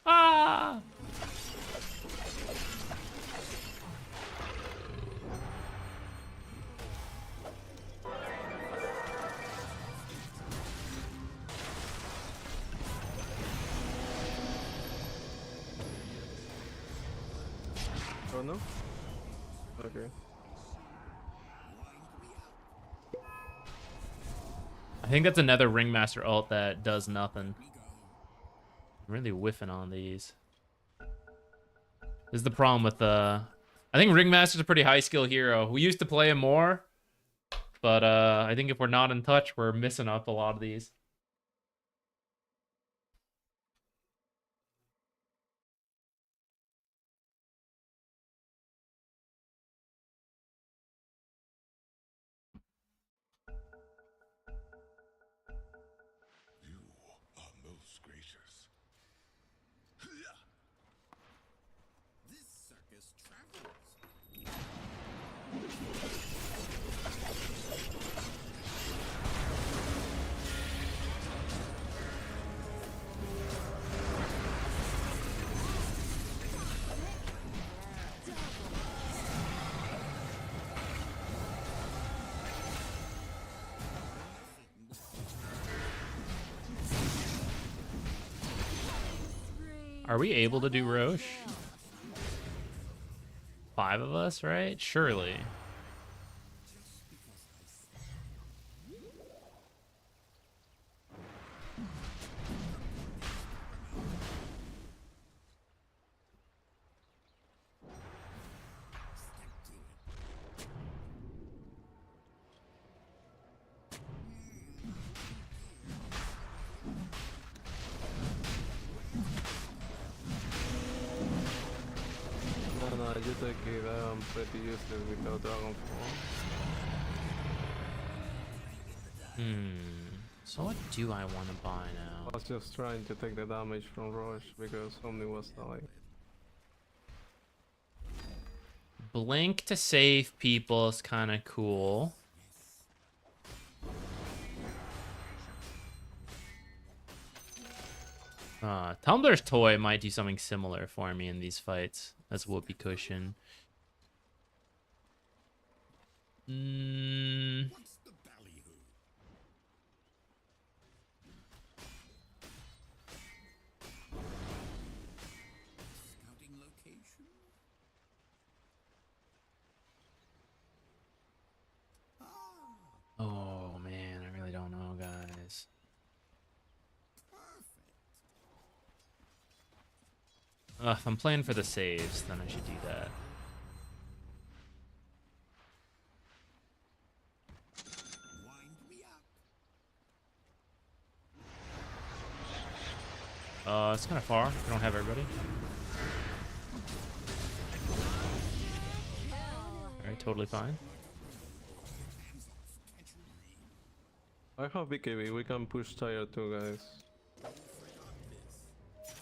Ah! Oh no? Okay. I think that's another Ringmaster ult that does nothing. I'm really whiffing on these. This is the problem with I think Ringmaster's a pretty high skill hero. We used to play him more, but I think if we're not in touch, we're missing up a lot of these. Are we able to do Roche? 5 of us, right? Surely. No, you take it. I'm pretty useless without Dragon So what do I want to buy now? I was just trying to take the damage from Roche because Omni was dying. Blink to save people is kind of cool. Tumblr's toy might do something similar for me in these fights. That's whoopee cushion. Oh man, I really If I'm playing for the saves, then I should do that. It's kind of far. I don't have everybody. Alright, totally fine. I have BKB, we can push tier 2, guys.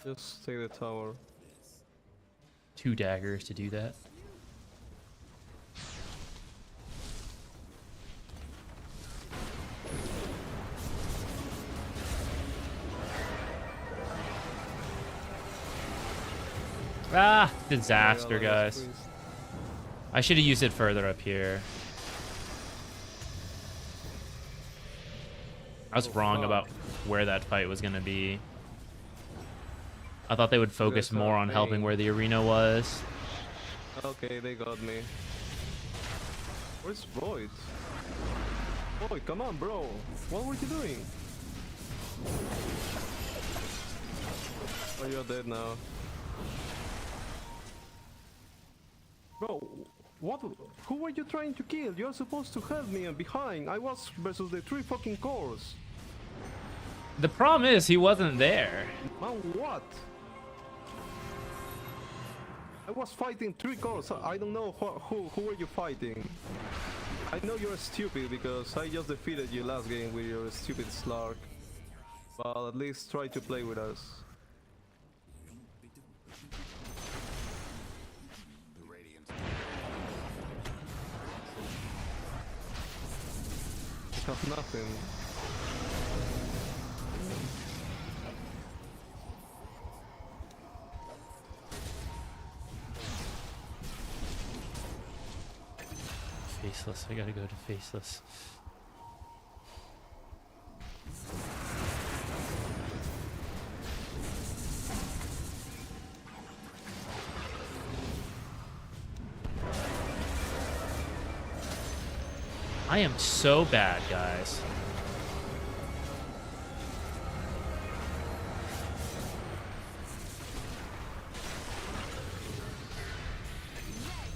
Just take the tower. 2 daggers to do that. Ah, disaster, guys. I should have used it further up here. I was wrong about where that fight was going to be. I thought they would focus more on helping where the arena was. Okay, they got me. Where's Void? Void, come on, bro. What were you doing? Oh, you're dead now. Bro, what? Who were you trying to kill? You're supposed to help me and behind. I was versus the 3 fucking cores. The problem is he wasn't there. Man, what? I was fighting 3 cores. I don't know who were you fighting. I know you're stupid because I just defeated you last game with your stupid Slark. But at least try to play with us. I have nothing. Faceless, I gotta go to Faceless. I am so bad, guys.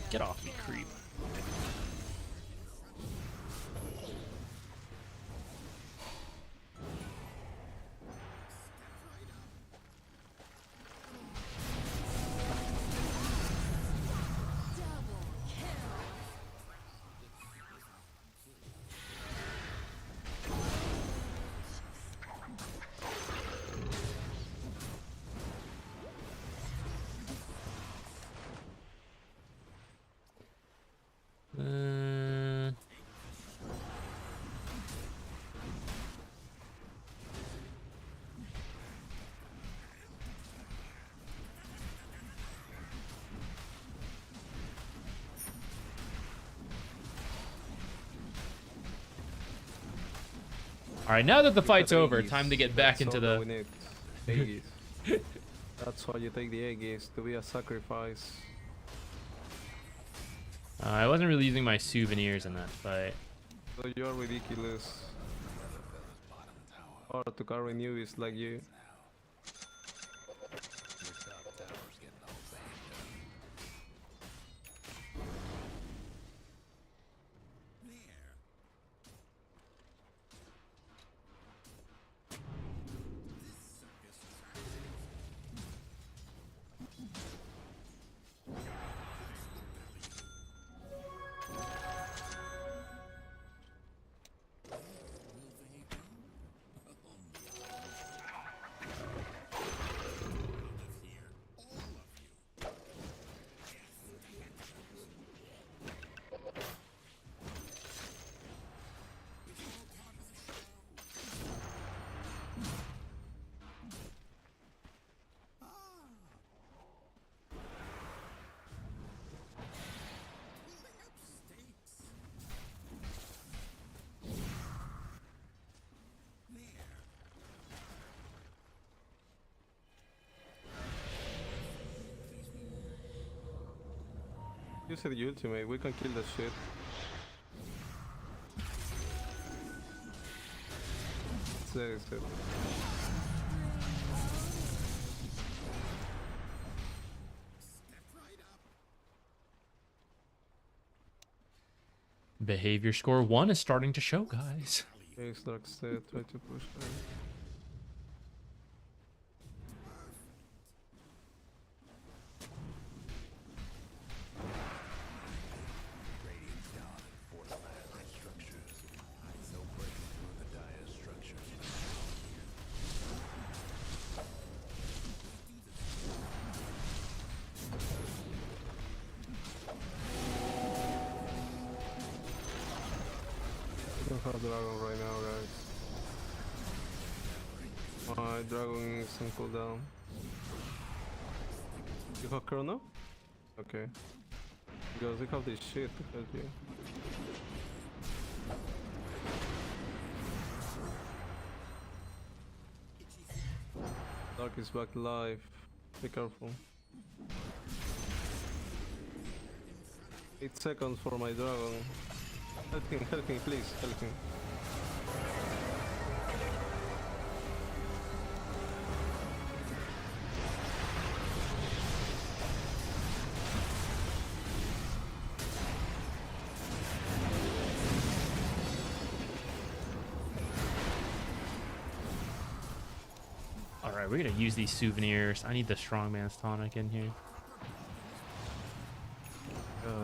Get off me, creep. All right, now that the fight's over, time to get back into the... That's why you take the Aegis, to be a sacrifice. I wasn't really using my souvenirs in that fight. So you're ridiculous. Hard to carry newbies like you. You said the ultimate, we can kill that shit. There is it. Behavior score 1 is starting to show, guys. Okay, Stark stay, try to push them. Radiant's gone and fortified their structures. No breaking through the dire structures. I don't have dragon right now, guys. My dragon is on cooldown. You have chrono? Okay. Because you have this shit to help you. Dark is back live. Be careful. 8 seconds for my dragon. Help me, please, help me. Alright, we're gonna use these souvenirs. I need the strongman's tonic in here.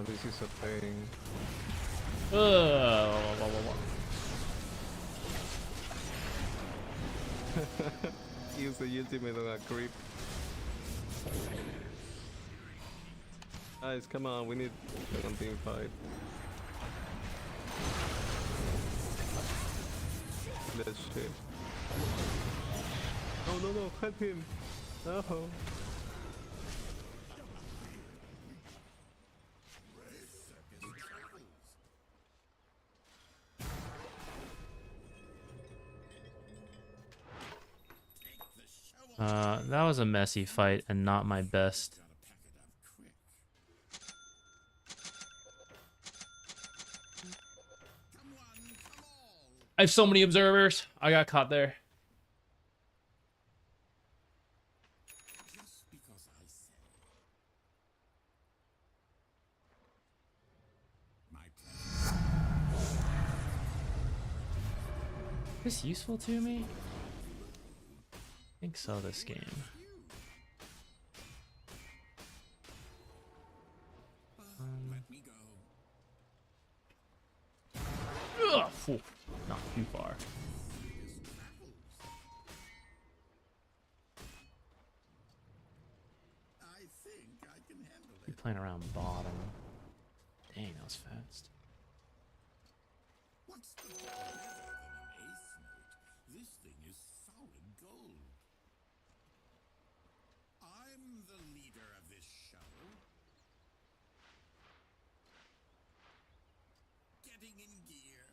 This is a pain. Use the ultimate on a creep. Guys, come on, we need one team fight. That shit. Oh no, help him! No. That was a messy fight and not my best. I have so many observers. I got caught there. Is this useful to me? I think so, this game. Ugh, phew, not too far. You're playing around bottom. Dang, that was fast. What's the better than an ace note? This thing is solid gold. I'm the leader of this show. Getting in gear.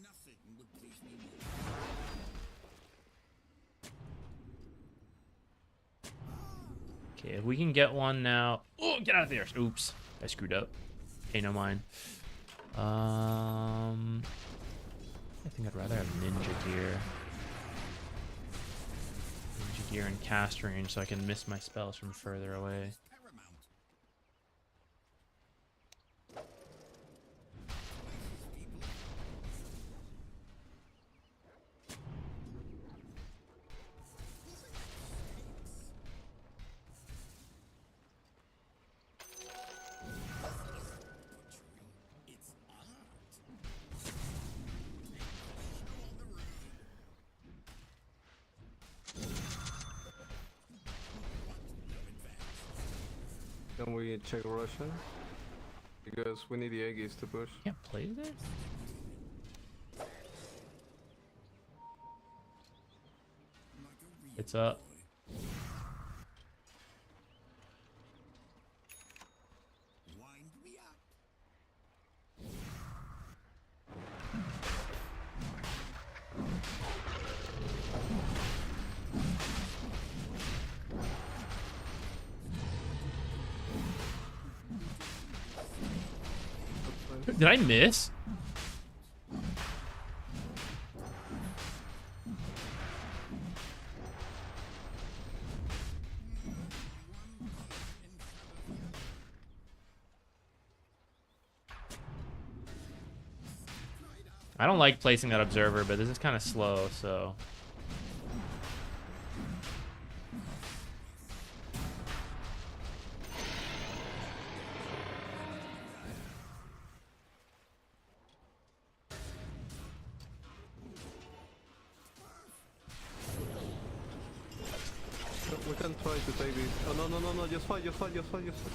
Nothing would please me more. Okay, if we can get one now. Oh, get out of there. Oops. I screwed up. Okay, no mind. I think I'd rather have ninja gear. Ninja gear and cast range so I can miss my spells from further away. Can we check Russian? Because we need the Aegis to push. Can't play this? It's up. Wind me up. Did I miss? I don't like placing that observer, but this is kind of slow, so. We can try to take this. Oh no, no, no, no, just fight, just fight, just fight, just fight.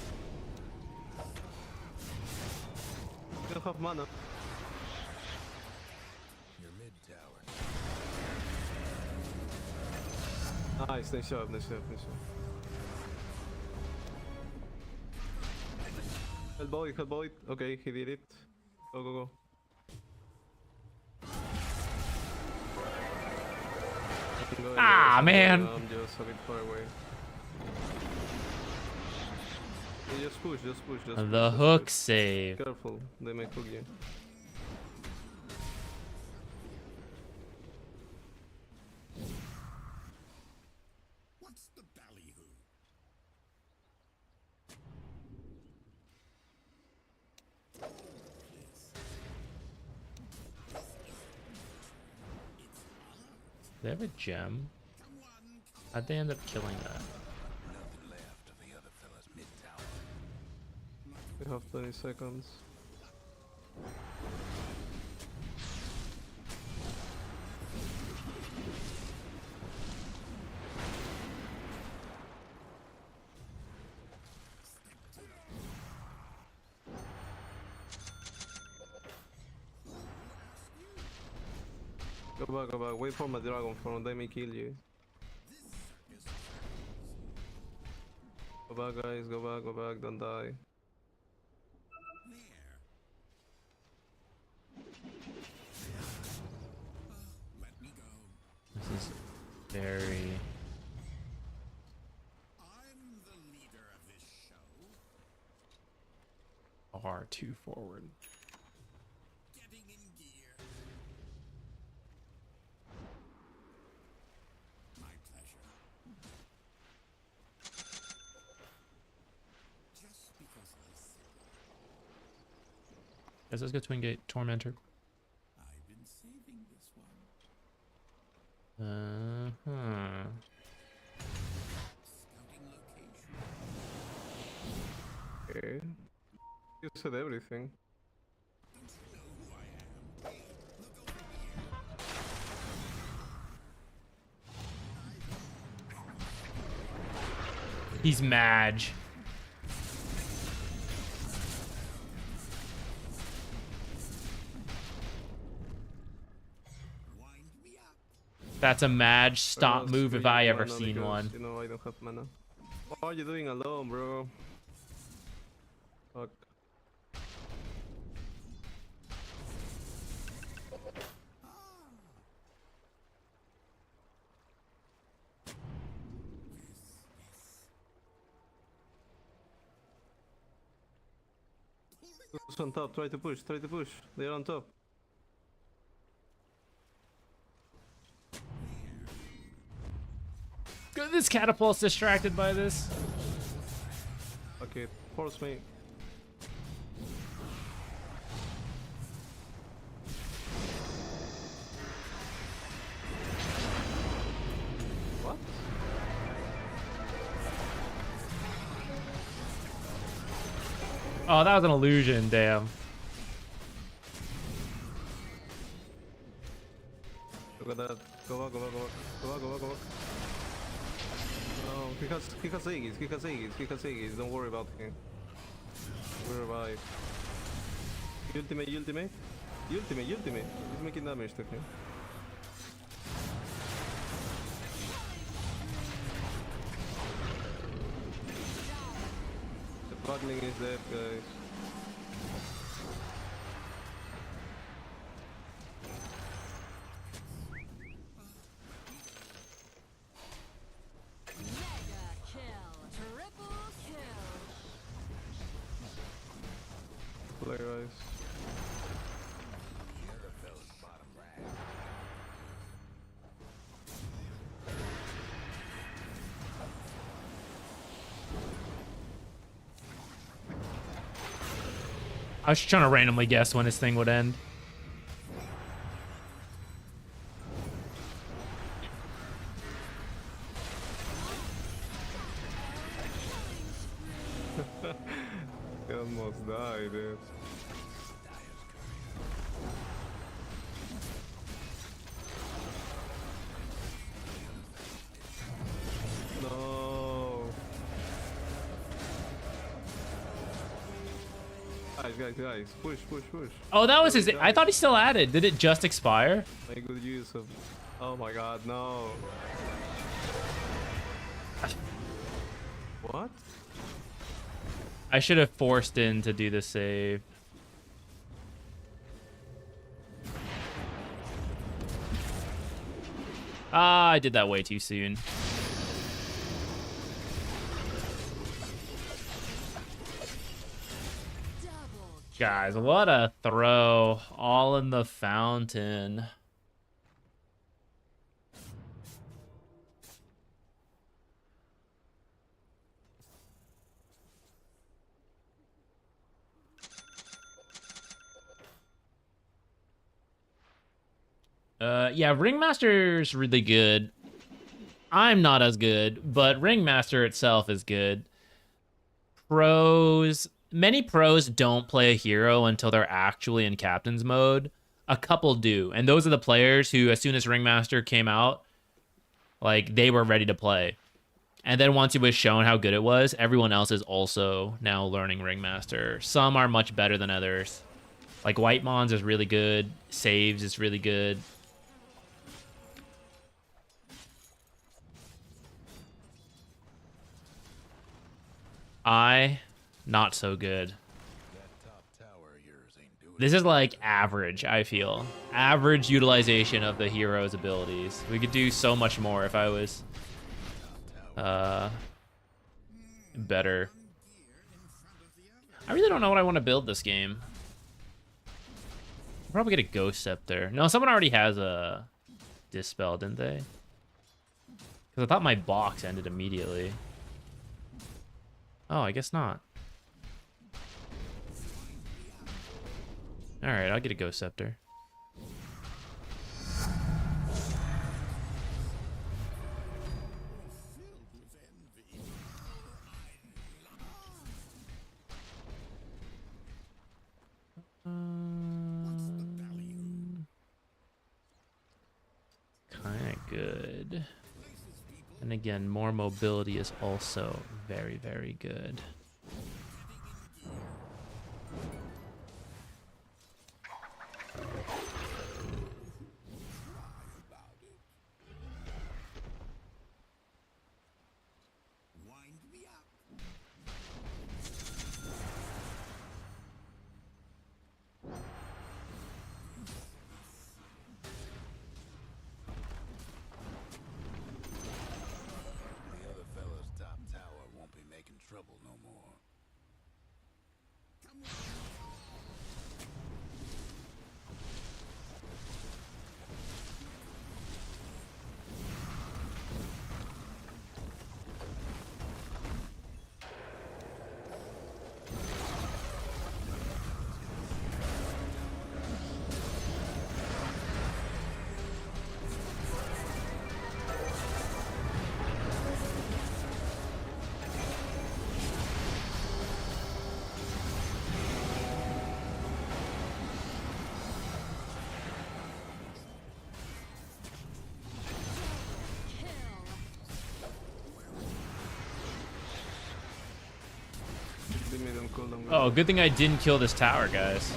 We don't have mana. Your mid tower. Nice, nice job, nice job, nice job. Hellboy. Okay, he did it. Go, go, go. Ah, man. I'm just a bit far away. Yeah, just push, just push, just push. The just hook push. save. Careful, they may hook you. What's the ballyhoo? Do they have a gem? How'd they end up killing that? Nothing left of the other fella's mid tower. We have 20 seconds. Go back, wait for my dragon form, they may kill you. Go back guys, go back, don't die. This is very. I'm the leader of this show. R2 forward. Getting in gear. My pleasure. Just because I say Guys, let's go Twin Gate Tormentor. I've been saving this one. Scouting location. Okay. You said everything. Don't you know who I am? Look over here. He's Madge. Wind me up. That's a Madge stop move if I ever Mana seen because, one. You know I don't have mana. What are you doing alone, bro? Fuck. Who's on top? Try to push, try to push. They're on top. Good, this catapult's distracted by this. Okay, force me. What? Oh, that was an illusion, damn. Look at that. Go back, go back, go back. Go back, go back, go back. No, he has Aegis. Don't worry about him. We revive. Ultimate. He's making damage to him. The Buckling is dead, guys. Mega kill. Triple kill. Play, guys. The other fella's bottom right. I was just trying to randomly guess when this thing would end. way, dude. No. Guys, push. Oh, that was his. I thought he still added. Did it just expire? Make good use of. Oh my god, no. What? I should have forced in to do the save. Ah, I did that way too soon. Guys, what a throw. All in the fountain. Yeah, Ringmaster's really good. I'm not as good, but Ringmaster itself is good. Many pros don't play a hero until they're actually in captain's mode. A couple do, and those are the players who, as soon as Ringmaster came out, like, they were ready to play. And then once it was shown how good it was, everyone else is also now learning Ringmaster. Some are much better than others. Like, Whitemons is really good. Saves is really good. Not so good. This is like average, I feel. Average utilization of the hero's abilities. We could do so much more if I was better. I really don't know what I want to build this game. I'll probably get a Ghost Scepter. No, someone already has a Dispel, didn't they? Because I thought my box ended immediately. Oh, I guess not. Alright, I'll get a Ghost Scepter. Kinda good. And again, more mobility is also very, very good. Oh, good thing I didn't kill this tower, guys.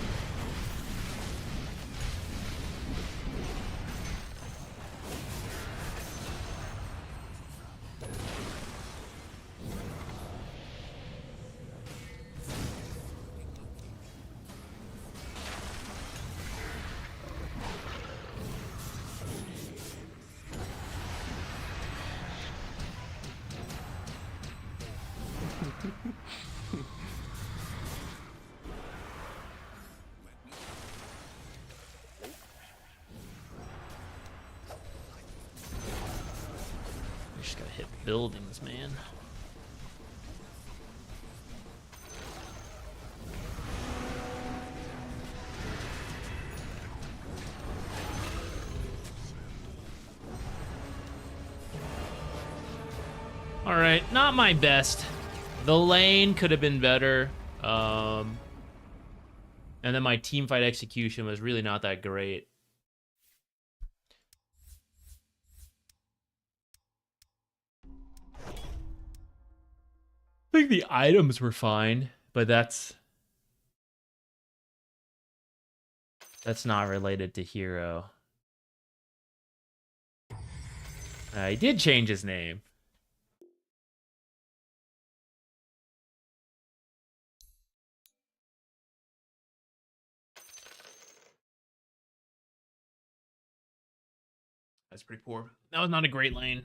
Buildings, man. All right, not my best. The lane could have been better. And then my team fight execution was really not that great. I think the items were fine, but that's not related to Hero. He did change his name. That's pretty poor. That was not a great lane.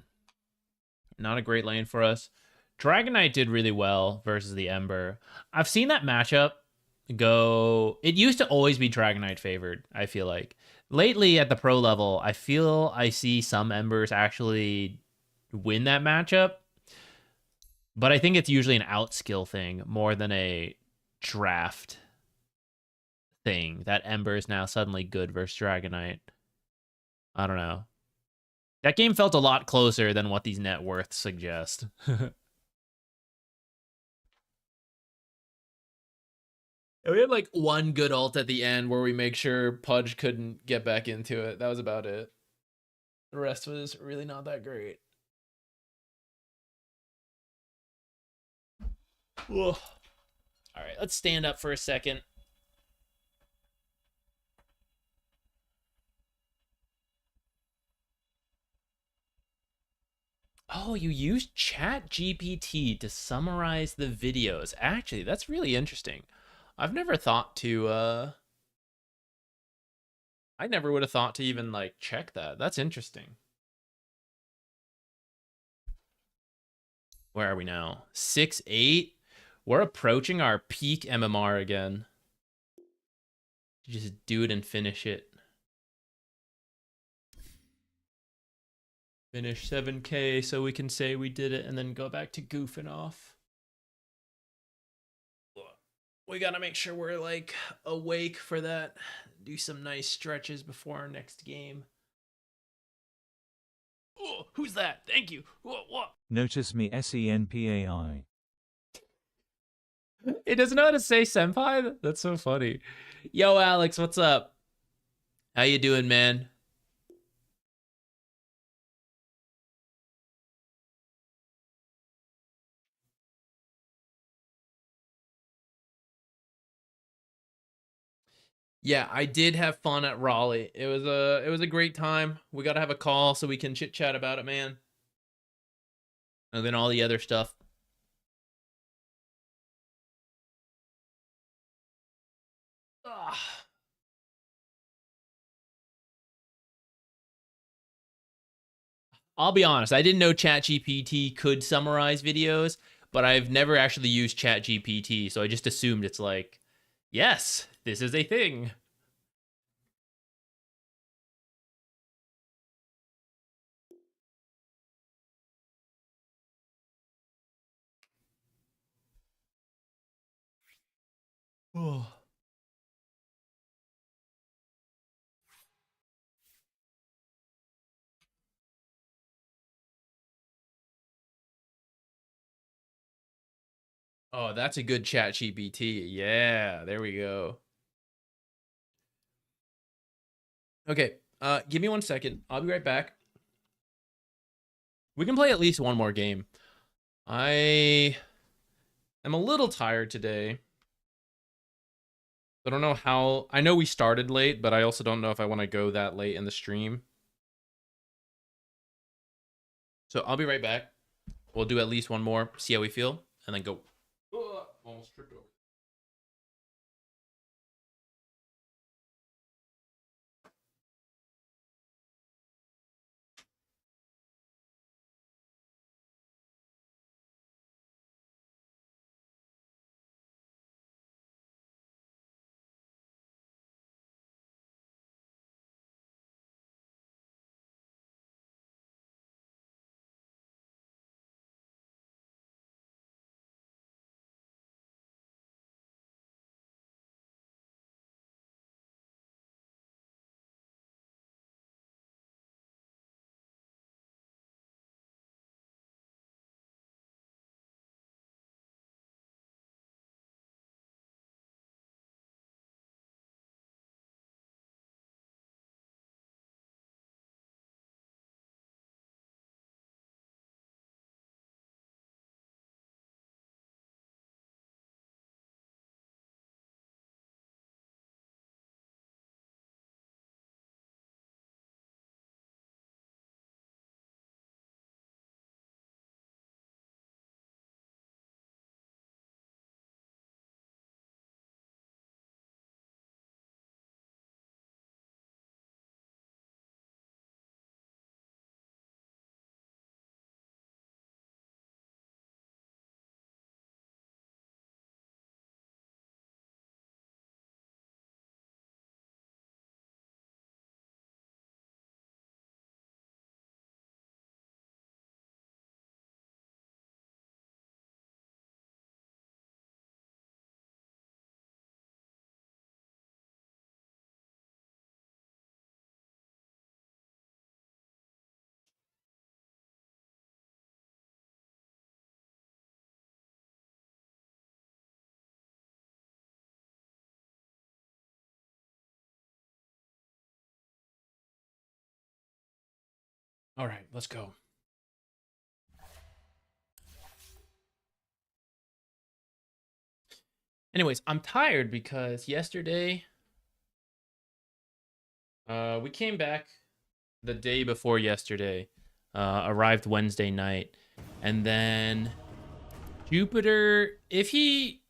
Not a great lane for us. Dragon Knight did really well versus the Ember. I've seen that matchup go... It used to always be Dragon Knight favored, I feel like. Lately, at the pro level, I feel I see some Embers actually win that matchup. But I think it's usually an outskill thing more than a draft thing. That Ember is now suddenly good versus Dragon Knight. I don't know. That game felt a lot closer than what these net worths suggest. We had like one good ult at the end where we make sure Pudge couldn't get back into it. That was about it. The rest was really not that great. Ugh. All right, let's stand up for a second. Oh, you used ChatGPT to summarize the videos. Actually, that's really interesting. I've never thought to, I never would have thought to even, like, check that. That's interesting. Where are we now? 6-8? We're approaching our peak MMR again. Just do it and finish it. Finish 7K so we can say we did it and then go back to goofing off. We gotta make sure we're like awake for that. Do some nice stretches before our next game. Oh, who's that? Thank you. What? Notice me SENPAI. It doesn't know how to say senpai? That's so funny. Yo, Alex, what's up? How you doing, man? Yeah, I did have fun at Raleigh. It was a great time. We got to have a call so we can chit chat about it, man. And then all the other stuff. Ugh. I'll be honest, I didn't know ChatGPT could summarize videos, but I've never actually used ChatGPT, so I just assumed it's like, yes, this is a thing. Oh. Oh, that's a good ChatGPT. Yeah, there we go. Okay, give me 1 second. I'll be right back. We can play at least one more game. I am a little tired today. I don't know how... I know we started late, but I also don't know if I want to go that late in the stream. So I'll be right back. We'll do at least one more, see how we feel, and then go. Almost tripped over. All right, let's go. Anyways, I'm tired because yesterday we came back the day before yesterday, arrived Wednesday night, and then Jupiter, if he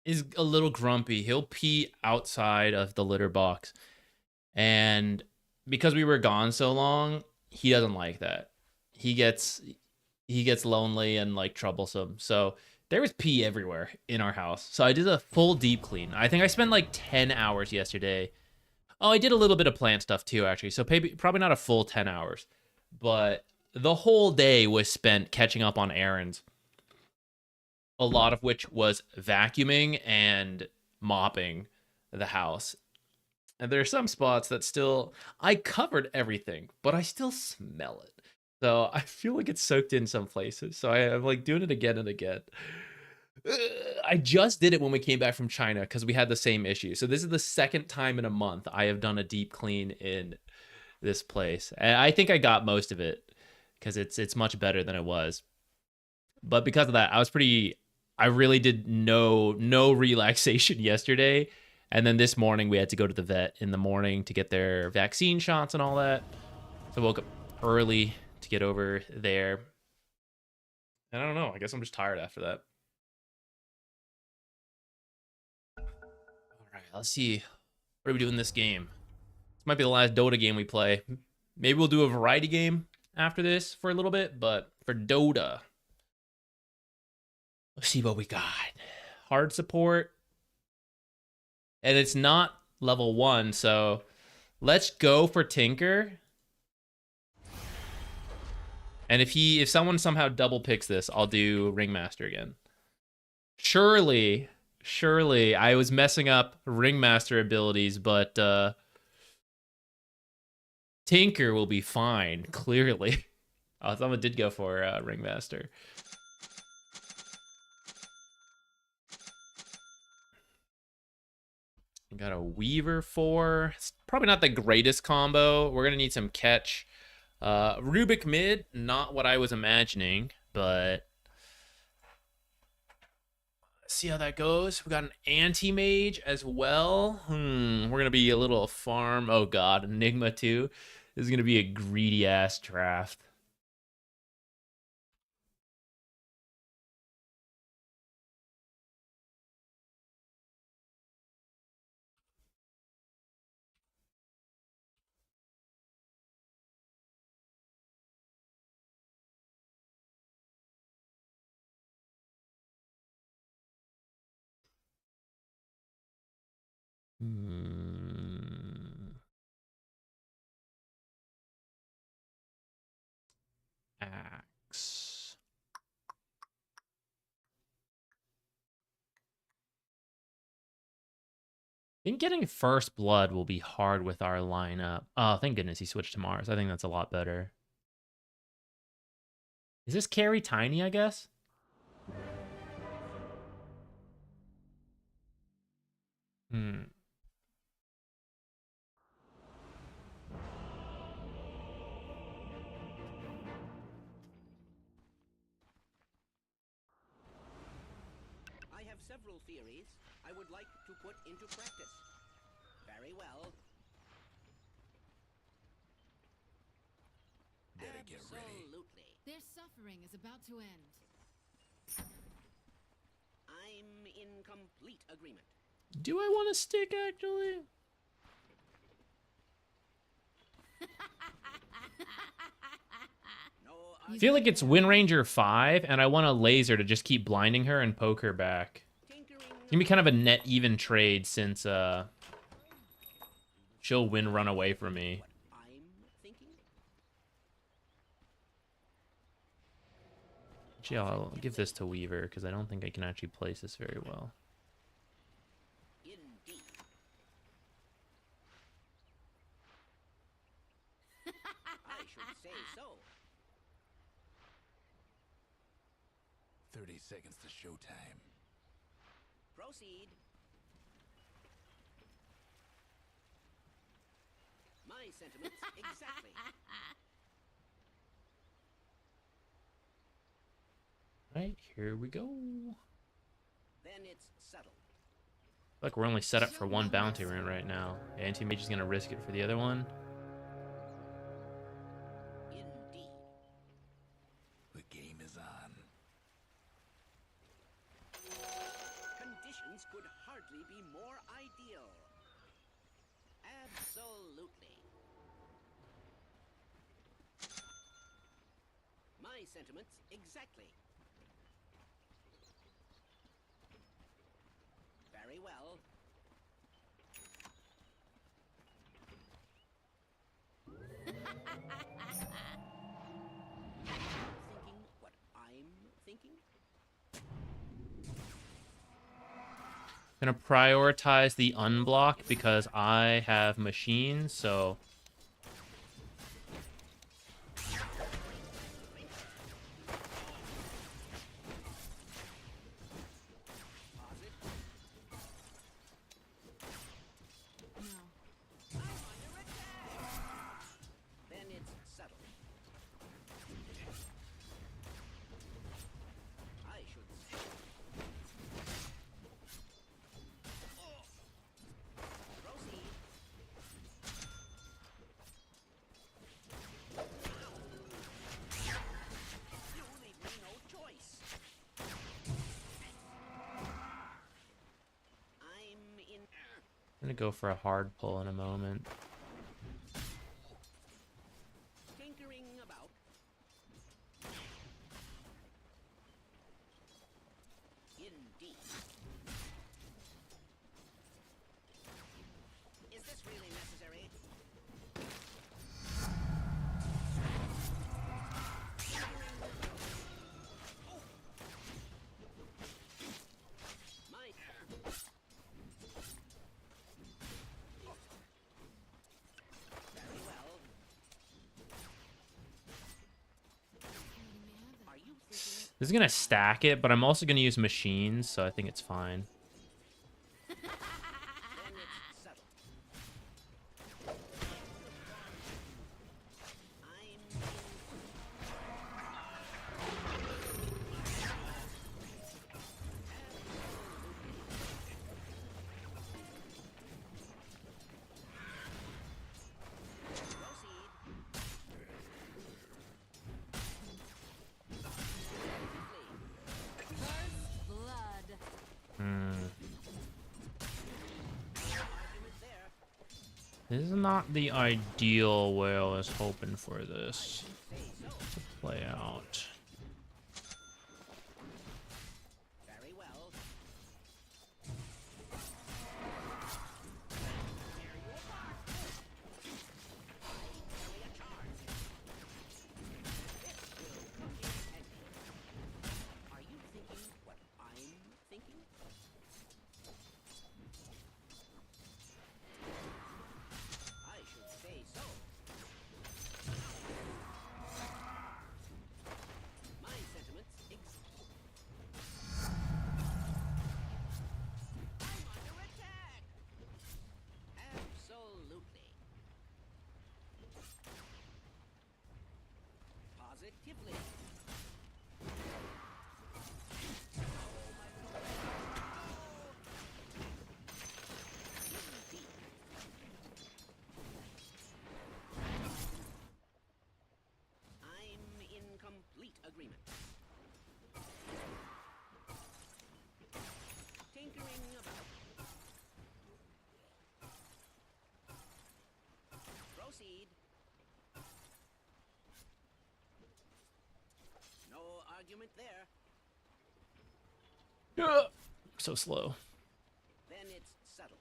is a little grumpy, he'll pee outside of the litter box. And because we were gone so long, he doesn't like that. He gets lonely and like troublesome. So there was pee everywhere in our house. So I did a full deep clean. I think I spent like 10 hours yesterday. Oh, I did a little bit of plant stuff too, actually. So probably not a full 10 hours. But the whole day was spent catching up on errands. A lot of which was vacuuming and mopping the house. And there are some spots that still... I covered everything, but I still smell it. So I feel like it's soaked in some places. So I'm like doing it again and again. I just did it when we came back from China because we had the same issue. So this is the second time in a month I have done a deep clean in this place. And I think I got most of it because it's much better than it was. But because of that, I really did no relaxation yesterday. And then this morning we had to go to the vet in the morning to get their vaccine shots and all that. So I woke up early to get over there. And I don't know. I guess I'm just tired after that. All right, let's see. What do we do in this game? This might be the last Dota game we play. Maybe we'll do a variety game after this for a little bit. But for Dota, let's see what we got. Hard support. And it's not level 1, so let's go for Tinker. And if someone somehow double picks this, I'll do Ringmaster again. Surely I was messing up Ringmaster abilities, but Tinker will be fine, clearly. Oh, someone did go for Ringmaster. Got a Weaver 4. It's probably not the greatest combo. We're going to need some catch. Rubik mid, not what I was imagining, but let's see how that goes. We got an anti-mage as well. We're going to be a little farm. Oh, God. Enigma 2. This is going to be a greedy-ass draft. Axe. I think getting first blood will be hard with our lineup. Oh, thank goodness he switched to Mars. I think that's a lot better. Is this carry tiny, I guess? I have several theories I would like to put into practice. Very well. Better get ready. Absolutely. Their suffering is about to end. I'm in complete agreement. Do I want to stick, actually? I feel like it's Wind Ranger 5, and I want a laser to just keep blinding her and poke her back. It's gonna be kind of a net even trade since she'll win run away from me. Actually, I'll give this to Weaver, because I don't think I can actually place this very well. Indeed. I should say so. 30 seconds to showtime. Proceed. My sentiments exactly. Here we go. Then it's settled. Like we're only set up for one bounty rune right now. Anti-mage is gonna risk it for the other one. Indeed. The game is on. Conditions could hardly be more ideal. Absolutely. My sentiments exactly. Very well. Thinking what I'm thinking? Gonna prioritize the unblock because I have machines, so Then it's settled. I should say. Proceed. You leave me no choice. I'm in. I'm gonna go for a hard pull in a moment. Tinkering about. Indeed. Is this really necessary? My very well. Are you thinking? This is gonna stack it, but I'm also gonna use machines, so I think it's fine. Then it's settled. I'm in. First blood. This is not the ideal way I was hoping for this to play out. Very well. Are you thinking what I'm thinking? I should say so. My sentiments I'm under attack. Absolutely. Positively. Indeed. I'm in complete agreement. Tinkering about. Proceed. No argument there. So slow. Then it's settled.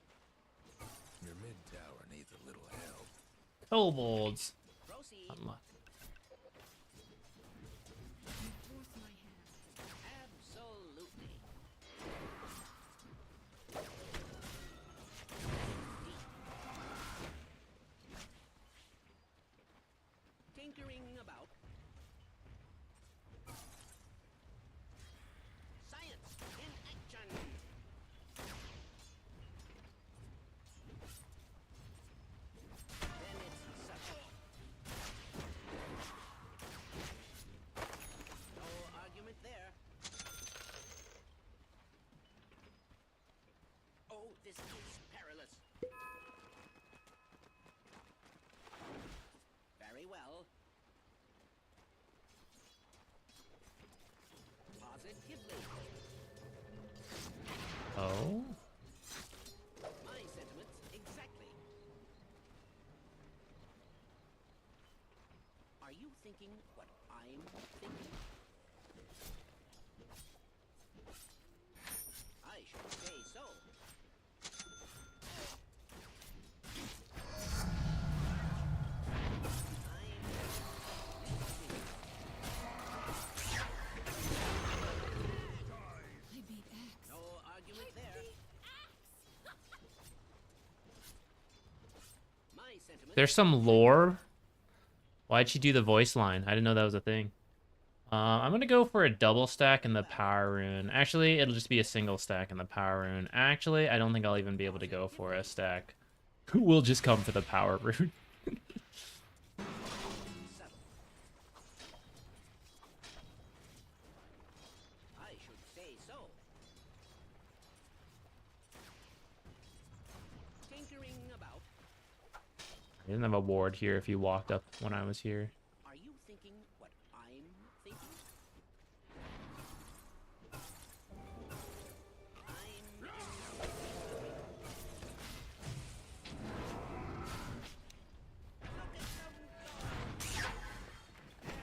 Your mid tower needs a little help. Kobolds. Proceed. Unlucky. Force my hand. Absolutely. Tinkering about. Science in action. Then it's settled. Positively. Oh. My sentiments exactly. Are you thinking what I'm thinking? I should say so. I beat X. No argument there. My sentiments. There's some lore. Why'd she do the voice line? I didn't know that was a thing. I'm gonna go for a double stack in the power rune. Actually, it'll just be a single stack in the power rune. Actually, I don't think I'll even be able to go for a stack. We'll just come for the power rune. I should say so. Tinkering about. I didn't have a ward here if you walked up when I was here. Are you thinking what I'm thinking?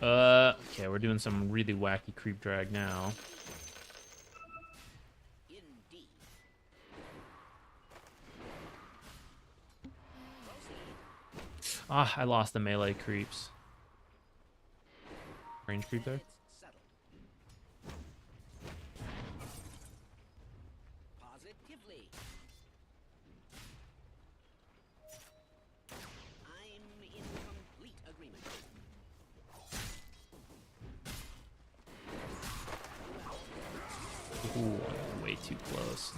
Okay, we're doing some really wacky creep drag now. Indeed. Ah, I lost the melee creeps. Range creep there. Settle. Positively. I'm in complete agreement. Ooh, way too close.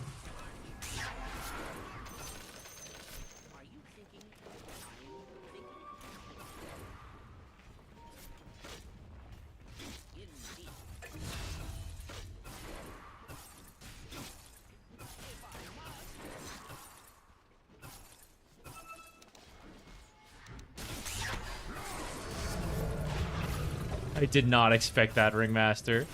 Are you thinking what I'm thinking? Indeed. If I must. I did not expect that, Ringmaster.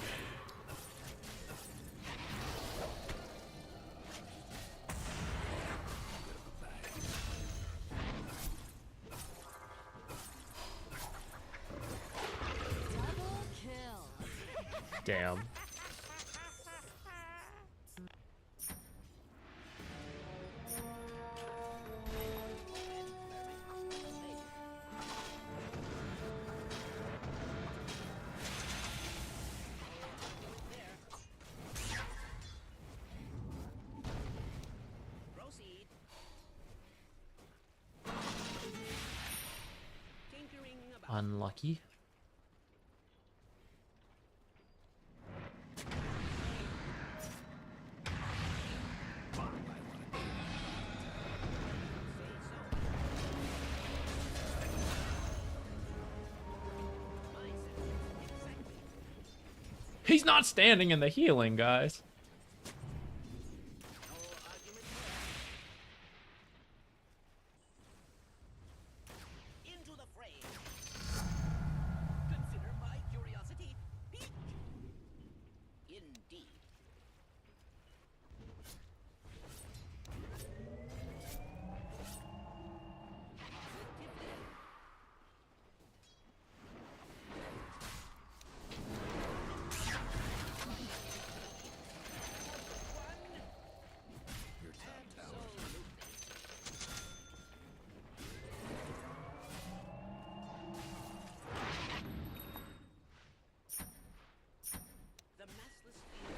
Double kill. Damn. Proceed. Tinkering about. Unlucky. He's not standing in the healing, guys. No argument there. Into the fray. Consider my curiosity piqued. Indeed. Positively. Your top tower. The massless field.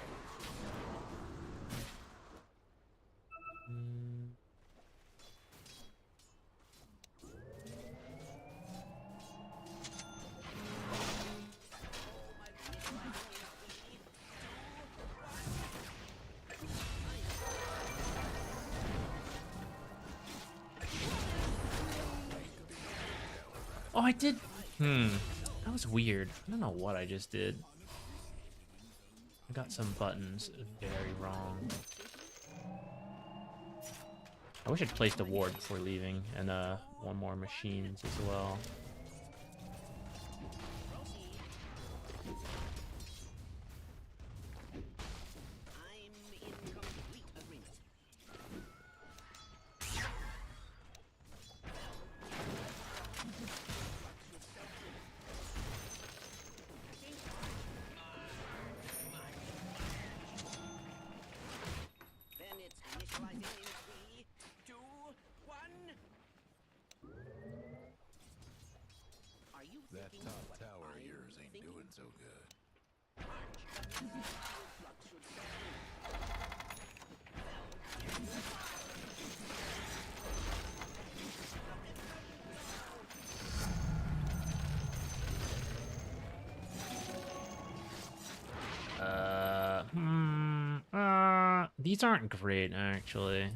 Oh, I did. That was weird. I don't know what I just did. I got some buttons very wrong. I wish I'd placed a ward before leaving, and one more machines as well. That top tower of yours ain't doing so good. These aren't great, actually.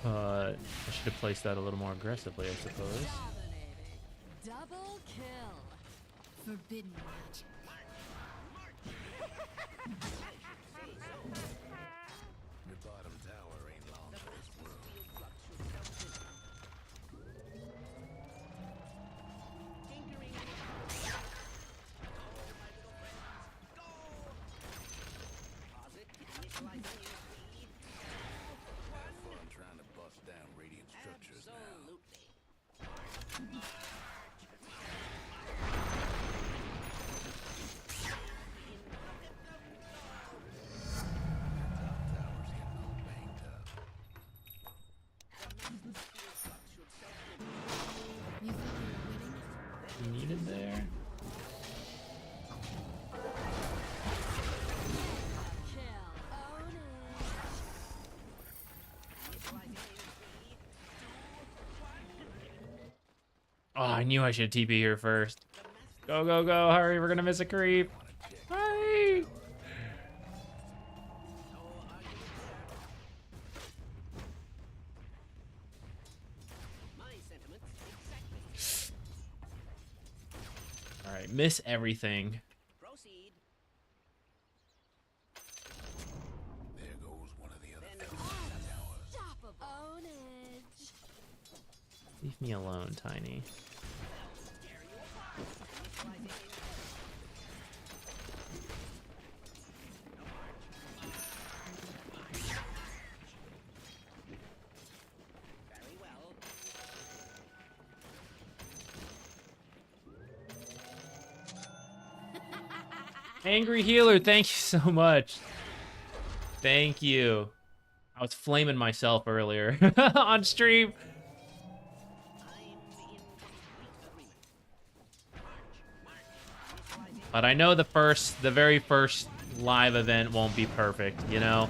I should have placed that a little more aggressively, I suppose. Double kill. Forbidden magic. Your bottom tower ain't long for this world. Have fun trying to bust down radiant structures now. Needed there. Oh, I knew I should TP here first. Go, go, go, hurry, we're gonna miss a creep. Hurry! Alright, miss everything. Proceed. There goes one of the other Unstoppable. Ownage. Leave me alone, Tiny. Very well. Angry healer, thank you so much. Thank you. I was flaming myself earlier on stream. But I know the very first live event won't be perfect, you know?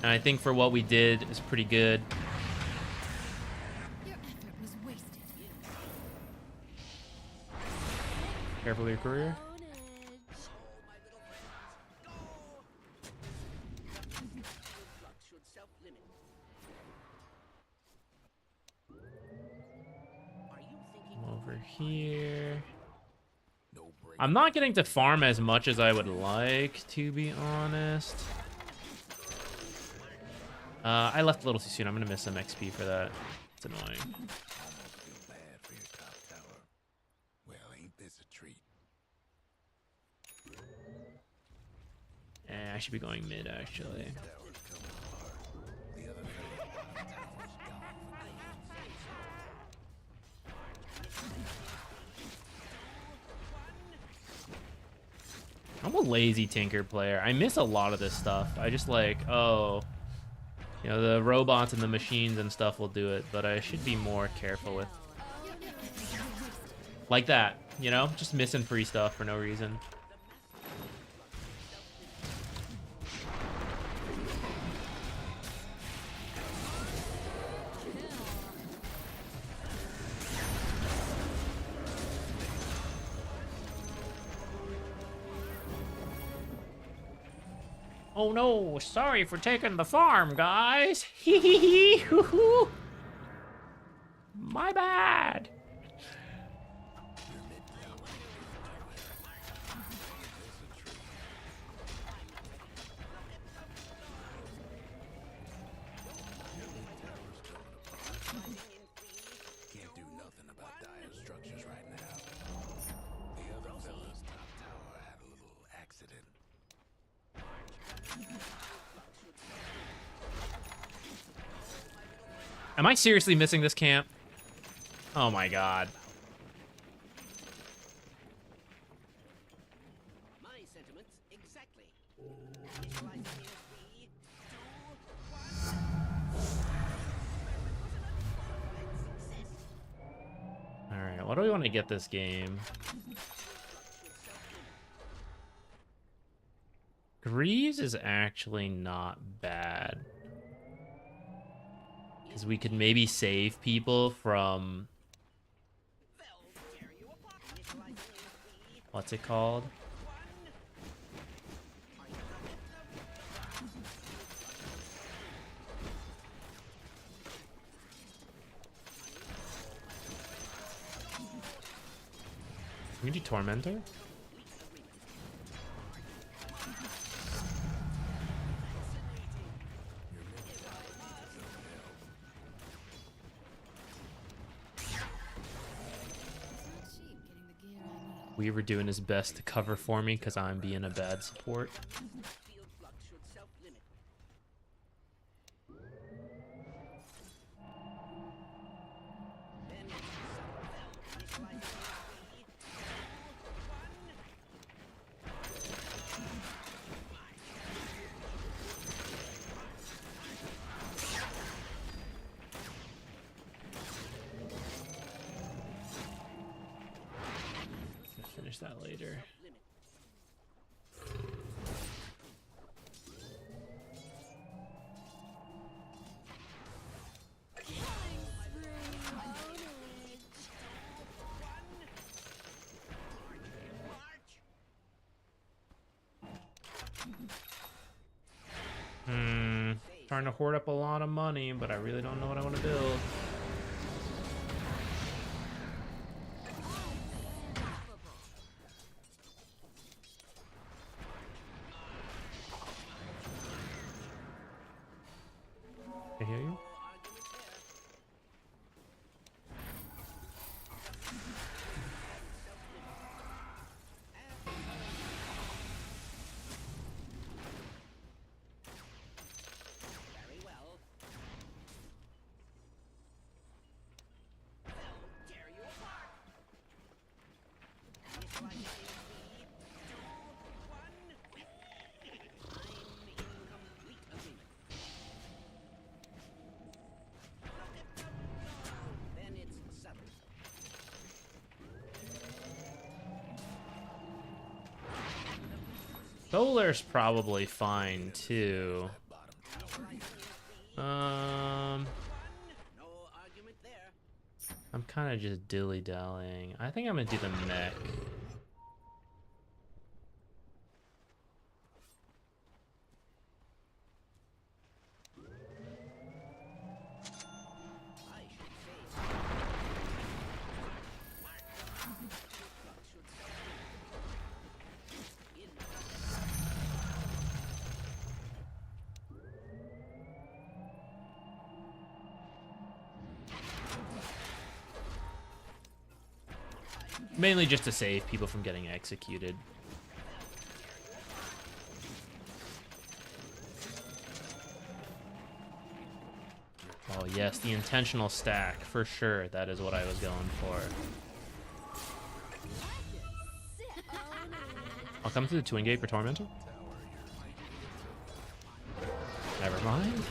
And I think for what we did is pretty good. Your effort was wasted. Careful with your career. Should self-limit. Are you thinking Over here. I'm not getting to farm as much as I would like, to be honest. I left a little too soon. I'm gonna miss some XP for that. It's annoying. feel bad for your top tower. Well, ain't this a treat? I should be going mid, actually. Tower's coming apart. The other fellow's bottom tower's gone. I'm a lazy Tinker player. I miss a lot of this stuff. I just like, oh, you know, the robots and the machines and stuff will do it, but I should be more careful with. Like that, you know? Just missing free stuff for no reason. Oh no, sorry for taking the farm, guys. Hee hee hee, hoo hoo. My bad. Can't do nothing about dire structures right now. The other fella's top tower had a little accident. Am I seriously missing this camp? Oh my god. What do we want to get this game? Greaves is actually not bad. Because we could maybe save people from... What's it called? Can we do Tormentor? Weaver doing his best to cover for me because I'm being a bad support. Finish that later. Trying to hoard up a lot of money, but I really don't know what I want to build. I hear you. Solar's probably fine too. I'm kind of just dilly-dallying. I think I'm gonna do the mech. Mainly just to save people from getting executed. Oh yes, the intentional stack, for sure. That is what I was going for. I'll come through the twin gate for Tormentor. Never mind.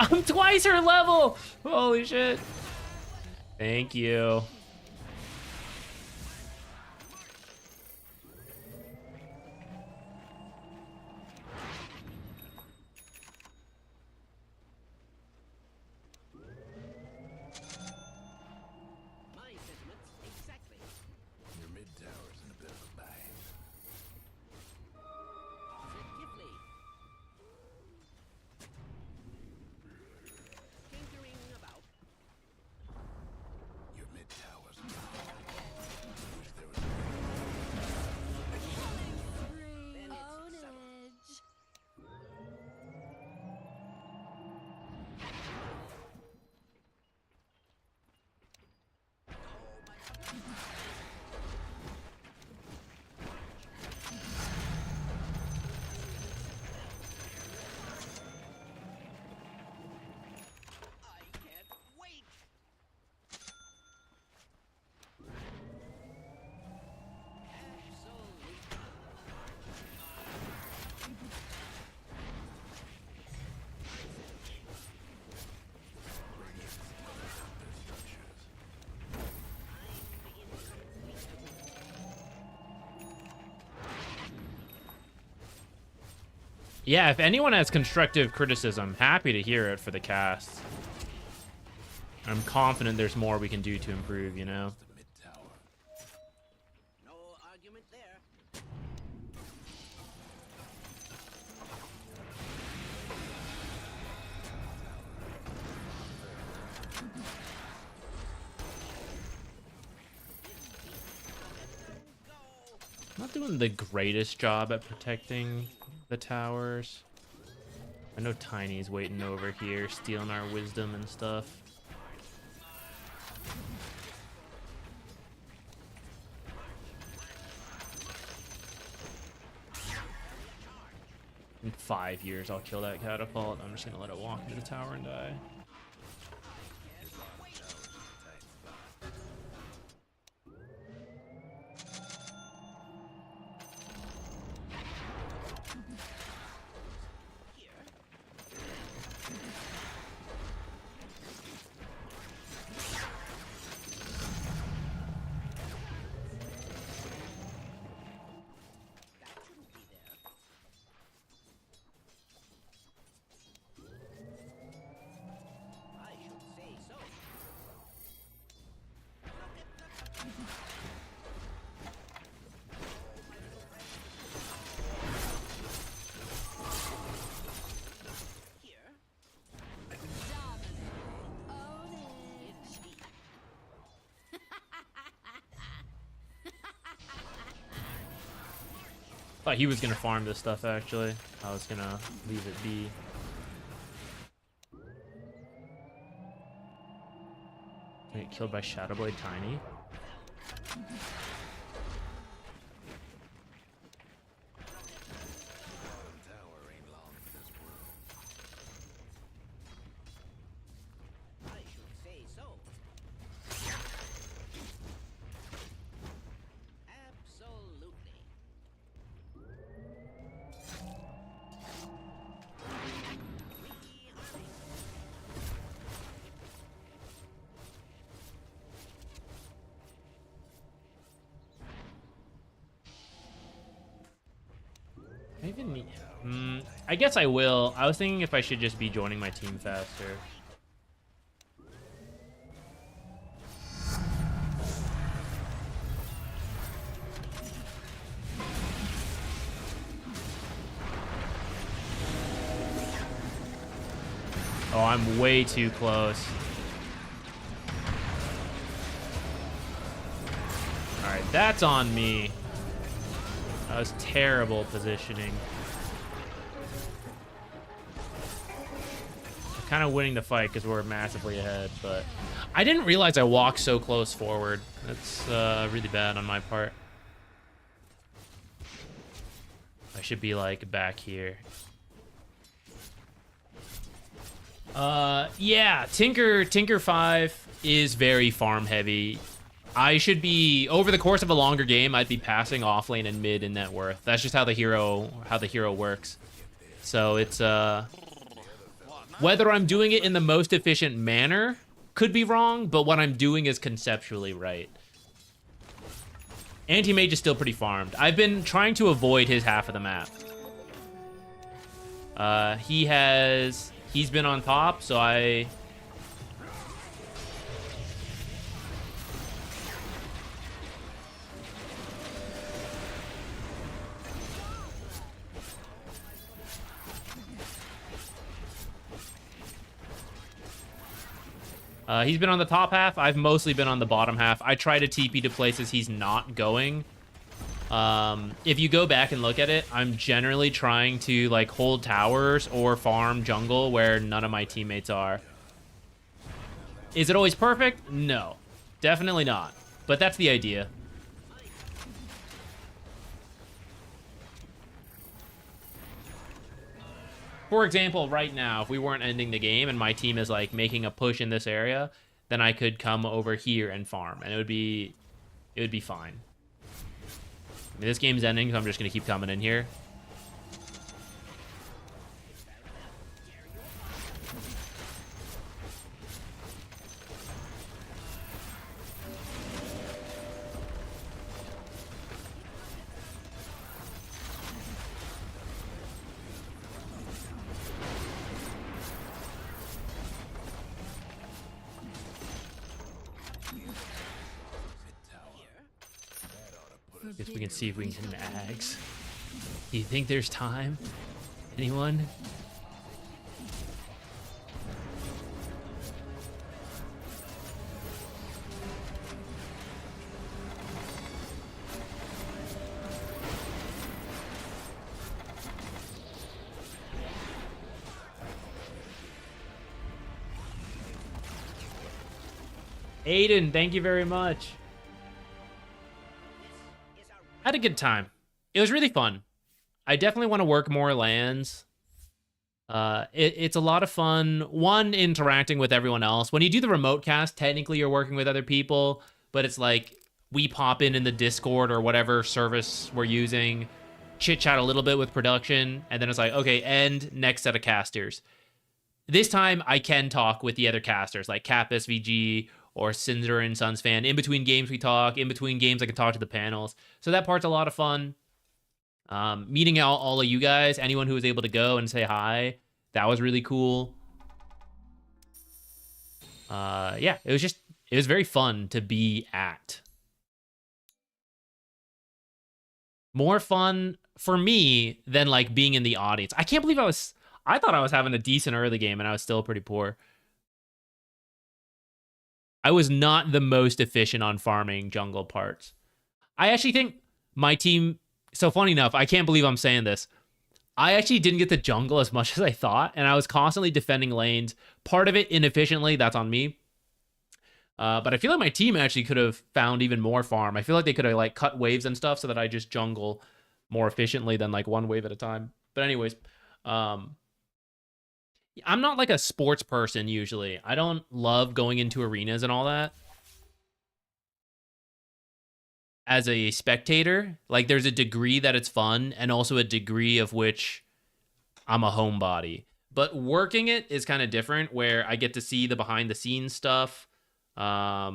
I'm twice her level! Holy shit. Thank you. My sentiments, exactly. Your mid tower's in a bit of a bind. Positively. Tinkering about. Your mid tower Yeah, if anyone has constructive criticism, happy to hear it for the cast. I'm confident there's more we can do to improve, you know? No argument there. Not doing the greatest job at protecting the towers. I know Tiny's waiting over here, stealing our wisdom and stuff. In 5 years, I'll kill that catapult. I'm just gonna let it walk into the tower and die. Thought he was gonna farm this stuff actually. I was gonna leave it be. Get killed by Shadowblade Tiny. I guess I will. I was thinking if I should just be joining my team faster. Oh, I'm way too close. All right, that's on me. That was terrible positioning. We're kind of winning the fight because we're massively ahead, but I didn't realize I walked so close forward. That's really bad on my part. I should be like back here. Yeah, Tinker 5 is very farm heavy. I should be, over the course of a longer game, I'd be passing off lane and mid in net worth. That's just how the hero works. So it's whether I'm doing it in the most efficient manner could be wrong, but what I'm doing is conceptually right. Anti-mage is still pretty farmed. I've been trying to avoid his half of the map. He's been on top, so he's been on the top half. I've mostly been on the bottom half. I try to TP to places he's not going. If you go back and look at it, I'm generally trying to like hold towers or farm jungle where none of my teammates are. Is it always perfect? No, definitely not. But that's the idea. For example, right now, if we weren't ending the game and my team is like making a push in this area, then I could come over here and farm, and it would be fine. I mean, this game's ending, so I'm just gonna keep coming in here. Guess we can see if we can mags. Do you think there's time? Anyone? Aiden, thank you very much. Had a good time. It was really fun. I definitely want to work more lands. It's a lot of fun. One, interacting with everyone else. When you do the remote cast, technically you're working with other people, but it's like we pop in the Discord or whatever service we're using, chit chat a little bit with production, and then it's like, okay, end, next set of casters. This time I can talk with the other casters like Cap SVG or Cinder and Sons fan. In between games we talk. In between games I can talk to the panels. So that part's a lot of fun. Meeting out all of you guys, anyone who was able to go and say hi, that was really cool. Yeah, it was very fun to be at. More fun for me than like being in the audience. I can't believe I thought I was having a decent early game and I was still pretty poor. I was not the most efficient on farming jungle parts. I actually think my team, so funny enough, I can't believe I'm saying this. I actually didn't get the jungle as much as I thought, and I was constantly defending lanes. Part of it inefficiently, that's on me. But I feel like my team actually could have found even more farm. I feel like they could have like cut waves and stuff so that I just jungle more efficiently than like one wave at a time. But anyways, I'm not like a sports person usually. I don't love going into arenas and all that. As a spectator, like there's a degree that it's fun and also a degree of which I'm a homebody. But working it is kind of different where I get to see the behind the scenes stuff. I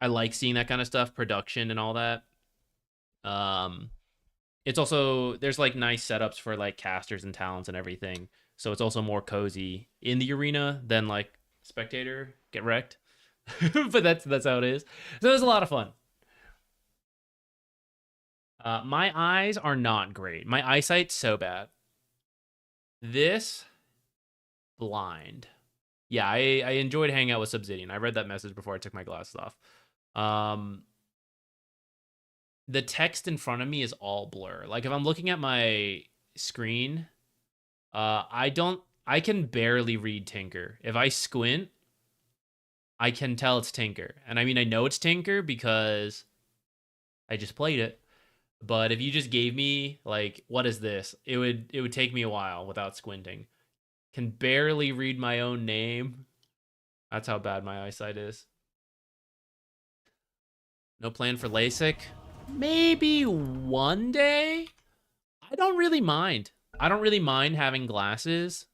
like seeing that kind of stuff, production and all that. It's also, there's like nice setups for like casters and talents and everything. So it's also more cozy in the arena than like spectator, get wrecked. But that's how it is. So it was a lot of fun. My eyes are not great. My eyesight's so bad. This blind. Yeah, I enjoyed hanging out with Subsidian. I read that message before I took my glasses off. The text in front of me is all blur. Like if I'm looking at my screen, I can barely read Tinker. If I squint, I can tell it's Tinker. And I mean, I know it's Tinker because I just played it. But if you just gave me like, what is this? It would take me a while without squinting. Can barely read my own name. That's how bad my eyesight is. No plan for LASIK? Maybe one day? I don't really mind. I don't really mind having glasses.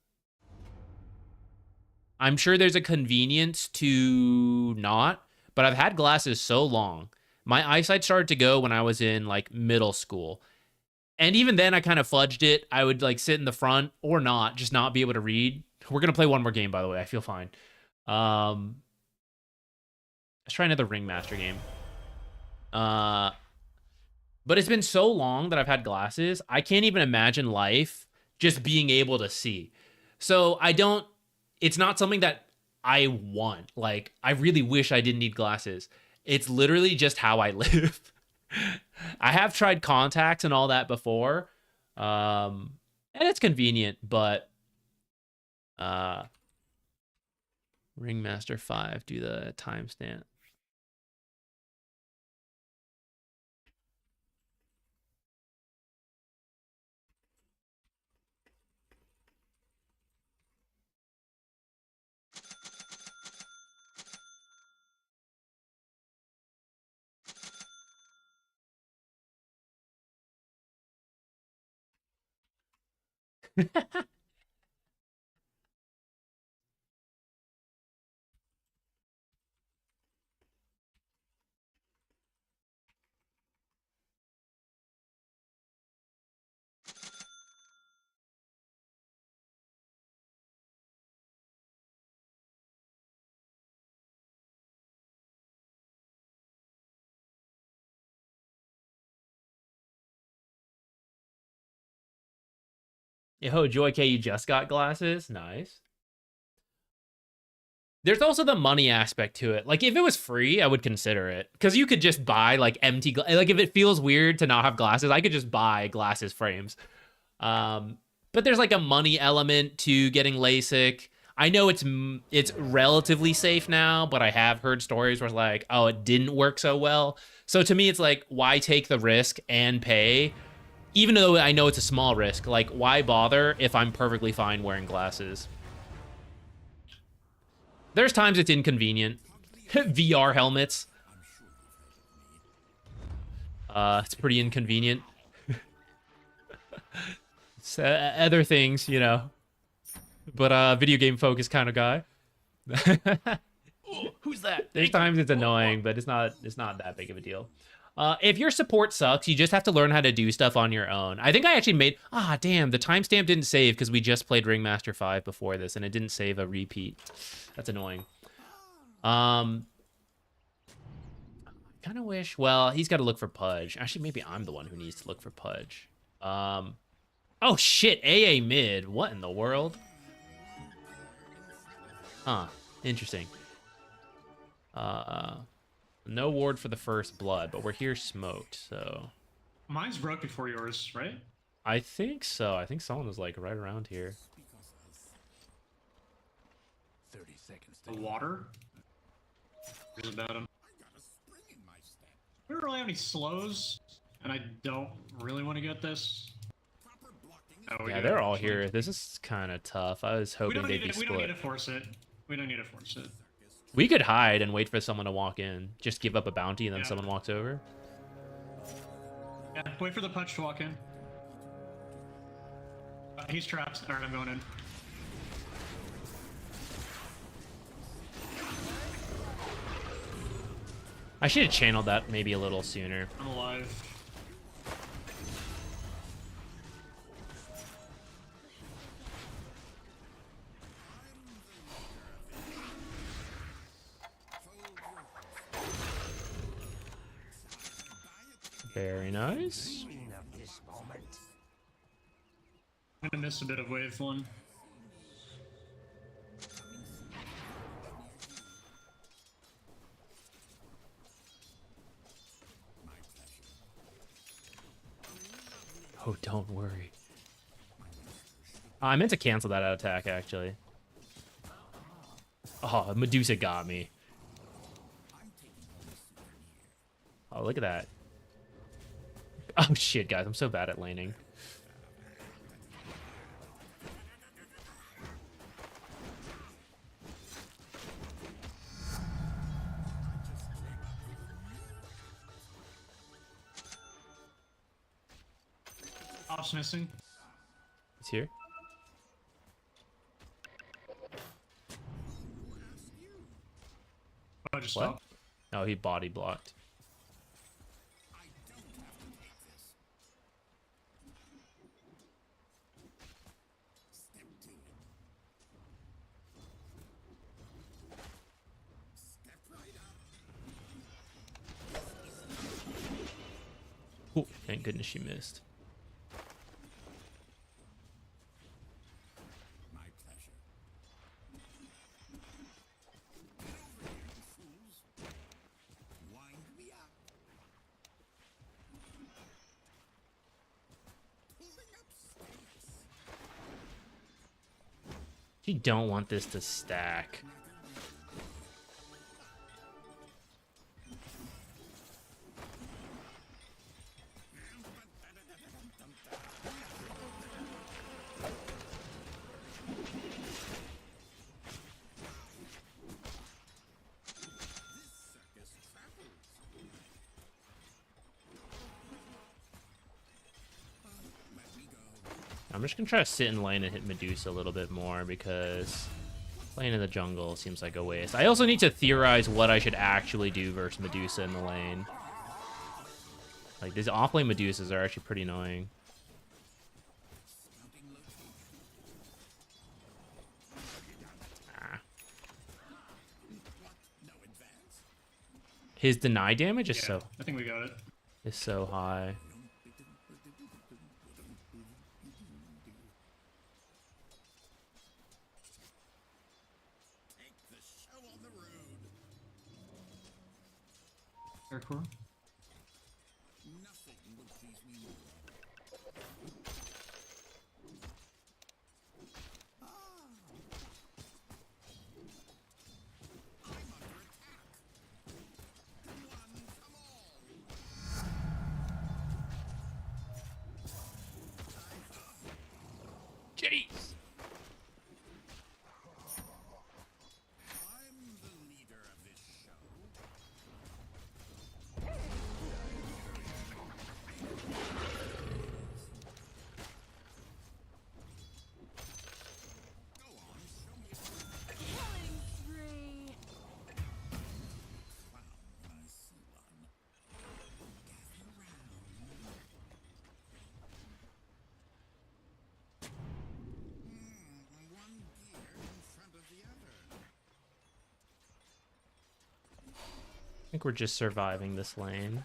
I'm sure there's a convenience to not, but I've had glasses so long. My eyesight started to go when I was in like middle school. And even then I kind of fudged it. I would like sit in the front or not, just not be able to read. We're going to play one more game, by the way. I feel fine. Let's try another Ringmaster game. But it's been so long that I've had glasses. I can't even imagine life just being able to see. So it's not something that I want. Like, I really wish I didn't need glasses. It's literally just how I live. I have tried contacts and all that before. And it's convenient, but Ringmaster 5, do the timestamp. Yo, Joy K, you just got glasses? Nice. There's also the money aspect to it. Like, if it was free, I would consider it. Because you could just buy, like, empty... Like, if it feels weird to not have glasses, I could just buy glasses frames. But there's, like, a money element to getting LASIK. I know it's relatively safe now, but I have heard stories where it's like, oh, it didn't work so well. So to me, it's like, why take the risk and pay? Even though I know it's a small risk. Like, why bother if I'm perfectly fine wearing glasses? There's times it's inconvenient. VR helmets. It's pretty inconvenient. It's, other things, you know. But video game focused kind of guy. Ooh, who's that? There's times it's annoying, but it's not that big of a deal. If your support sucks, you just have to learn how to do stuff on your own. I think I actually made... damn, the timestamp didn't save because we just played Ringmaster 5 before this, and it didn't save a repeat. That's annoying. Kind of wish... Well, he's got to look for Pudge. Actually, maybe I'm the one who needs to look for Pudge. Oh, shit. AA mid. What in the world? Huh. Interesting. No ward for the first blood, but we're here smoked, so... Mine's broke before yours, right? I think so. I think someone was, like, right around here. 30 seconds. The water? Here's about him. We don't really have any slows, and I don't really want to get this. Oh, Yeah, they're all here. This is kind of tough. I was hoping they'd be split. We don't need to force it. We don't need to force it. We could hide and wait for someone to walk in. Just give up a bounty and then someone walks over. Yeah, wait for the punch to walk in. He's trapped. Alright, I'm going in. I should have channeled that maybe a little sooner. I'm alive. Very nice. I'm gonna miss a bit of wave one. Oh, don't worry. I meant to cancel that attack, actually. Oh, Medusa got me. Oh, look at that. Oh, shit, guys. I'm so bad at laning. Ops missing. He's here. Oh, just What? stop. Oh, he body blocked. Oh, thank goodness she missed. You don't want this to stack. I'm just gonna try to sit in lane and hit Medusa a little bit more because playing in the jungle seems like a waste. I also need to theorize what I should actually do versus Medusa in the lane. Like, these off-lane Medusas are actually pretty annoying. Ah. His deny damage is I think we got it. Is so high. Aircore. Nothing would please me more. Jeez. I'm the leader of this show. Killing spree. Wow, when I see one. Gather round. One gear in front of the other. I think we're just surviving this lane.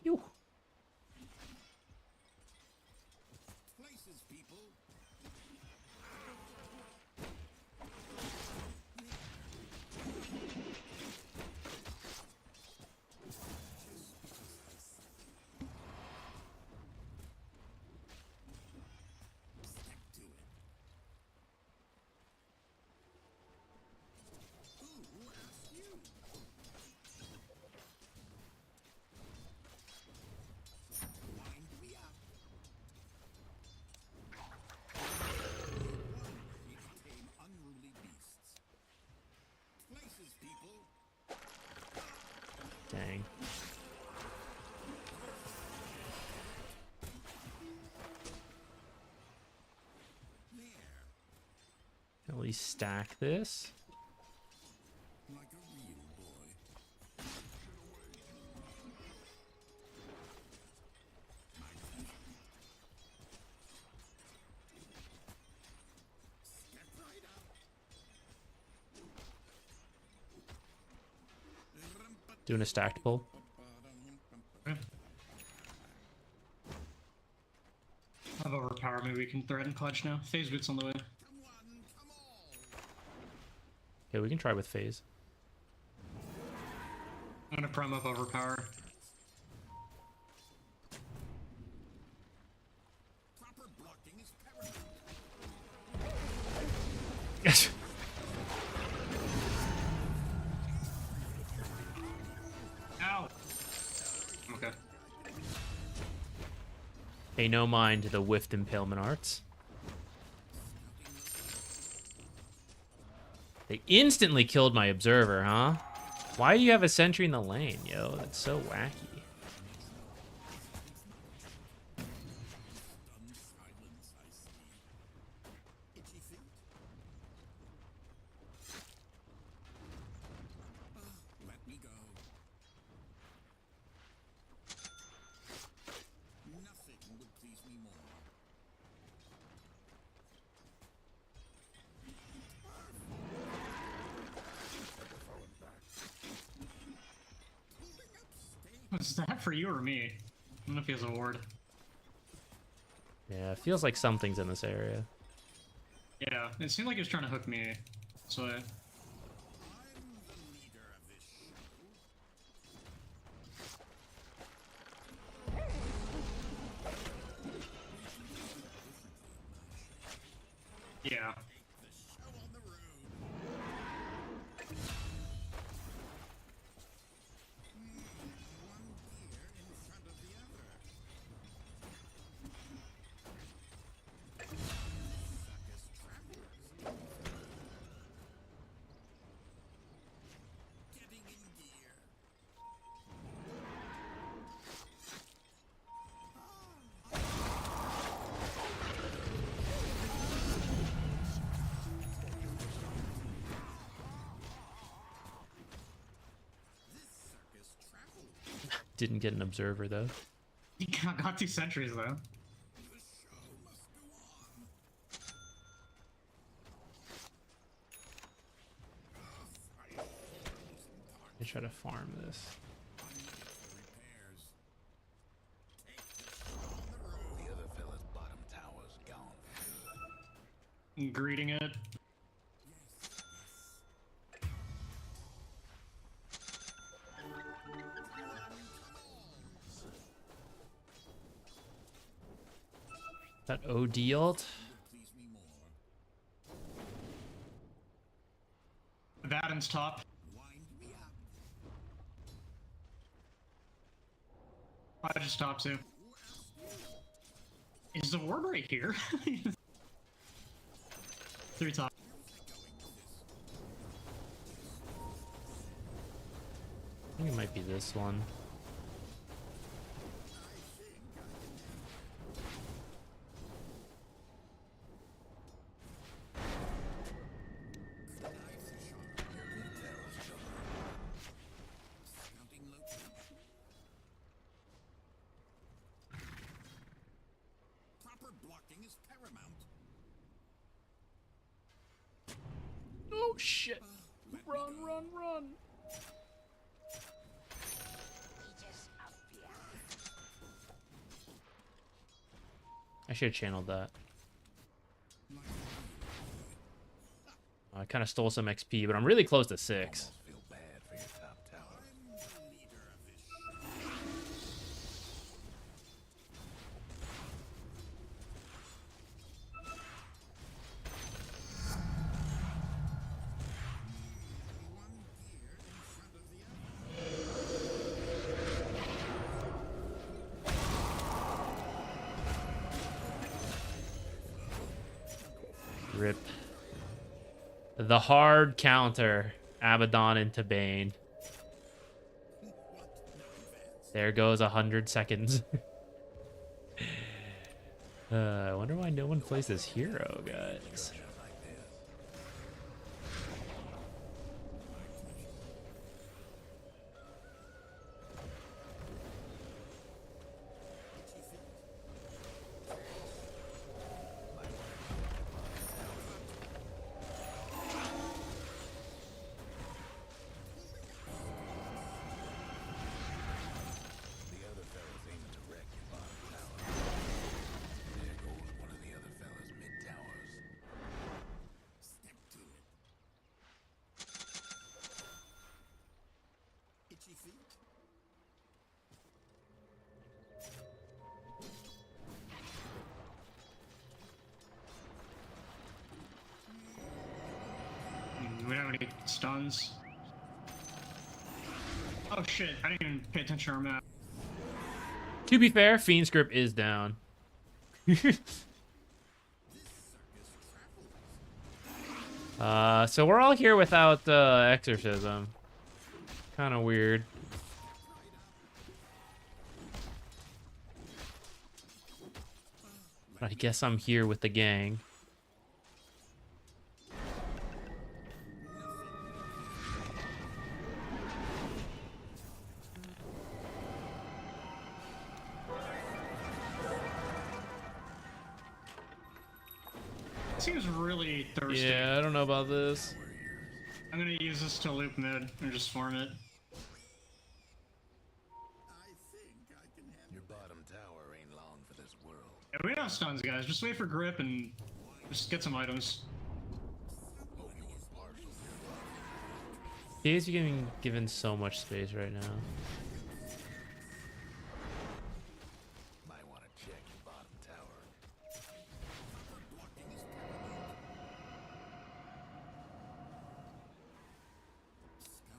Phew. Places, people. Step to it. Who asked you? Wind me up. One way to tame unruly beasts. Places, people. Dang. At least stack this. Like a real boy. Step right up. Doing a stacked pull. I have overpower. Maybe we can threaten clutch now. Phase boots on the way. Okay, we can try with phase. I'm gonna prime up overpower. Proper blocking is paramount. Yes. Ow. Okay. Pay no mind to the whiffed impalement arts. They instantly killed my observer, huh? Why do you have a sentry in the lane, yo? That's so wacky. Silence, I see. Itchy feet? Let me go. Nothing would please me more. Was that for you or me? I don't know if he has a ward. Yeah, it feels like something's in this area. Yeah, it seemed like he was trying to hook me. So I'm the leader of this show. yeah. The show on the road. One gear in front of the other. Circus travelers. Getting in gear. This circus traveled. Didn't get an observer though. He got 2 sentries though. The show must go on. I try to farm this. I'm needed for repairs. Take the show on the road. The other fella's bottom tower's gone for good. Greeting it. Yes, yes. That OD ult. Vadden's top. I just top too. Is the ward right here? 3 top. I think it might be this one. Oh shit! Run, run, run! I should have channeled that. I kind of stole some XP, but I'm really close to 6. Feel bad for your top tower. Rip. The hard counter. Abaddon into Bane. There goes 100 seconds. I wonder why no one plays this hero, guys. We don't have any stuns. Oh shit, I didn't even pay attention to our map. To be fair, Fiend script is down. So we're all here without exorcism. Kind of weird. I guess I'm here with the gang. Seems really thirsty. Yeah, I don't know about this. I'm gonna use this to loop mid and just farm it. Your bottom tower ain't long for this world. Yeah, we don't have stuns, guys. Just wait for grip and just get some items. He's getting given so much space right now. Might want to check your bottom tower.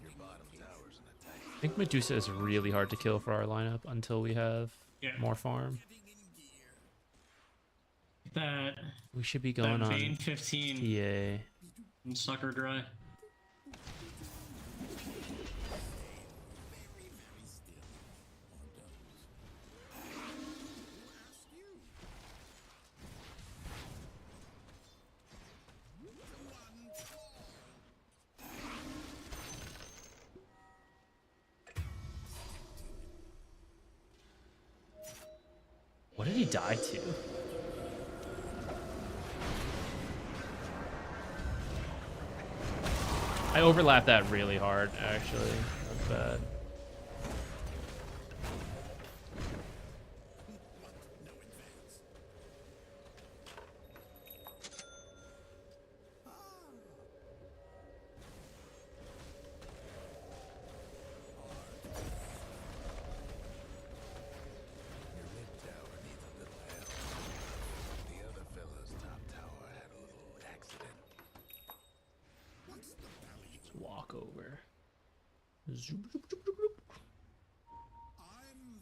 Your bottom tower's in attack. I think Medusa is really hard to kill for our lineup until we have more farm. That We should be going on Bane 15 TA. and sucker dry. What did he die to? I overlapped that really hard, actually. That's bad. walk over. I'm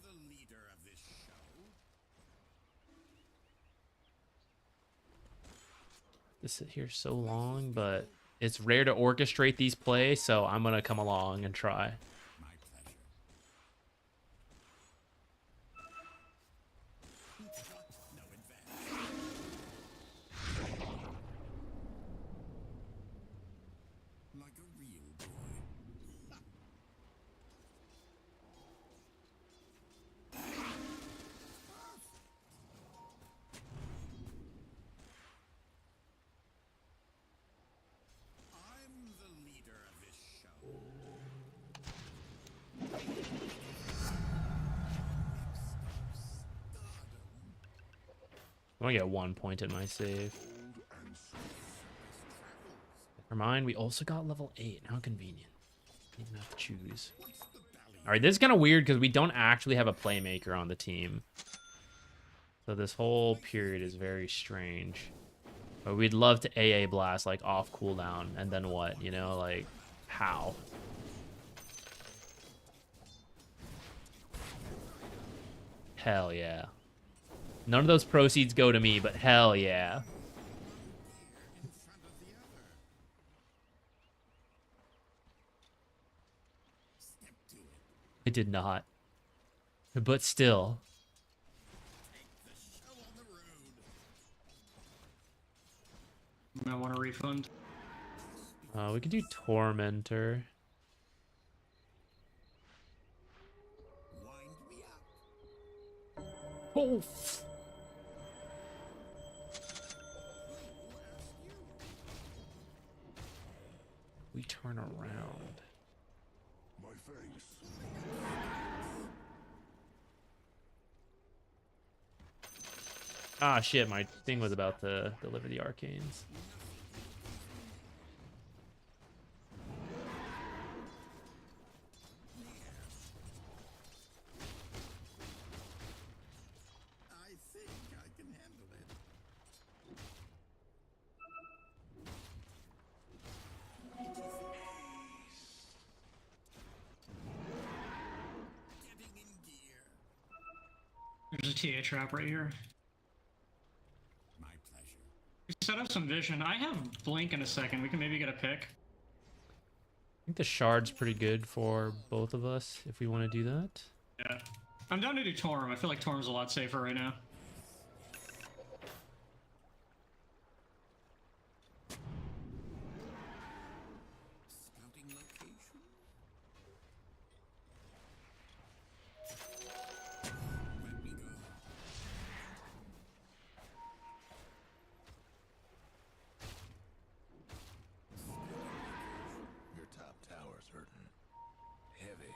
the leader of this show. This here's so long, but it's rare to orchestrate these plays, so I'm gonna come along and try. My pleasure. No advance. Like a real boy. I'm the leader of this show. I want to get 1 point in my save. Never mind, we also got level 8. How convenient. Didn't even have to choose. Alright, this is kind of weird because we don't actually have a playmaker on the team. So this whole period is very strange. But we'd love to AA blast like off cooldown, and then what? You know, like how? Hell yeah. None of those proceeds go to me, but hell yeah. I did not. But still. I want a refund. We could do Tormentor. Oh. We turn around. My thanks. Ah, shit, my thing was about to deliver the arcanes. I think I can handle it. Getting in gear. There's a TA trap right here. My pleasure. We set up some vision. I have blink in a second. We can maybe get a pick. I think the shard's pretty good for both of us if we want to do that. Yeah. I'm down to do Torm. I feel like Torm's a lot safer right now. Scouting location. Let me go. Your top tower's hurting. Heavy.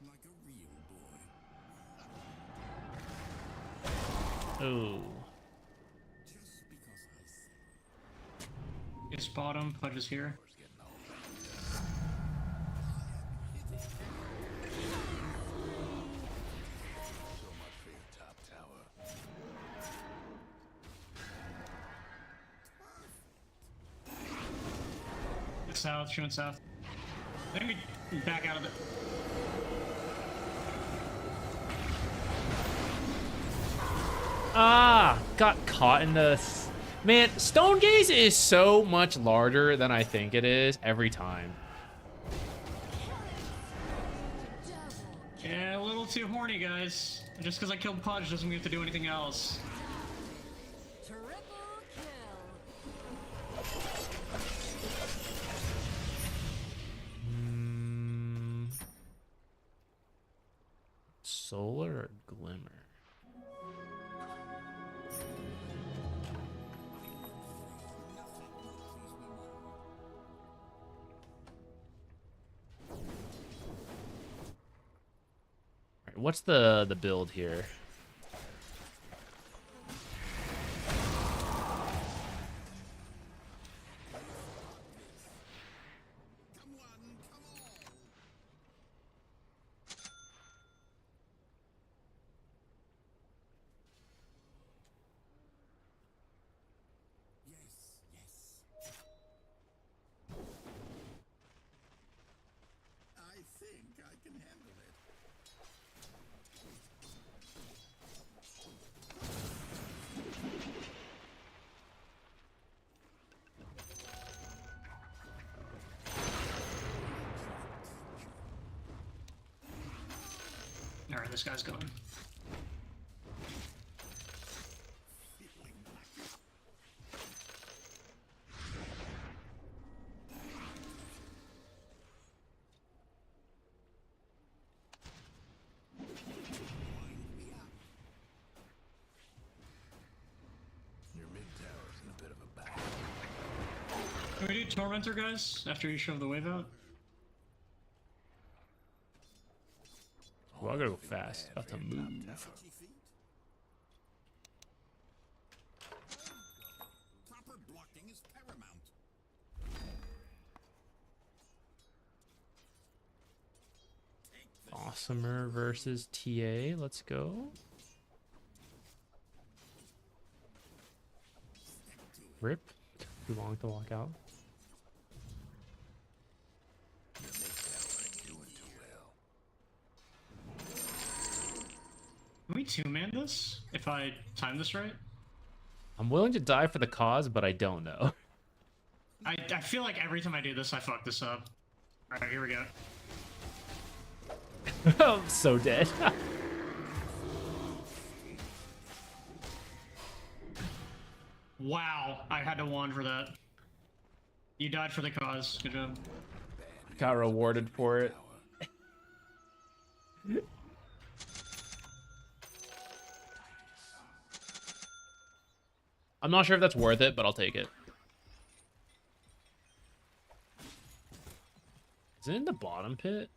Like a real boy. Oh. Just because I say. It's bottom. Pudge is here. So much for your top tower. South, shooting south. I think we back out of it. Ah, got caught in the... Man, Stone Gaze is so much larger than I think it is every time. Yeah, a little too horny, guys. Just because I killed Pudge doesn't mean we have to do anything else. Solar or Glimmer? Alright, what's the build here? this guy's going. Your mid tower's in a bit of a battle. Can we do Tormentor, guys, after you shove the wave out? Well, I gotta go fast. About to move. Proper blocking is paramount. Awesomer versus TA. Let's go. Rip. Too long to walk out. Your mid tower ain't doing too well. Can we two-man this, if I time this right? I'm willing to die for the cause, but I don't know. I feel like every time I do this, I fuck this up. Alright, here we go. I'm so dead. Wow, I had to wand for that. You died for the cause. Good job. Got rewarded for it. I'm not sure if that's worth it, but I'll take it. Is it in the bottom pit?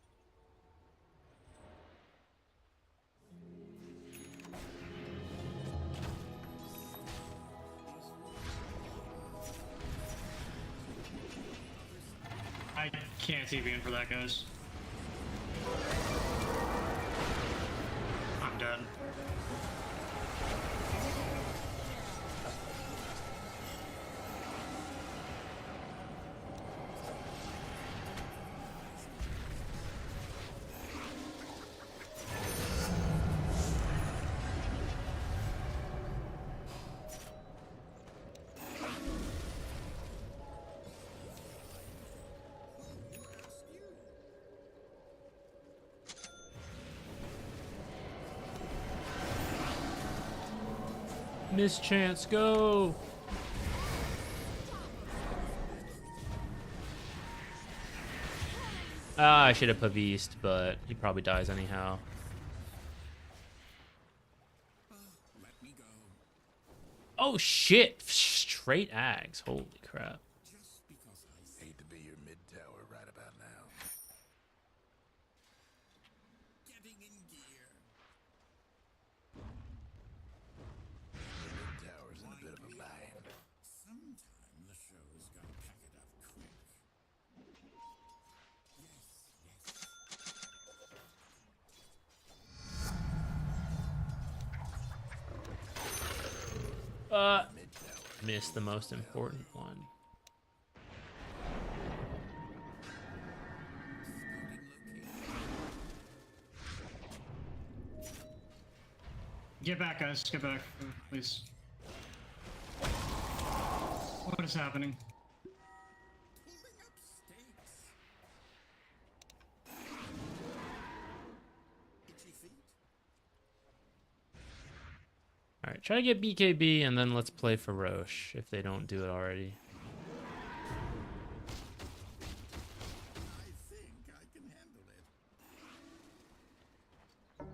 I can't TP in for that, guys. I'm dead. Mischance, go! Ah, I should have put Beast, but he probably dies anyhow. Oh shit! Straight Ags, holy crap. Hate to be your mid tower right about now. Getting in gear. Your mid tower's in a bit of a bind. Sometime the show's gotta pack it up quick. Missed the most important one. Get back, guys. Get back, please. What is happening? Alright, try to get BKB and then let's play for Roche if they don't do it already. I think I can handle it.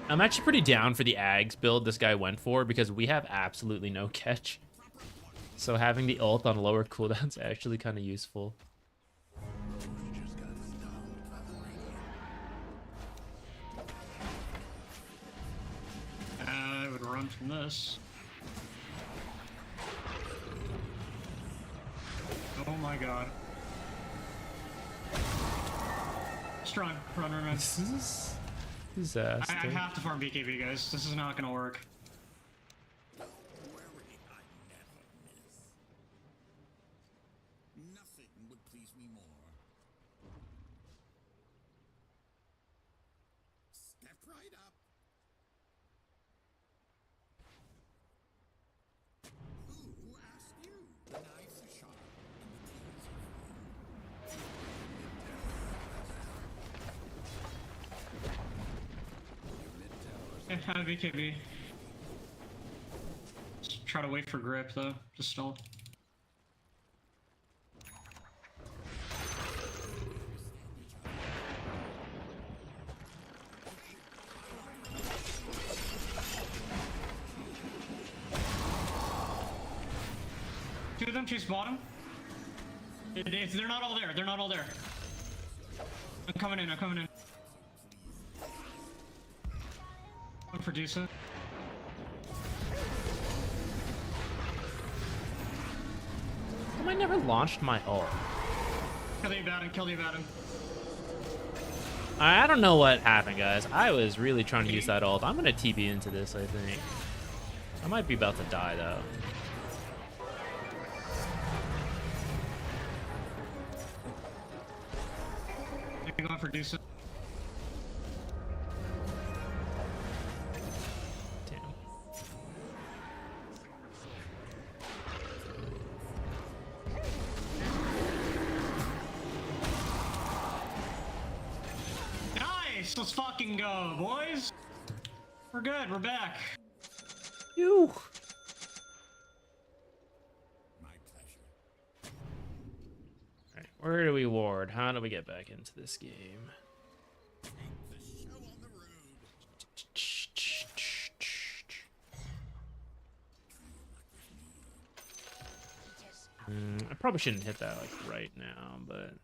I'm actually pretty down for the Ags build this guy went for because we have absolutely no catch. So having the ult on lower cooldown is actually kind of useful. I would run from this. Oh my god. Strong. Run, run, run. This is disaster. I have to farm BKB, guys. This is not gonna work. Don't worry, I never miss. Nothing would please me more. Step right up. Who asked you? The knives are sharp and the tears are Yeah, have a BKB. Just try to wait for grip though. Just stall. Two of them chase bottom. They're not all there. They're not all there. I'm coming in. I'm coming in. One for Dusa. How I never launched my ult? Kill the Abaddon. Kill the Abaddon. I don't know what happened, guys. I was really trying to use that ult. I'm gonna TP into this, I think. I might be about to die, though. I'm going for Dusa. Damn. Nice! Let's fucking go, boys! We're good, we're back. You. Alright, where do we ward? How do we get back into this game? I probably shouldn't hit that like right now, but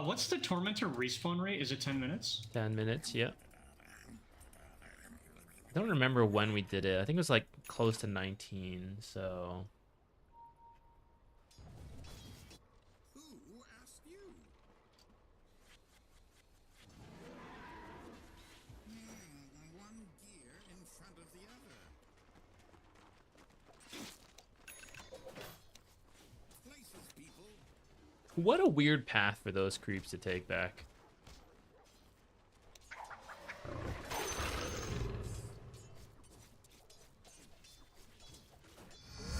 What's the Tormentor respawn rate? Is it 10 minutes? 10 minutes, yeah. I don't remember when we did it. I think it was like close to 19, so... What a weird path for those creeps to take back.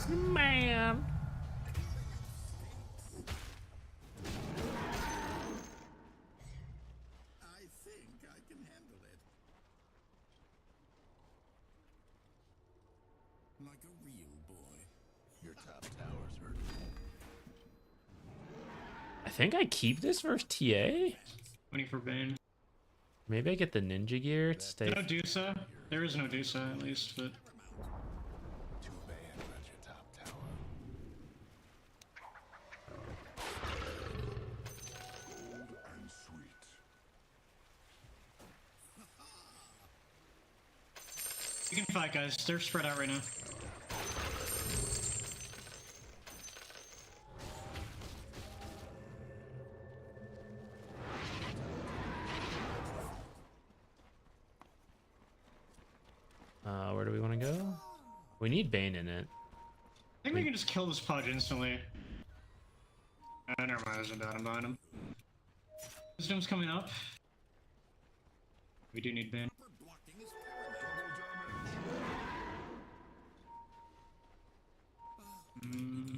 Man. I think I can handle it. Like a real boy. Your top tower's hurt. I think I keep this versus TA? 20 for Bane. Maybe I get the ninja gear to stay. No Dusa. There is no Dusa at least, but... Too bad about your top tower. Cold and sweet. You can fight, guys. They're spread out right now. Where do we want to go? We need Bane in it. I think we can just kill this Pudge instantly. Never mind, there's a Abaddon behind him. Wisdom's coming up. We do need Bane.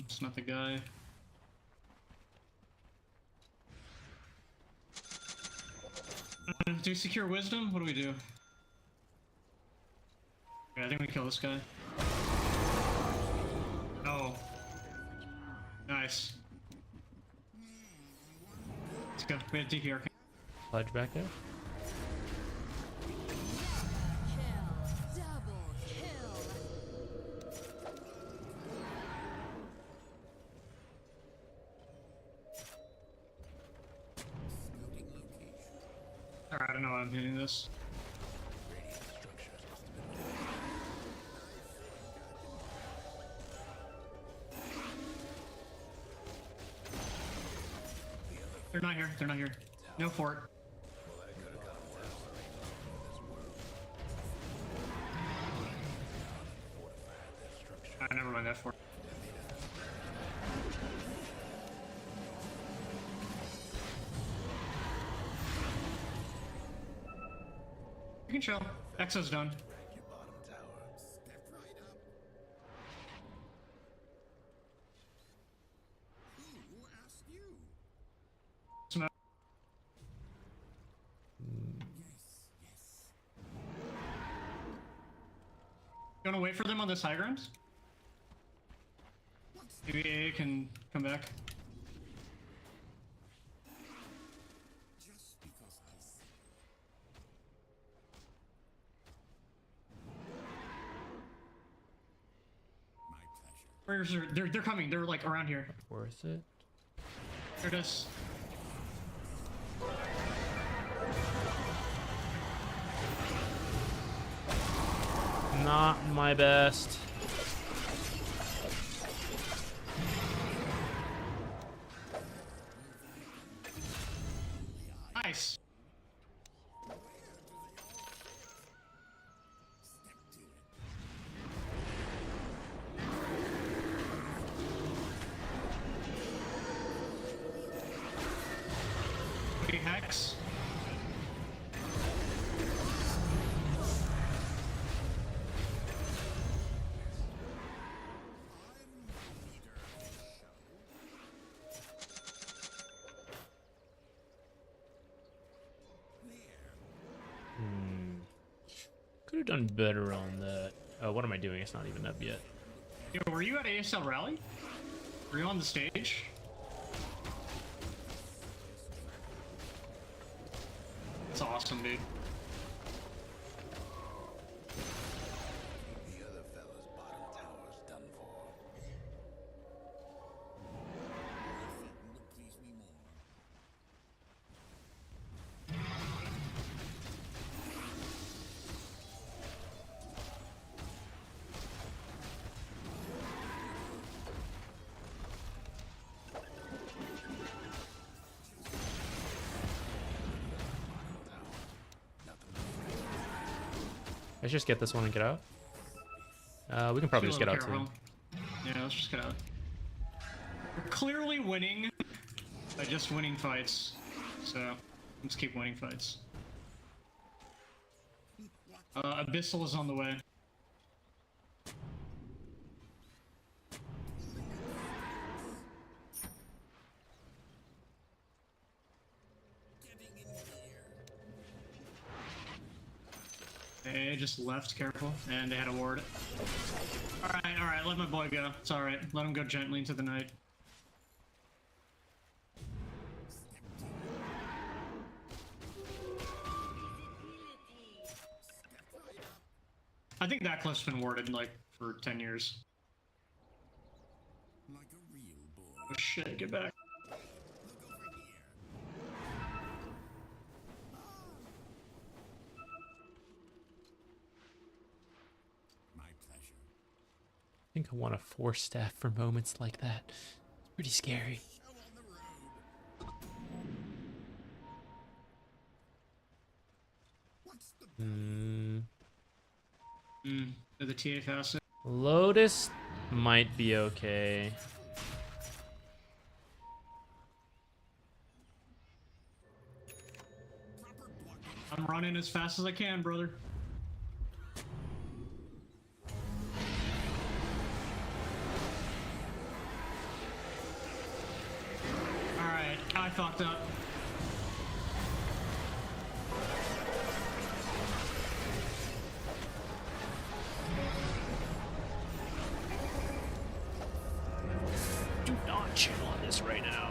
It's not the guy. Do we secure Wisdom? What do we do? Yeah, I think we kill this guy. Oh. Nice. Let's go. We have DPR. Pledge back there. Alright, I don't know why I'm hitting this. They're not here. They're not here. No fort. Never mind that fort. You can chill. Exo's done. Smoke. You wanna wait for them on this high ground? Maybe AA can come back. Where's they're coming. They're like around here. Worth it. There it is. Not my best. Nice. Okay, Hex. Could have done better on that. Oh, what am I doing? It's not even up yet. Yo, were you at ESL Raleigh? Were you on the stage? That's awesome, dude. The other fella's bottom tower's done for. Nothing would please me more. Let's just get this one and get out. We can probably just get out too. Yeah, let's just get out. We're clearly winning by just winning fights. So, let's keep winning fights. Abyssal is on the way. They just left, careful, and they had a ward. Alright, let my boy go. It's alright. Let him go gently into the night. I think that cliff's been warded, like, for 10 years. Like a real boy. Oh shit, get back. I think I want to force staff for moments like that. It's pretty scary. The TA facet. Lotus might be okay. I'm running as fast as I can, brother. Alright, I fucked up. Do not chill on this right now.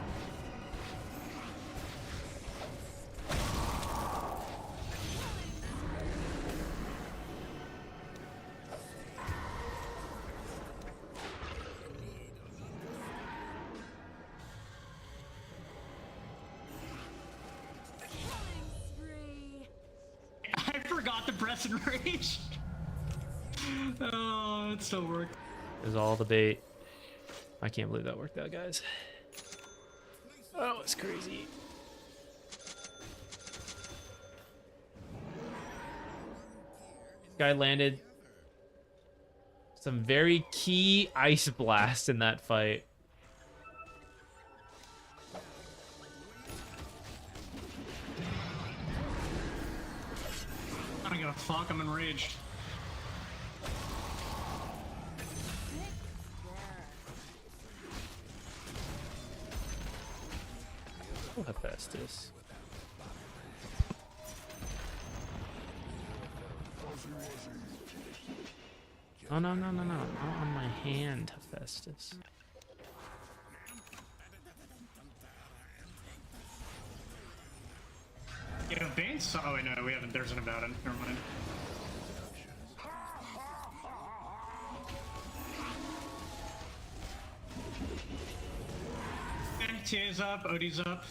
I forgot the press and rage. Oh, it still worked. Is all the bait. I can't believe that worked out, guys. Oh, it's crazy. Guy landed some very key ice blast in that fight. I don't give a fuck, I'm enraged. Oh, Hephaestus. Oh, no, no, no, no. Not on my hand, Hephaestus. Yeah, Bane's. Oh, wait, no, we haven't. There's an about it. Never mind. TA's up, OD's up.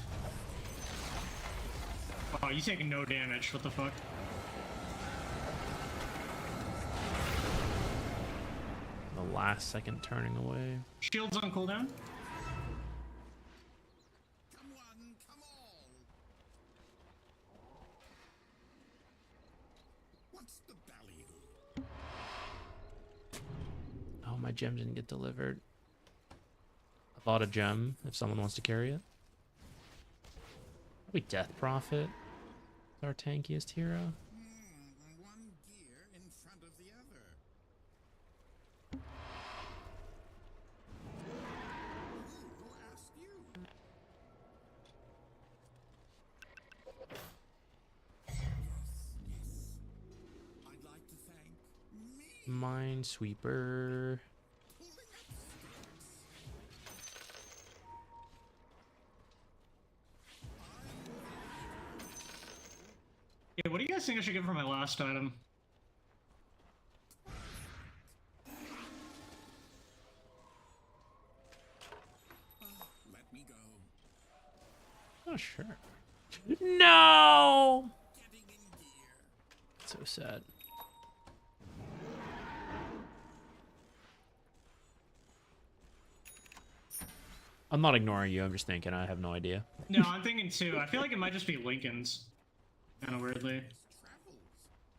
Oh, you taking no damage. What the fuck? The last second turning away. Shield's on cooldown. Oh, my gem didn't get delivered. I bought a gem if someone wants to carry it. Probably Death Prophet. Our tankiest hero. One gear in front of the other. Who asked you? Yes. I'd like to thank me. Minesweeper. Yeah, what do you guys think I should get for my last item? Let me go. Oh, sure. No! So sad. I'm not ignoring you, I'm just thinking, I have no idea. No, I'm thinking too. I feel like it might just be Lincoln's. Kind of weirdly.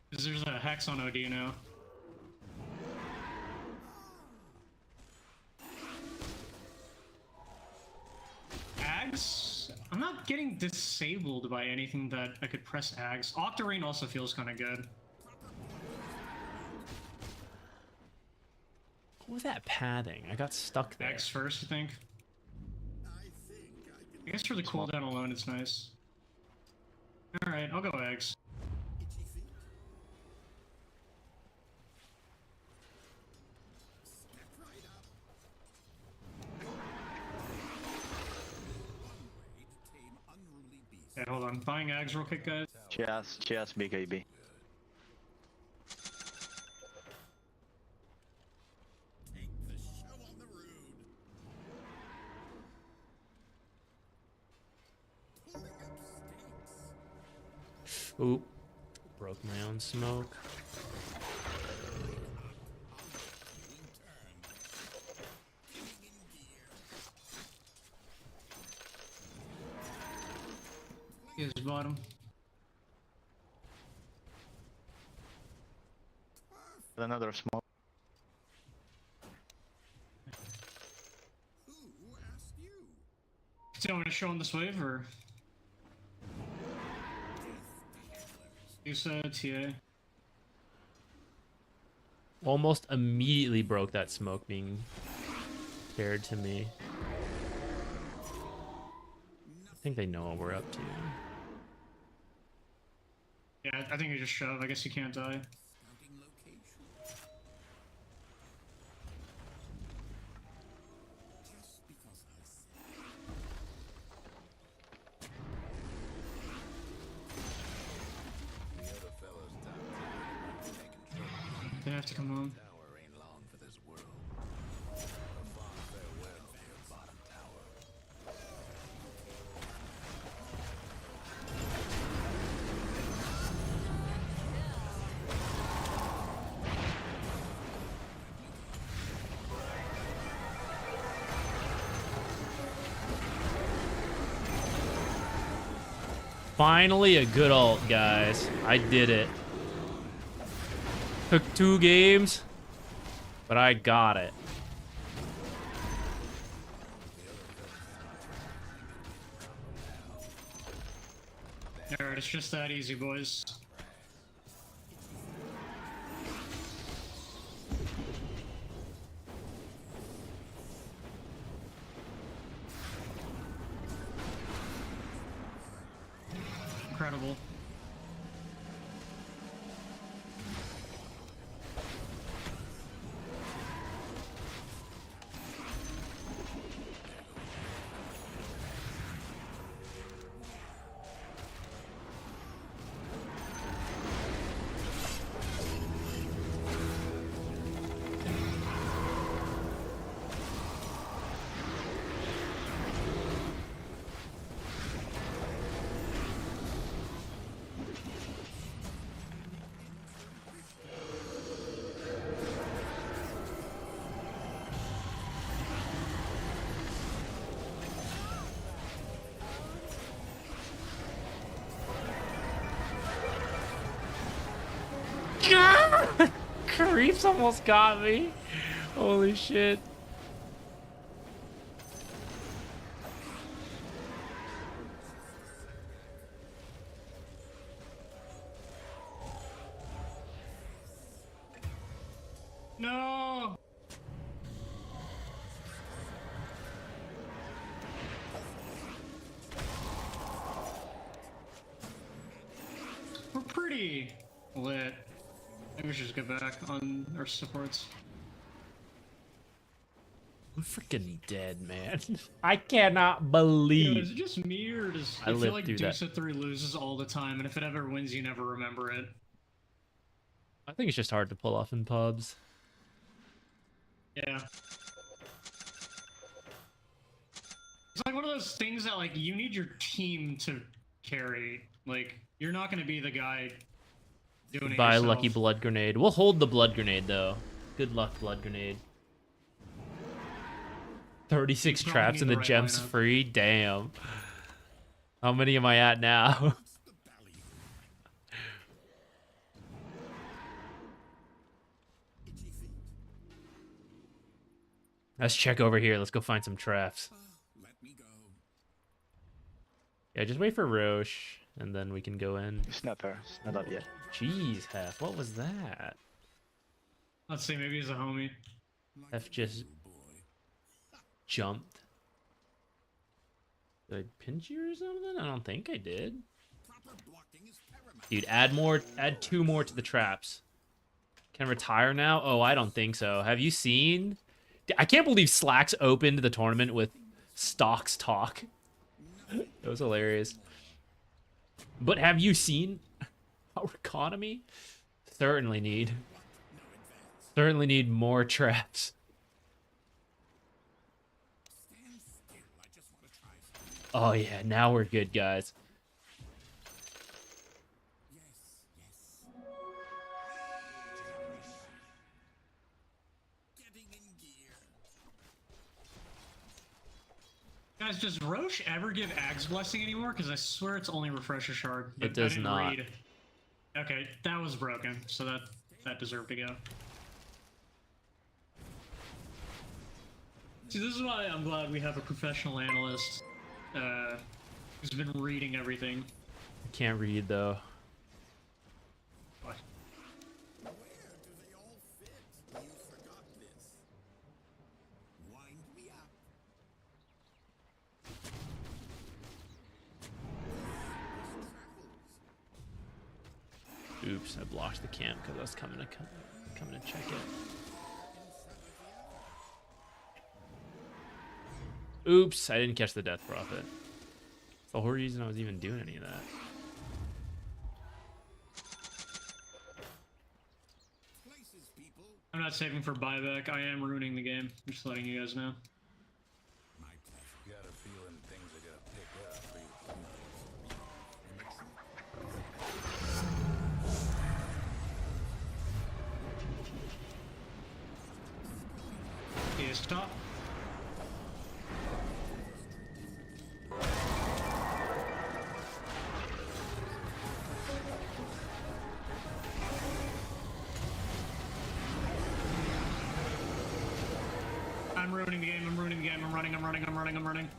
Because there's a Hex on OD now. Ags? I'm not getting disabled by anything that I could press Ags. Octarine also feels kind of good. What was that padding? I got stuck there. Ags first, I think. I guess for the cooldown alone, it's nice. Alright, I'll go Ags. Yeah, hold on. Buying Ags real quick, guys. Cheers, BKB. Oop. Broke my own smoke. Here's bottom. Another smoke. Do you want to show him this wave or? You said TA. Almost immediately broke that smoke being paired to me. I think they know what we're up to. Yeah, I think you just shove. I guess you can't die. They have to come home. Finally a good ult, guys. I did it. Took 2 games, but I got it. Alright, it's just that easy, boys. Incredible. Creeps almost got me. Holy shit. No! We're pretty lit. Maybe we should just get back on our supports. I'm freaking dead, man. I cannot believe. Yo, is it just me, or does I it feel like lived through that. Deuce 3 loses all the time, and if it ever wins, you never remember it? I think it's just hard to pull off in pubs. Yeah. It's like one of those things that, like, you need your team to carry. Like, you're not going to be the guy doing it Buy yourself. lucky blood grenade. We'll hold the blood grenade though. Good luck, blood grenade. 36 You probably traps need and the the right gems lineup. free. Damn. How many am I at now? Let's check over here. Let's go find some traps. Yeah, just wait for Roche, and then we can go in. It's not there. It's not up yet. Jeez, Hef, what was that? Let's see, maybe he's a homie. Hef just jumped. Did I pinch you or something? I don't think I did. Dude, add 2 more to the traps. Can I retire now? Oh, I don't think so. Have you seen? I can't believe Slacks opened the tournament with Stocks Talk. That was hilarious. But have you seen our economy? Certainly need more traps. Oh yeah, now we're good, guys. Guys, does Roche ever give Ag's Blessing anymore? Because I swear it's only Refresher Shard. It I does didn't not. read. Okay, that was broken, so that deserved to go. See, this is why I'm glad we have a professional analyst who's been reading everything. I can't read though. What? Oops, I blocked the camp because I was coming to check it. Oops, I didn't catch the Death Prophet. That's the whole reason I was even doing any of that. I'm not saving for buyback. I am ruining the game. I'm just letting you guys know. Got a feeling things are gonna pick up pretty Okay, stop. I'm running.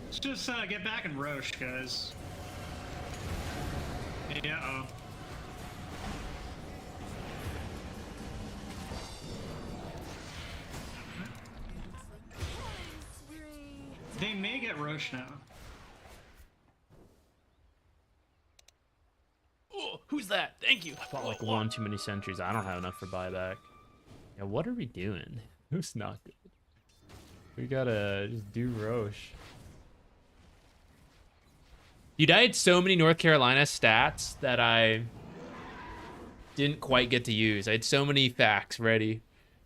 Let's just get back and Roche, guys. Yeah, They may get Roche now. Oh, who's that? Thank you. I bought like one too many sentries. I don't have enough for buyback. Yeah, what are we doing? Who's not good? We gotta just do Roche. Dude, I had so many North Carolina stats that I didn't quite get to use. I had so many facts ready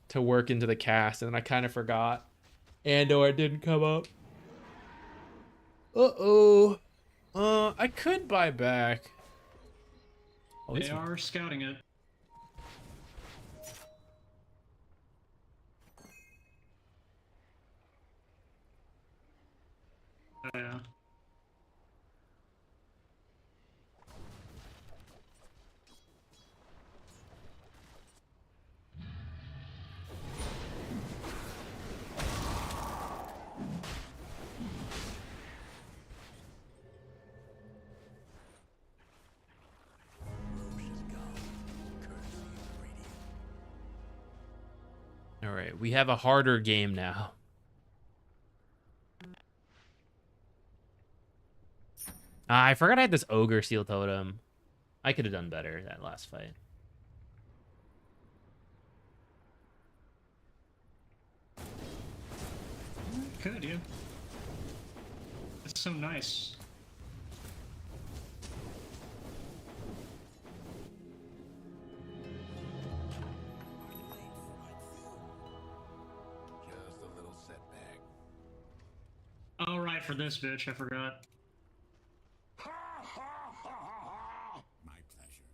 to work into the cast, and then I kind of forgot. Andor didn't come up. Uh-oh. I could buy back. Oh, They are scouting it. Oh, yeah. All right, we have a harder game now. I forgot I had this ogre steel totem. I could have done better that last fight. Could you? It's so nice. Just a little setback. Oh, right, for this bitch, I forgot. My pleasure.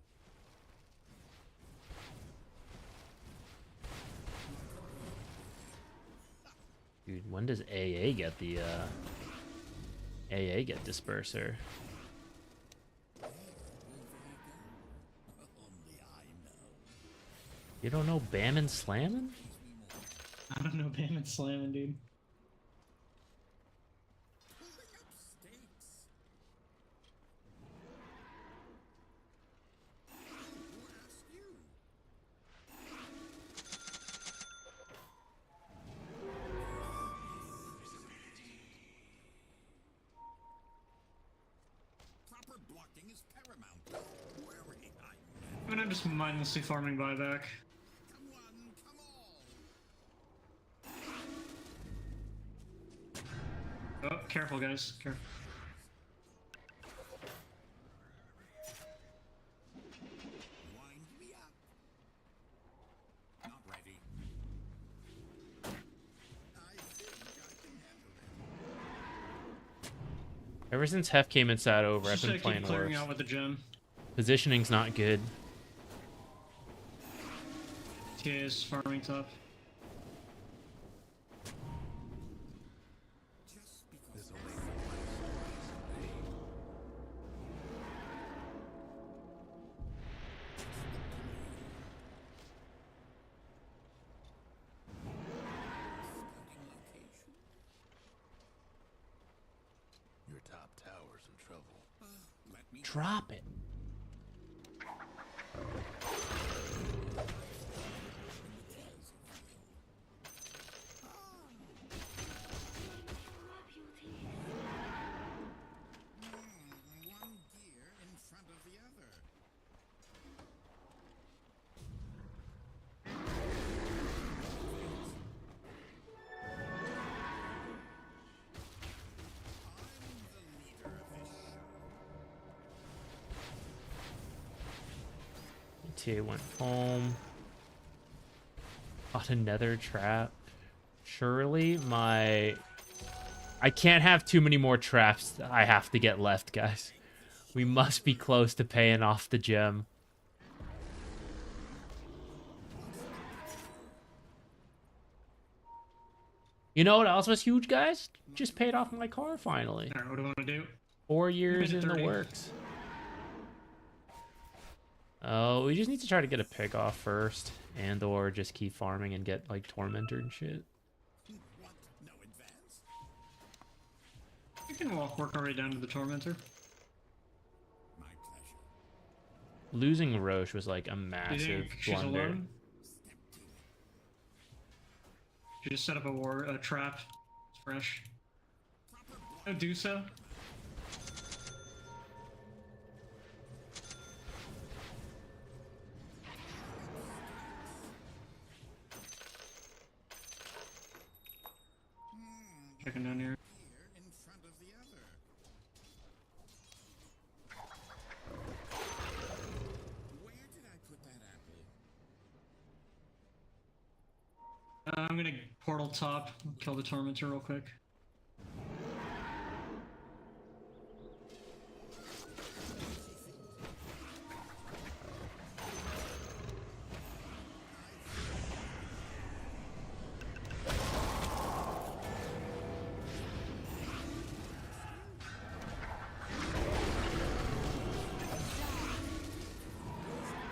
Dude, when does AA get the AA get disperser? You don't know Bam Slammin'? I don't know Bam Slamming, dude. I mean, I'm just mindlessly farming buyback. Oh, careful, guys. Careful. Ever since Hef came inside over, I've Just been playing clearing worse. out with the gem. Positioning's not good. TA is farming top. Your top tower's in trouble. Drop it. One gear in front of the other. TA went home. Got another trap. Surely my... I can't have too many more traps I have to get left, guys. We must be close to paying off the gem. You know what else was huge, guys? Just paid off my car finally. Alright, what do I want to do? 4 years in the 30. works. Oh, we just need to try to get a pick off first, and or just keep farming and get like Tormentor and shit. We can work our way down to the Tormentor. Losing Roche was like a Do you massive think she's blunder. alone? She just set up a trap. It's fresh. Don't do so. Checking down here. I'm gonna portal top, kill the Tormentor real quick.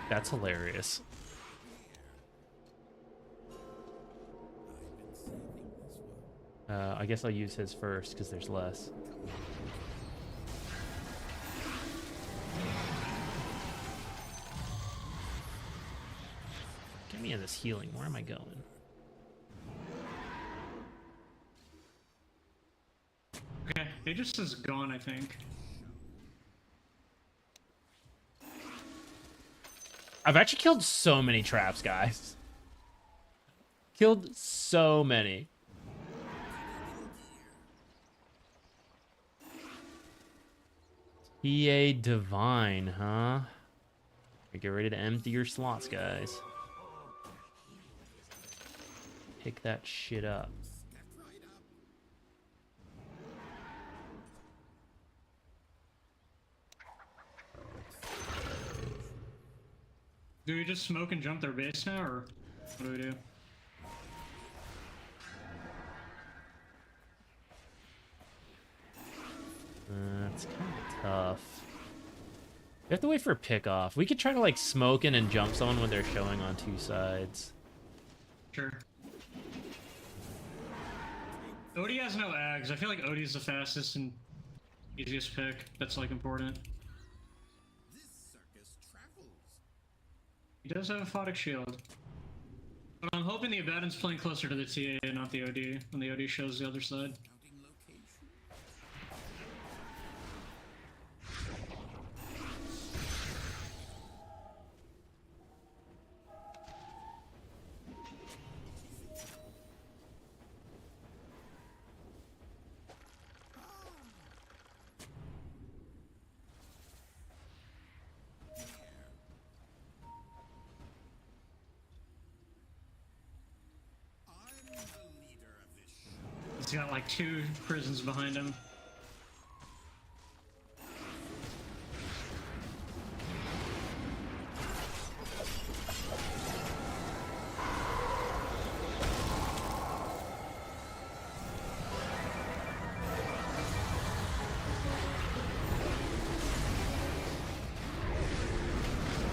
That's hilarious. I guess I'll use his first because there's less. Get me in this healing. Where am I going? Okay, Aegis is gone, I think. I've actually killed so many traps, guys. Killed so many. EA Divine, huh? Get ready to empty your slots, guys. Pick that shit up. Do we just smoke and jump their base now, or what do we do? It's kind of tough. We have to wait for a pick off. We could try to like smoke in and jump someone when they're showing on two sides. Sure. Odie has no ags. I feel like Odie's the fastest and easiest pick. That's like important. He does have a Photic Shield. But I'm hoping the Abaddon's playing closer to the TA and not the OD when the OD shows the other side. He's got like 2 prisons behind him.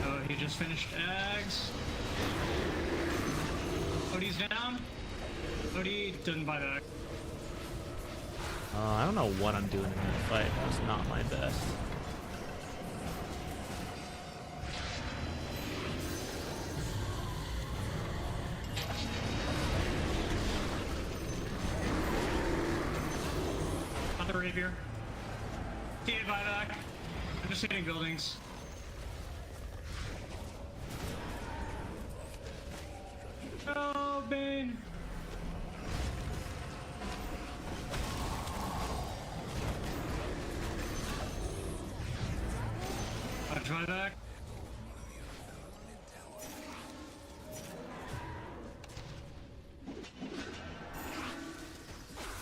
Oh, he just finished Ags. Odie's down. Odie didn't buy back. I don't know what I'm doing in that fight. That was not my best. Not the rapier. TA buyback. I'm just hitting buildings. Oh, Bane. Try back.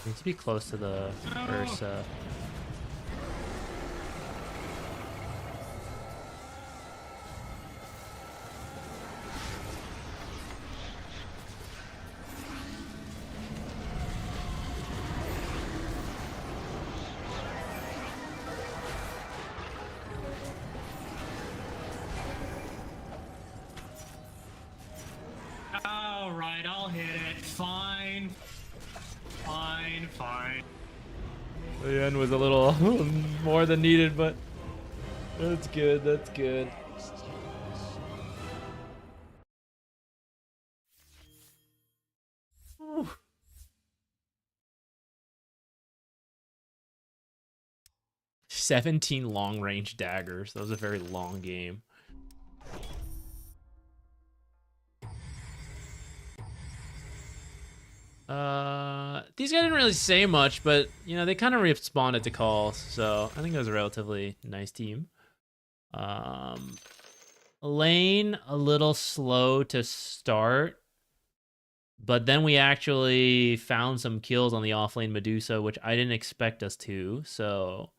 Need to be close to the Ursa. hit it. Fine. Fine, fine. The end was a little more than needed, but that's good. That's good. Whew. "17 long-range daggers." That was a very long game. These guys didn't really say much, but you know, they kind of responded to calls, so I think it was a relatively nice team. Lane a little slow to start, but then we actually found some kills on the offlane Medusa, which I didn't expect us to, so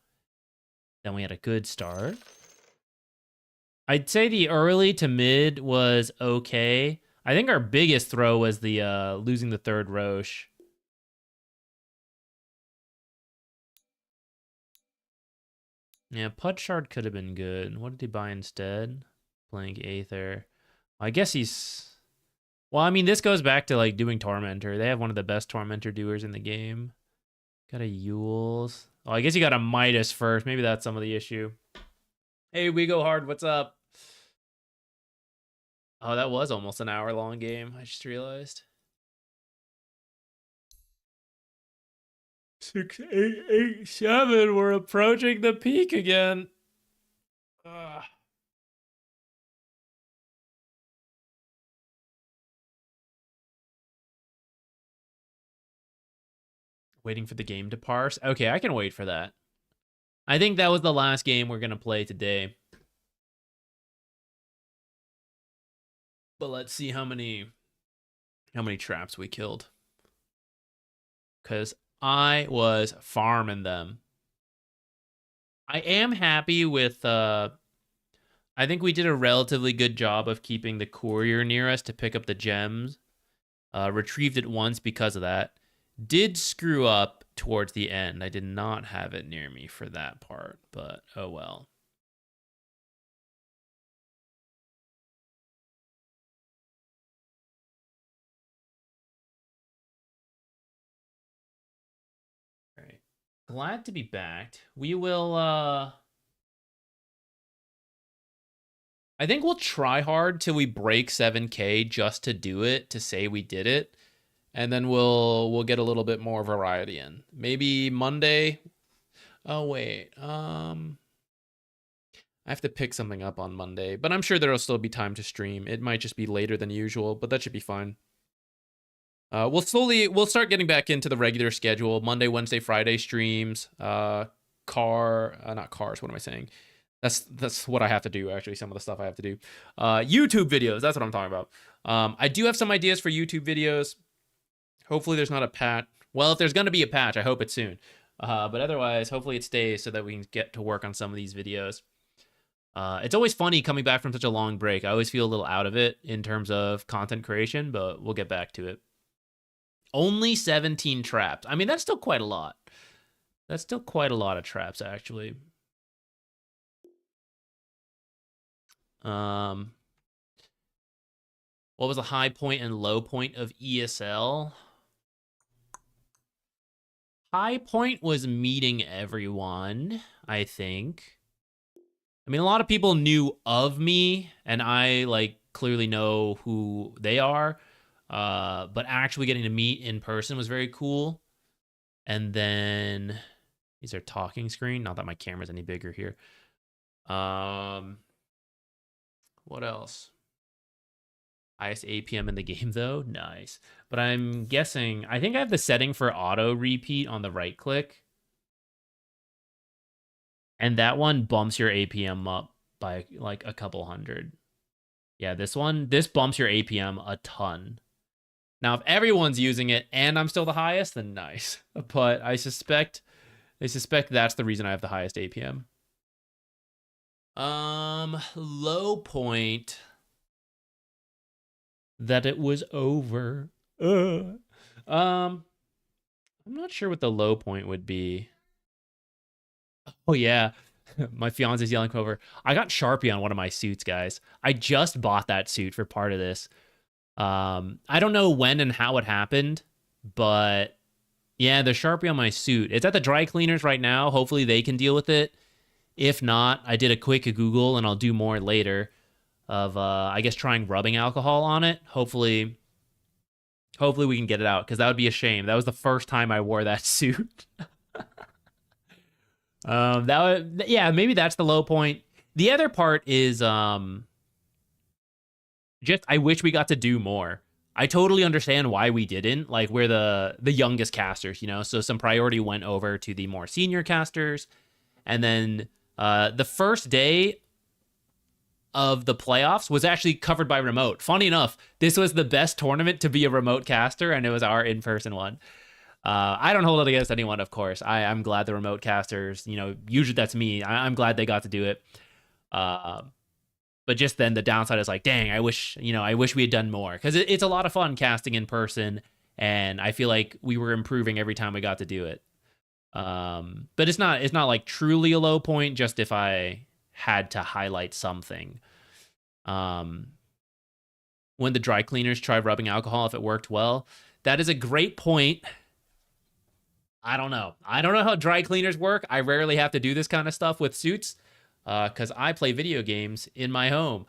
then we had a good start. I'd say the early to mid was okay. I think our biggest throw was the losing the third Roche. Yeah, Pud Shard could have been good. What did he buy instead? Blank Aether. I guess he's... Well, I mean, this goes back to, like, doing Tormentor. They have one of the best Tormentor doers in the game. Got a Yules. Oh, I guess you got a Midas first. Maybe that's some of the issue. Hey, we go hard. What's up? Oh, that was almost an hour-long game. I just realized. 6, 8, 8, 7. We're approaching the peak again. Ugh. Waiting for the game to parse. Okay, I can wait for that. I think that was the last game we're going to play today. But let's see how many traps we killed. Because I was farming them. I am happy with... I think we did a relatively good job of keeping the courier near us to pick up the gems. Retrieved it once because of that. Did screw up towards the end. I did not have it near me for that part, but oh well. All right. Glad to be back. We will, I think we'll try hard till we break 7K just to do it, to say we did it. And then we'll get a little bit more variety in. Maybe Monday. Oh, wait. I have to pick something up on Monday, but I'm sure there'll still be time to stream. It might just be later than usual, but that should be fine. We'll start getting back into the regular schedule. Monday, Wednesday, Friday streams. Not cars. What am I saying? That's what I have to do, actually. Some of the stuff I have to do. YouTube videos. That's what I'm talking about. I do have some ideas for YouTube videos. Hopefully there's not a patch. Well, if there's going to be a patch, I hope it's soon. But otherwise, hopefully it stays so that we can get to work on some of these videos. It's always funny coming back from such a long break. I always feel a little out of it in terms of content creation, but we'll get back to it. Only 17 traps. I mean, that's still quite a lot. That's still quite a lot of traps, actually. What was the high point and low point of ESL? High point was meeting everyone, I think. I mean, a lot of people knew of me, and I, like, clearly know who they are. But actually getting to meet in person was very cool. And then... These are talking screen. Not that my camera's any bigger here. What else? Highest APM in the game, though? Nice. But I'm guessing... I think I have the setting for auto repeat on the right click. And that one bumps your APM up by, like, a couple hundred. Yeah, this bumps your APM a ton. Now, if everyone's using it and I'm still the highest, then nice. But I suspect that's the reason I have the highest APM. Low point... that it was over. I'm not sure what the low point would be. Oh yeah, my fiance's yelling over. I got Sharpie on one of my suits, guys. I just bought that suit for part of this. I don't know when and how it happened, but yeah, the Sharpie on my suit, it's at the dry cleaners right now. Hopefully they can deal with it. If not, I did a quick Google and I'll do more later of, I guess, trying rubbing alcohol on it. Hopefully we can get it out, because that would be a shame. That was the first time I wore that suit. Yeah, maybe that's the low point. The other part is just I wish we got to do more. I totally understand why we didn't. Like, we're the youngest casters, you know, so some priority went over to the more senior casters. And then the first day of the playoffs was actually covered by remote. Funny enough, this was the best tournament to be a remote caster, and it was our in-person one. I don't hold it against anyone, of course. I'm glad the remote casters, you know, usually that's me. I'm glad they got to do it. But just then the downside is like, dang, I wish we had done more, because it's a lot of fun casting in person, and I feel like we were improving every time we got to do it. But it's not like truly a low point, just if I had to highlight something. When the dry cleaners tried rubbing alcohol, if it worked well, that is a great point. I don't know how dry cleaners work. I rarely have to do this kind of stuff with suits, because I play video games in my home.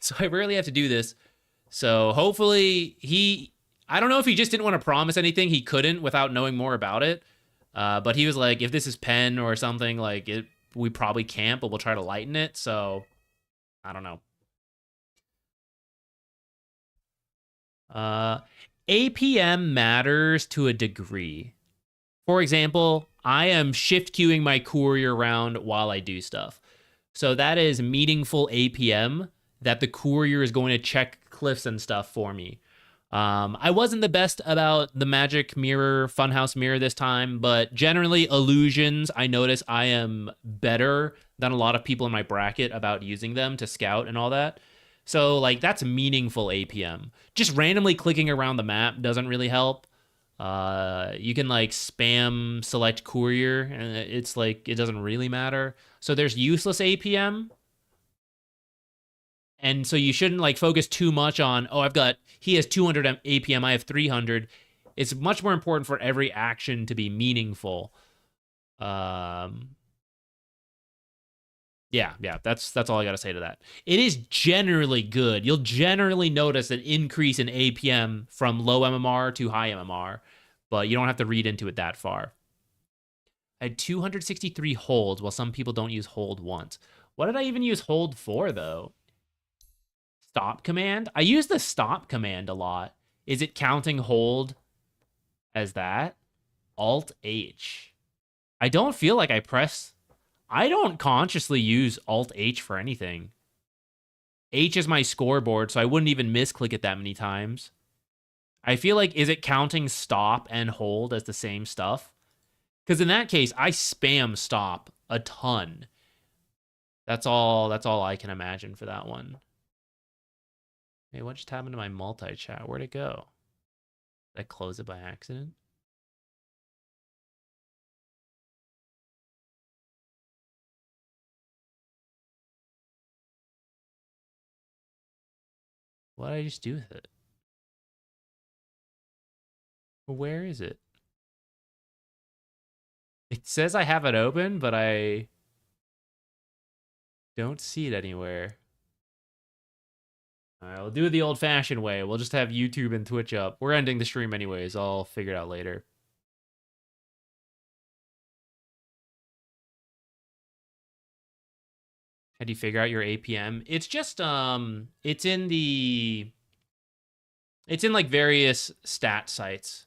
So I rarely have to do this. So hopefully I don't know if he just didn't want to promise anything he couldn't without knowing more about it. But he was like, if this is pen or something, like, we probably can't, but we'll try to lighten it. So I don't know. APM matters to a degree. For example, I am shift queuing my courier around while I do stuff. So that is meaningful APM, that the courier is going to check cliffs and stuff for me. I wasn't the best about the magic mirror, funhouse mirror this time, but generally illusions, I notice I am better than a lot of people in my bracket about using them to scout and all that. So like, that's meaningful APM. Just randomly clicking around the map doesn't really help. You can like spam select courier, and it's like, it doesn't really matter. So there's useless APM. And so you shouldn't like focus too much on, oh, he has 200 APM, I have 300. It's much more important for every action to be meaningful. Yeah, that's all I got to say to that. It is generally good. You'll generally notice an increase in APM from low MMR to high MMR, but you don't have to read into it that far. I had 263 holds, while some people don't use hold once. What did I even use hold for, though? Stop command? I use the stop command a lot. Is it counting hold as that? Alt H. I don't feel like I don't consciously use Alt H for anything. H is my scoreboard, so I wouldn't even misclick it that many times. I feel like, is it counting stop and hold as the same stuff? Because in that case, I spam stop a ton. That's all I can imagine for that one. Hey, what just happened to my multi-chat? Where'd it go? Did I close it by accident? What did I just do with it? Where is it? It says I have it open, but I don't see it anywhere. All right, we'll do it the old-fashioned way. We'll just have YouTube and Twitch up. We're ending the stream anyways. I'll figure it out later. How do you figure out your APM? It's just it's in like various stat sites.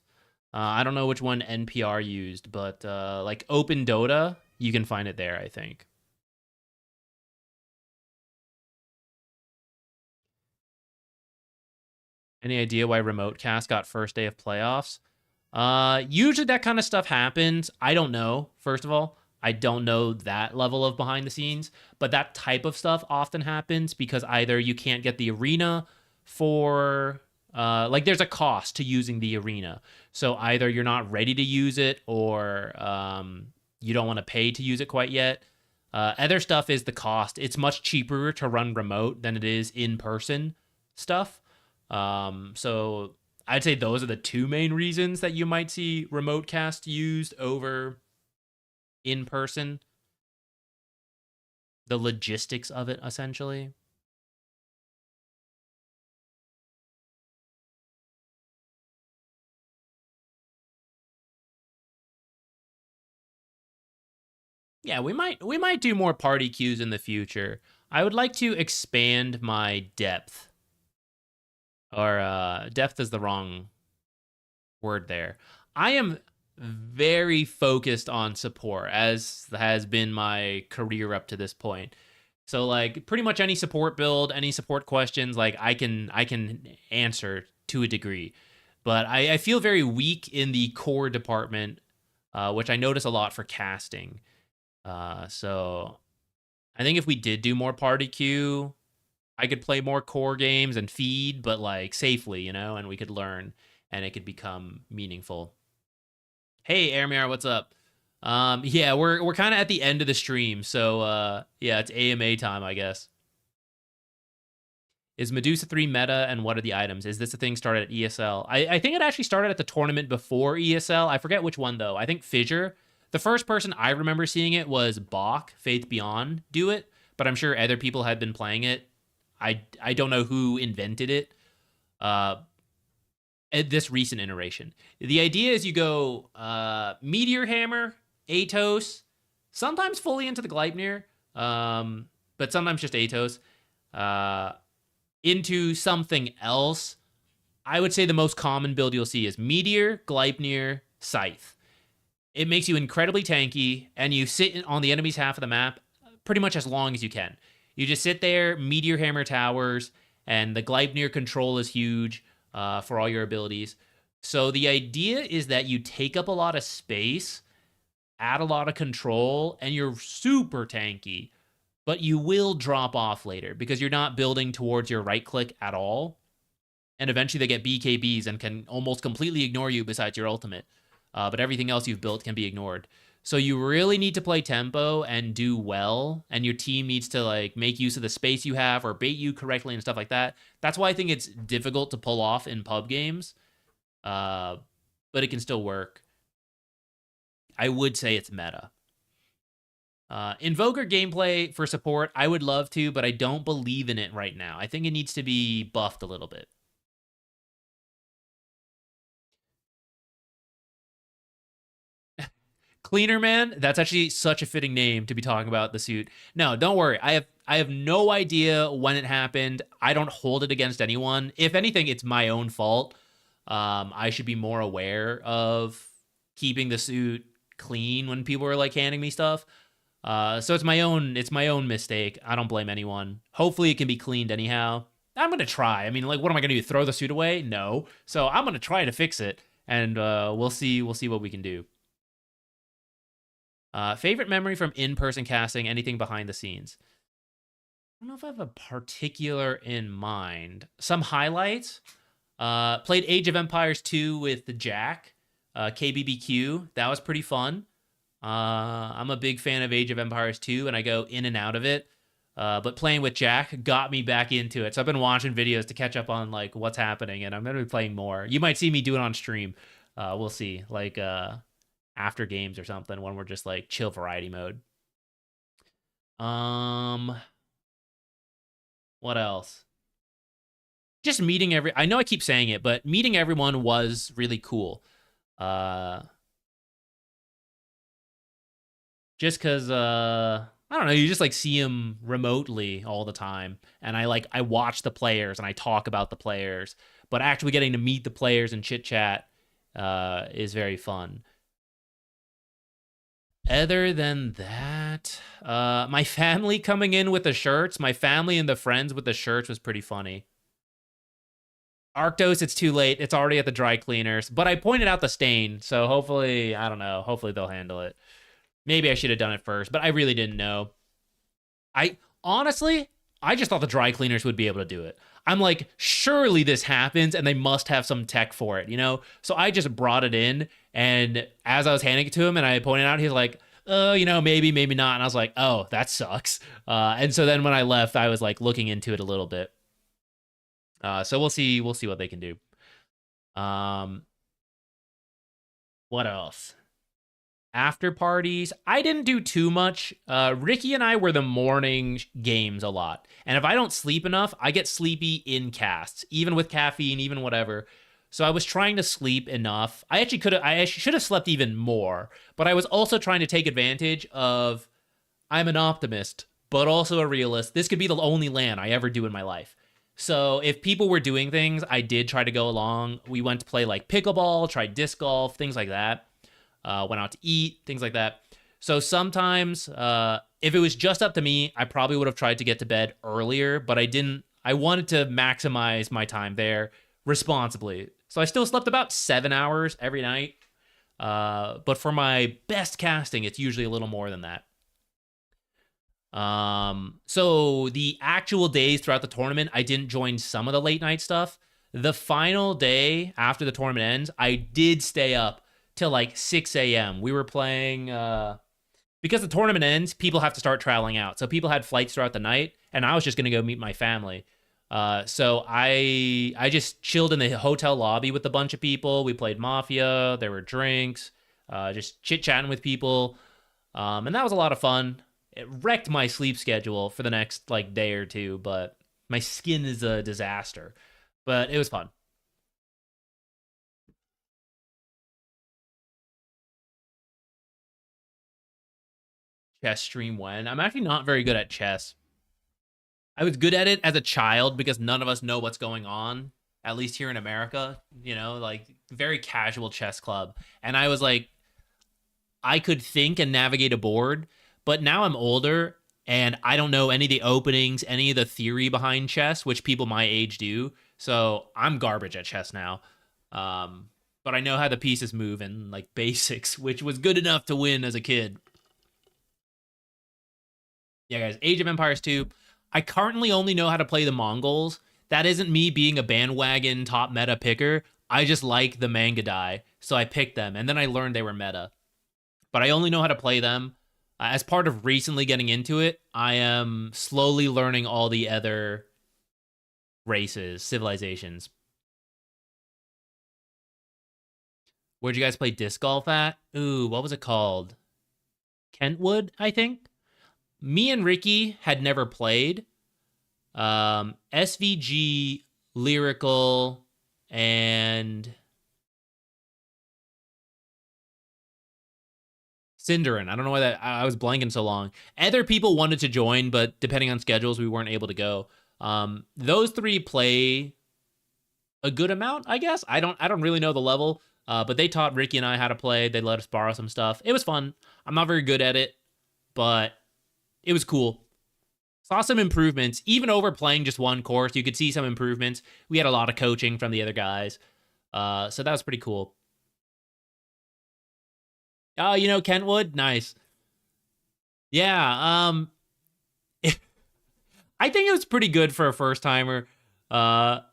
I don't know which one NPR used, but like Open Dota, you can find it there, I think. Any idea why Remote Cast got first day of playoffs? Usually that kind of stuff happens. I don't know, first of all. I don't know that level of behind the scenes, but that type of stuff often happens because either you can't get the arena for, like there's a cost to using the arena. So either you're not ready to use it or you don't want to pay to use it quite yet. Other stuff is the cost. It's much cheaper to run remote than it is in-person stuff. So I'd say those are the two main reasons that you might see remote cast used over in person. The logistics of it, essentially. Yeah, we might do more party queues in the future. I would like to expand my depth. Or depth is the wrong word there. I am very focused on support, as has been my career up to this point. So like pretty much any support build, any support questions, like I can answer to a degree. But I feel very weak in the core department, which I notice a lot for casting. So I think if we did do more party queue, I could play more core games and feed, but like safely, you know, and we could learn and it could become meaningful. Hey, Airmare, what's up? Yeah, we're kind of at the end of the stream, so yeah, it's AMA time, I guess. Is Medusa 3 meta, and what are the items? Is this a thing started at ESL? I think it actually started at the tournament before ESL. I forget which one, though. I think Fissure. The first person I remember seeing it was Bach, Faith Beyond, do it, but I'm sure other people had been playing it. I don't know who invented it. At this recent iteration. The idea is you go Meteor Hammer, Atos, sometimes fully into the Gleipnir, but sometimes just Atos, into something else. I would say the most common build you'll see is Meteor, Gleipnir, Scythe. It makes you incredibly tanky, and you sit on the enemy's half of the map pretty much as long as you can. You just sit there, Meteor Hammer towers, and the Gleipnir control is huge for all your abilities. So the idea is that you take up a lot of space, add a lot of control, and you're super tanky, but you will drop off later because you're not building towards your right click at all. And eventually they get BKBs and can almost completely ignore you besides your ultimate. But everything else you've built can be ignored. So you really need to play tempo and do well, and your team needs to like make use of the space you have or bait you correctly and stuff like that. That's why I think it's difficult to pull off in pub games, but it can still work. I would say it's meta. Invoker gameplay for support, I would love to, but I don't believe in it right now. I think it needs to be buffed a little bit. Cleaner Man, that's actually such a fitting name to be talking about the suit. No, don't worry. I have no idea when it happened. I don't hold it against anyone. If anything, it's my own fault. I should be more aware of keeping the suit clean when people are like handing me stuff. So it's my own mistake. I don't blame anyone. Hopefully it can be cleaned anyhow. I'm gonna try. I mean, like, what am I gonna do? Throw the suit away? No. So I'm gonna try to fix it, and we'll see what we can do. Favorite memory from in-person casting, anything behind the scenes? I don't know if I have a particular in mind. Some highlights. Played Age of Empires 2 with the Jack, KBBQ. That was pretty fun. I'm a big fan of Age of Empires 2, and I go in and out of it. But playing with Jack got me back into it. So I've been watching videos to catch up on like what's happening, and I'm going to be playing more. You might see me do it on stream. We'll see. Like, after games or something when we're just like chill variety mode. What else? Just meeting I know I keep saying it, but meeting everyone was really cool. Just cuz I don't know, you just like see them remotely all the time, and I watch the players and I talk about the players, but actually getting to meet the players and chit chat is very fun. Other than that, my family coming in with the shirts, my family and the friends with the shirts was pretty funny. Arctos, it's too late. It's already at the dry cleaners, but I pointed out the stain, so hopefully, I don't know, hopefully they'll handle it. Maybe I should have done it first, but I really didn't know. Honestly, I just thought the dry cleaners would be able to do it. I'm like, surely this happens and they must have some tech for it, you know? So I just brought it in, and as I was handing it to him and I pointed out, he's like, you know, maybe not. And I was like, oh, that sucks. And so then when I left, I was like looking into it a little bit. So we'll see what they can do. What else? After parties, I didn't do too much. Ricky and I were the morning games a lot. And if I don't sleep enough, I get sleepy in casts, even with caffeine, even whatever. So I was trying to sleep enough. I actually should have slept even more, but I was also trying to take advantage of I'm an optimist, but also a realist. This could be the only LAN I ever do in my life. So if people were doing things, I did try to go along. We went to play like pickleball, tried disc golf, things like that. Went out to eat, things like that. So sometimes, if it was just up to me, I probably would have tried to get to bed earlier, but I didn't. I wanted to maximize my time there responsibly. So I still slept about 7 hours every night. But for my best casting, it's usually a little more than that. So the actual days throughout the tournament, I didn't join some of the late night stuff. The final day after the tournament ends, I did stay up till like 6 a.m. We were playing, because the tournament ends, people have to start traveling out. So people had flights throughout the night, and I was just going to go meet my family. So I just chilled in the hotel lobby with a bunch of people. We played Mafia. There were drinks, just chit-chatting with people. And that was a lot of fun. It wrecked my sleep schedule for the next like day or two, but my skin is a disaster. But it was fun. Chess stream when? I'm actually not very good at chess. I was good at it as a child because none of us know what's going on, at least here in America, you know, like very casual chess club. And I was like, I could think and navigate a board, but now I'm older and I don't know any of the openings, any of the theory behind chess, which people my age do. So I'm garbage at chess now. But I know how the pieces move and like basics, which was good enough to win as a kid. Yeah, guys, Age of Empires 2. I currently only know how to play the Mongols. That isn't me being a bandwagon top meta picker. I just like the manga die, so I picked them, and then I learned they were meta. But I only know how to play them. As part of recently getting into it, I am slowly learning all the other races, civilizations. Where'd you guys play disc golf at? Ooh, what was it called? Kentwood, I think? Me and Ricky had never played. SVG, Lyrical, and Cinderin. I don't know why that I was blanking so long. Other people wanted to join, but depending on schedules, we weren't able to go. Those three play a good amount, I guess. I don't really know the level, but they taught Ricky and I how to play. They let us borrow some stuff. It was fun. I'm not very good at it, but it was cool. Saw some improvements. Even over playing just one course, you could see some improvements. We had a lot of coaching from the other guys. So that was pretty cool. Oh, you know Kentwood? Nice. Yeah, I think it was pretty good for a first timer.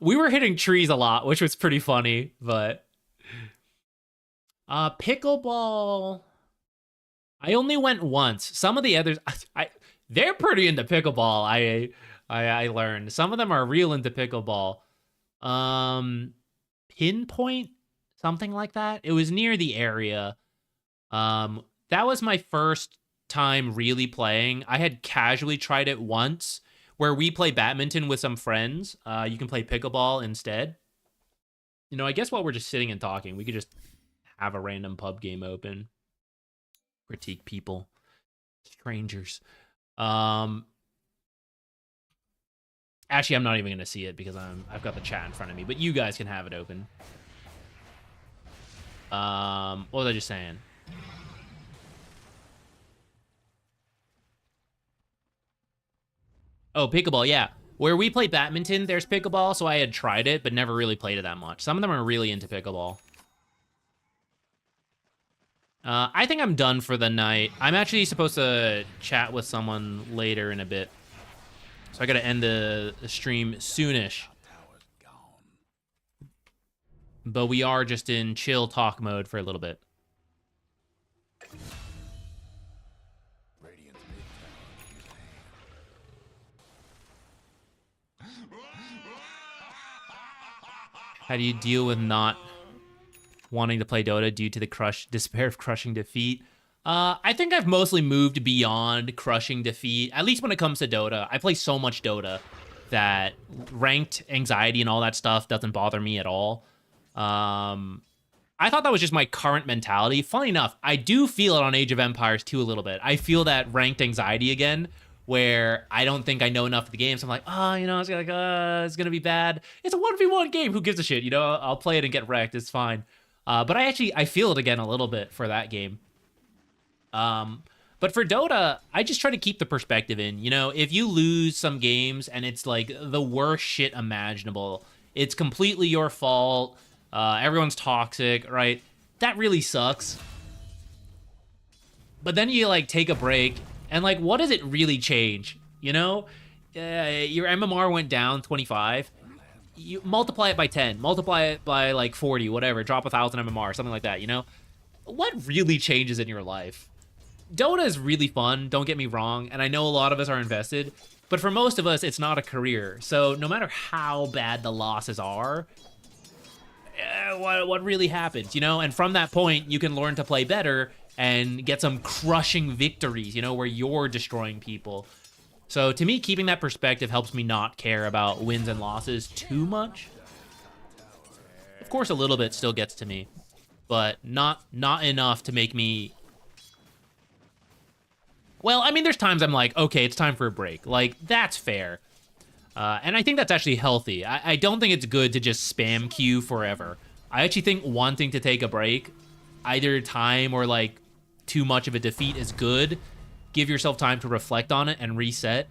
We were hitting trees a lot, which was pretty funny, but pickleball, I only went once. Some of the others, they're pretty into pickleball. I learned some of them are real into pickleball. Pinpoint, something like that. It was near the area. That was my first time really playing. I had casually tried it once, where we play badminton with some friends. You can play pickleball instead. You know, I guess while we're just sitting and talking, we could just have a random pub game open. Critique people, strangers. Actually, I'm not even gonna see it because I've got the chat in front of me, but you guys can have it open. What was I just saying? Oh, pickleball, yeah. Where we play badminton, there's pickleball, so I had tried it, but never really played it that much. Some of them are really into pickleball. I think I'm done for the night. I'm actually supposed to chat with someone later in a bit. So I gotta end the stream soonish. But we are just in chill talk mode for a little bit. How do you deal with not wanting to play Dota due to the despair of crushing defeat? I think I've mostly moved beyond crushing defeat, at least when it comes to Dota. I play so much Dota that ranked anxiety and all that stuff doesn't bother me at all. I thought that was just my current mentality. Funny enough, I do feel it on Age of Empires 2 a little bit. I feel that ranked anxiety again, where I don't think I know enough of the game. So I'm like, oh, you know, it's gonna be bad. It's a 1v1 game. Who gives a shit? You know, I'll play it and get wrecked. It's fine. But I feel it again a little bit for that game. But for Dota, I just try to keep the perspective in. You know, if you lose some games and it's like the worst shit imaginable, it's completely your fault. Everyone's toxic, right? That really sucks. But then you like take a break and like, what does it really change? You know, your MMR went down 25. You multiply it by 10, multiply it by like 40, whatever, drop 1,000 MMR, something like that, you know? What really changes in your life? Dota is really fun, don't get me wrong, and I know a lot of us are invested, but for most of us, it's not a career. So no matter how bad the losses are, what really happens, you know? And from that point, you can learn to play better and get some crushing victories, you know, where you're destroying people. So to me, keeping that perspective helps me not care about wins and losses too much. Of course, a little bit still gets to me, but not enough to make me... Well, I mean, there's times I'm like, okay, it's time for a break. Like, that's fair. And I think that's actually healthy. I don't think it's good to just spam queue forever. I actually think wanting to take a break, either time or like too much of a defeat is good. Give yourself time to reflect on it and reset.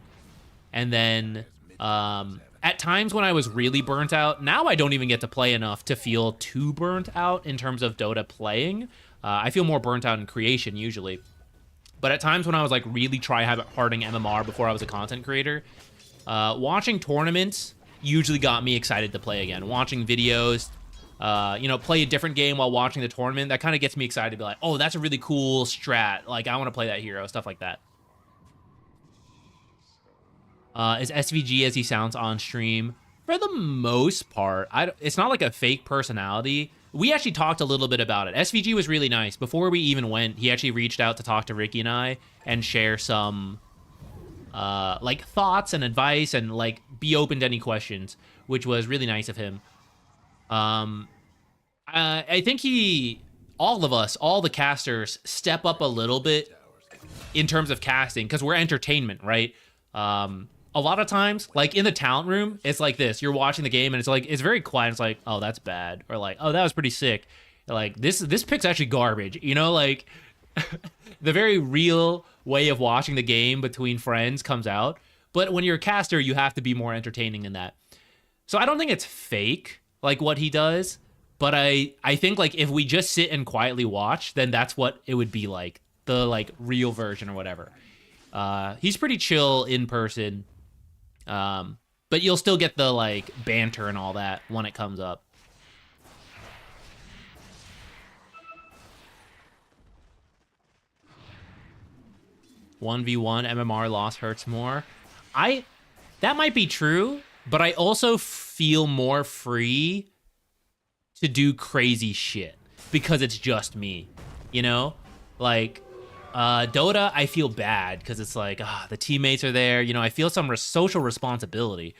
And then at times when I was really burnt out, now I don't even get to play enough to feel too burnt out in terms of Dota playing. I feel more burnt out in creation usually. But at times when I was like really try-harding MMR before I was a content creator, watching tournaments usually got me excited to play again. Watching videos, you know, play a different game while watching the tournament, that kind of gets me excited to be like, oh, that's a really cool strat. Like, I want to play that hero, stuff like that. Is SVG as he sounds on stream? For the most part, it's not like a fake personality. We actually talked a little bit about it. SVG was really nice. Before we even went, he actually reached out to talk to Ricky and I and share some like thoughts and advice and like be open to any questions, which was really nice of him. I think all of us, all the casters, step up a little bit in terms of casting because we're entertainment, right? A lot of times, like in the talent room, it's like this. You're watching the game and it's like, it's very quiet. It's like, oh, that's bad. Or like, oh, that was pretty sick. Like this pick's actually garbage. You know, like the very real way of watching the game between friends comes out. But when you're a caster, you have to be more entertaining than that. So I don't think it's fake, like what he does. But I think like if we just sit and quietly watch, then that's what it would be like. The like real version or whatever. He's pretty chill in person. But you'll still get the like banter and all that when it comes up. "1v1 MMR loss hurts more." That might be true, but I also feel more free to do crazy shit because it's just me, you know? Like Dota, I feel bad because it's like, the teammates are there. You know, I feel some social responsibility.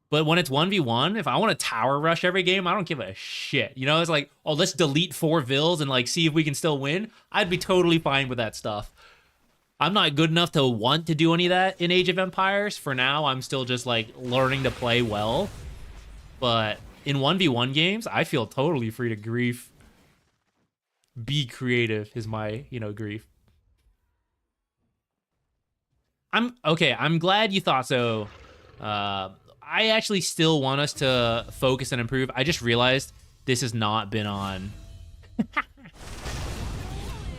But when it's 1v1, if I want to tower rush every game, I don't give a shit. You know, it's like, oh, let's delete 4 vills and like see if we can still win. I'd be totally fine with that stuff. I'm not good enough to want to do any of that in Age of Empires. For now, I'm still just like learning to play well. But in 1v1 games, I feel totally free to grief. Be creative is my, you know, grief. I'm glad you thought so. I actually still want us to focus and improve. I just realized this has not been on.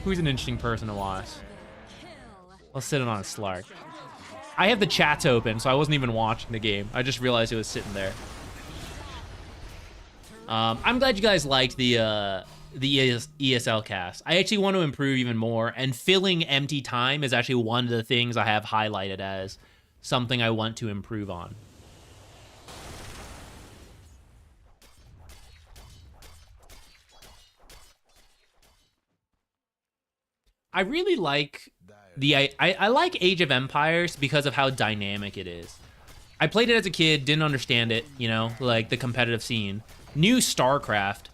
Who's an interesting person to watch? I'll sit it on a Slark. I have the chats open, so I wasn't even watching the game. I just realized it was sitting there. I'm glad you guys liked the ESL cast. I actually want to improve even more, and filling empty time is actually one of the things I have highlighted as something I want to improve on. I really like I like Age of Empires because of how dynamic it is. I played it as a kid, didn't understand it, you know, like the competitive scene. Knew StarCraft,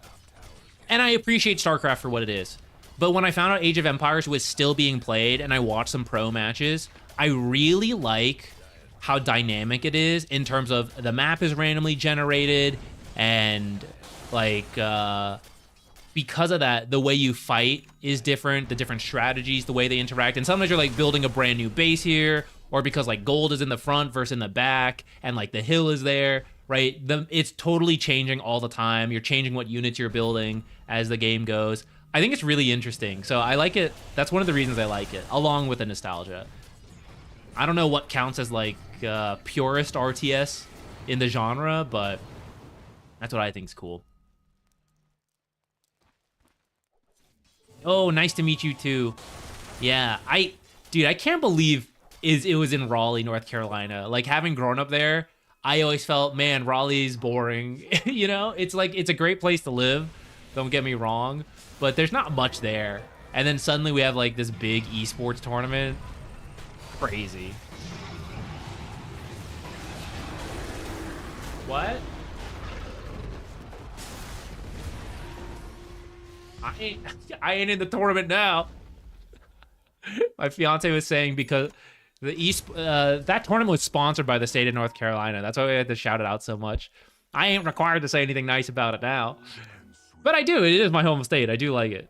and I appreciate StarCraft for what it is. But when I found out Age of Empires was still being played and I watched some pro matches, I really like how dynamic it is in terms of the map is randomly generated and like because of that, the way you fight is different, the different strategies, the way they interact. And sometimes you're like building a brand new base here, or because like gold is in the front versus in the back and like the hill is there, right? It's totally changing all the time. You're changing what units you're building as the game goes. I think it's really interesting. So I like it. That's one of the reasons I like it, along with the nostalgia. I don't know what counts as like purist RTS in the genre, but that's what I think is cool. Oh, nice to meet you too. Yeah, dude, I can't believe it was in Raleigh, North Carolina. Like, having grown up there, I always felt, man, Raleigh's boring. You know, it's like, it's a great place to live. Don't get me wrong, but there's not much there. And then suddenly we have like this big esports tournament. Crazy. What? I ain't in the tournament now. My fiance was saying because that tournament was sponsored by the state of North Carolina. That's why we had to shout it out so much. I ain't required to say anything nice about it now. But I do. It is my home state. I do like it.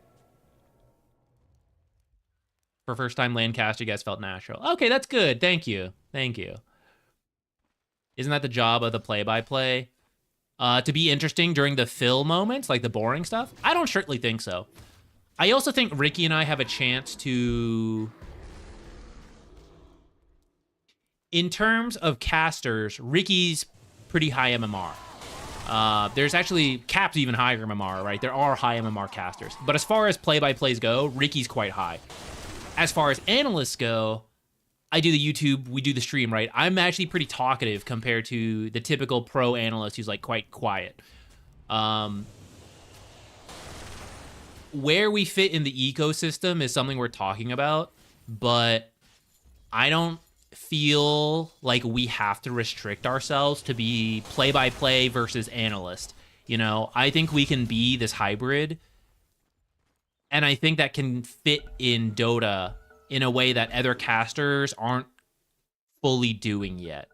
For first time Lancaster, you guys felt natural. Okay, that's good. Thank you. Thank you. Isn't that the job of the play-by-play? To be interesting during the fill moments, like the boring stuff? I don't certainly think so. I also think Ricky and I have a chance to... In terms of casters, Ricky's pretty high MMR. There's actually Cap's even higher MMR, right? There are high MMR casters. But as far as play-by-plays go, Ricky's quite high. As far as analysts go, I do the YouTube, we do the stream, right? I'm actually pretty talkative compared to the typical pro analyst who's like quite quiet. Where we fit in the ecosystem is something we're talking about, but I don't feel like we have to restrict ourselves to be play-by-play versus analyst. You know, I think we can be this hybrid, and I think that can fit in Dota in a way that other casters aren't fully doing yet.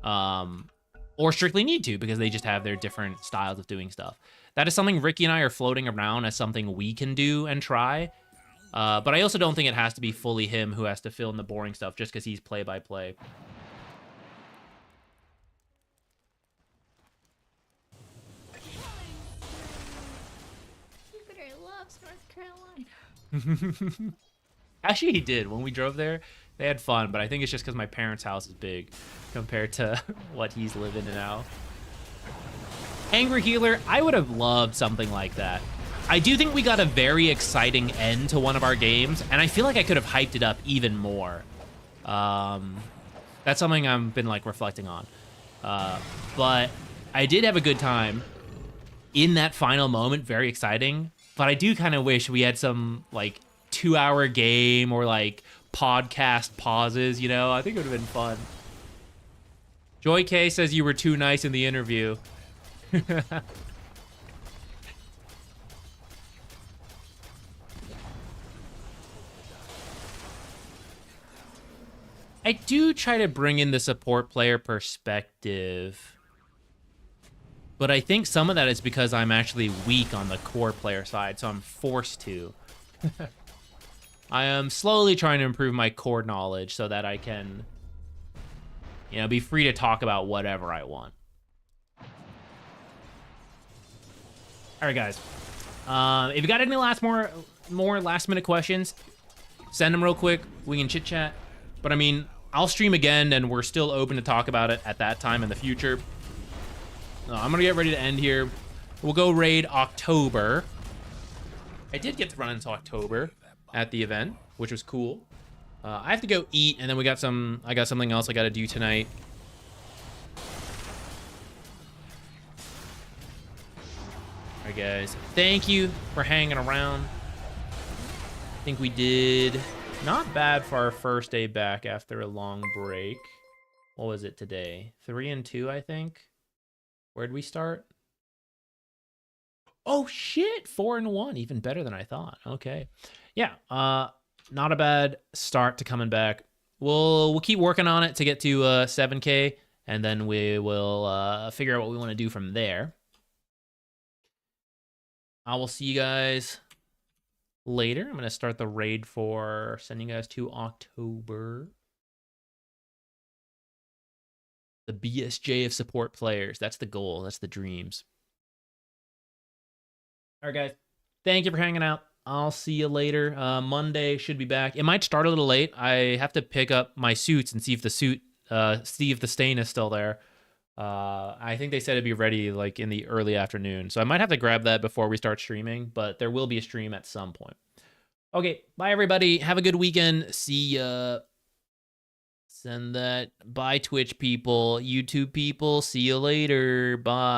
Or strictly need to, because they just have their different styles of doing stuff. That is something Ricky and I are floating around as something we can do and try. But I also don't think it has to be fully him who has to fill in the boring stuff just because he's play-by-play. Jupiter loves North Carolina. Actually, he did. When we drove there, they had fun, but I think it's just because my parents' house is big compared to what he's living in now. Angry Healer, I would have loved something like that. I do think we got a very exciting end to one of our games, and I feel like I could have hyped it up even more. That's something I've been like reflecting on. But I did have a good time in that final moment, very exciting. But I do kind of wish we had some like 2-hour game or like podcast pauses, you know? I think it would have been fun. Joy K says you were too nice in the interview. I do try to bring in the support player perspective, but I think some of that is because I'm actually weak on the core player side, so I'm forced to. I am slowly trying to improve my core knowledge so that I can, you know, be free to talk about whatever I want. All right, guys. If you got any more last minute questions, send them real quick. We can chit chat. But I mean, I'll stream again, and we're still open to talk about it at that time in the future. I'm gonna get ready to end here. We'll go raid October. I did get to run into October at the event, which was cool. I have to go eat, and then I got something else I gotta do tonight. All right, guys. Thank you for hanging around. think we did not bad for our first day back after a long break. What was it today? 3-2, I think. Where'd we start? Oh shit, 4-1, even better than I thought. Okay, yeah, not a bad start to coming back. We'll keep working on it to get to 7K, and then we will figure out what we want to do from there. I will see you guys later. I'm gonna start the raid for sending you guys to October. The BSJ of support players. That's the goal. That's the dreams. All right, guys. Thank you for hanging out. I'll see you later. Monday should be back. It might start a little late. I have to pick up my suits and see if the stain is still there. I think they said it'd be ready like in the early afternoon. So I might have to grab that before we start streaming, but there will be a stream at some point. Okay, bye everybody. Have a good weekend. See ya. Send that. Bye Twitch people, YouTube people. See you later. Bye.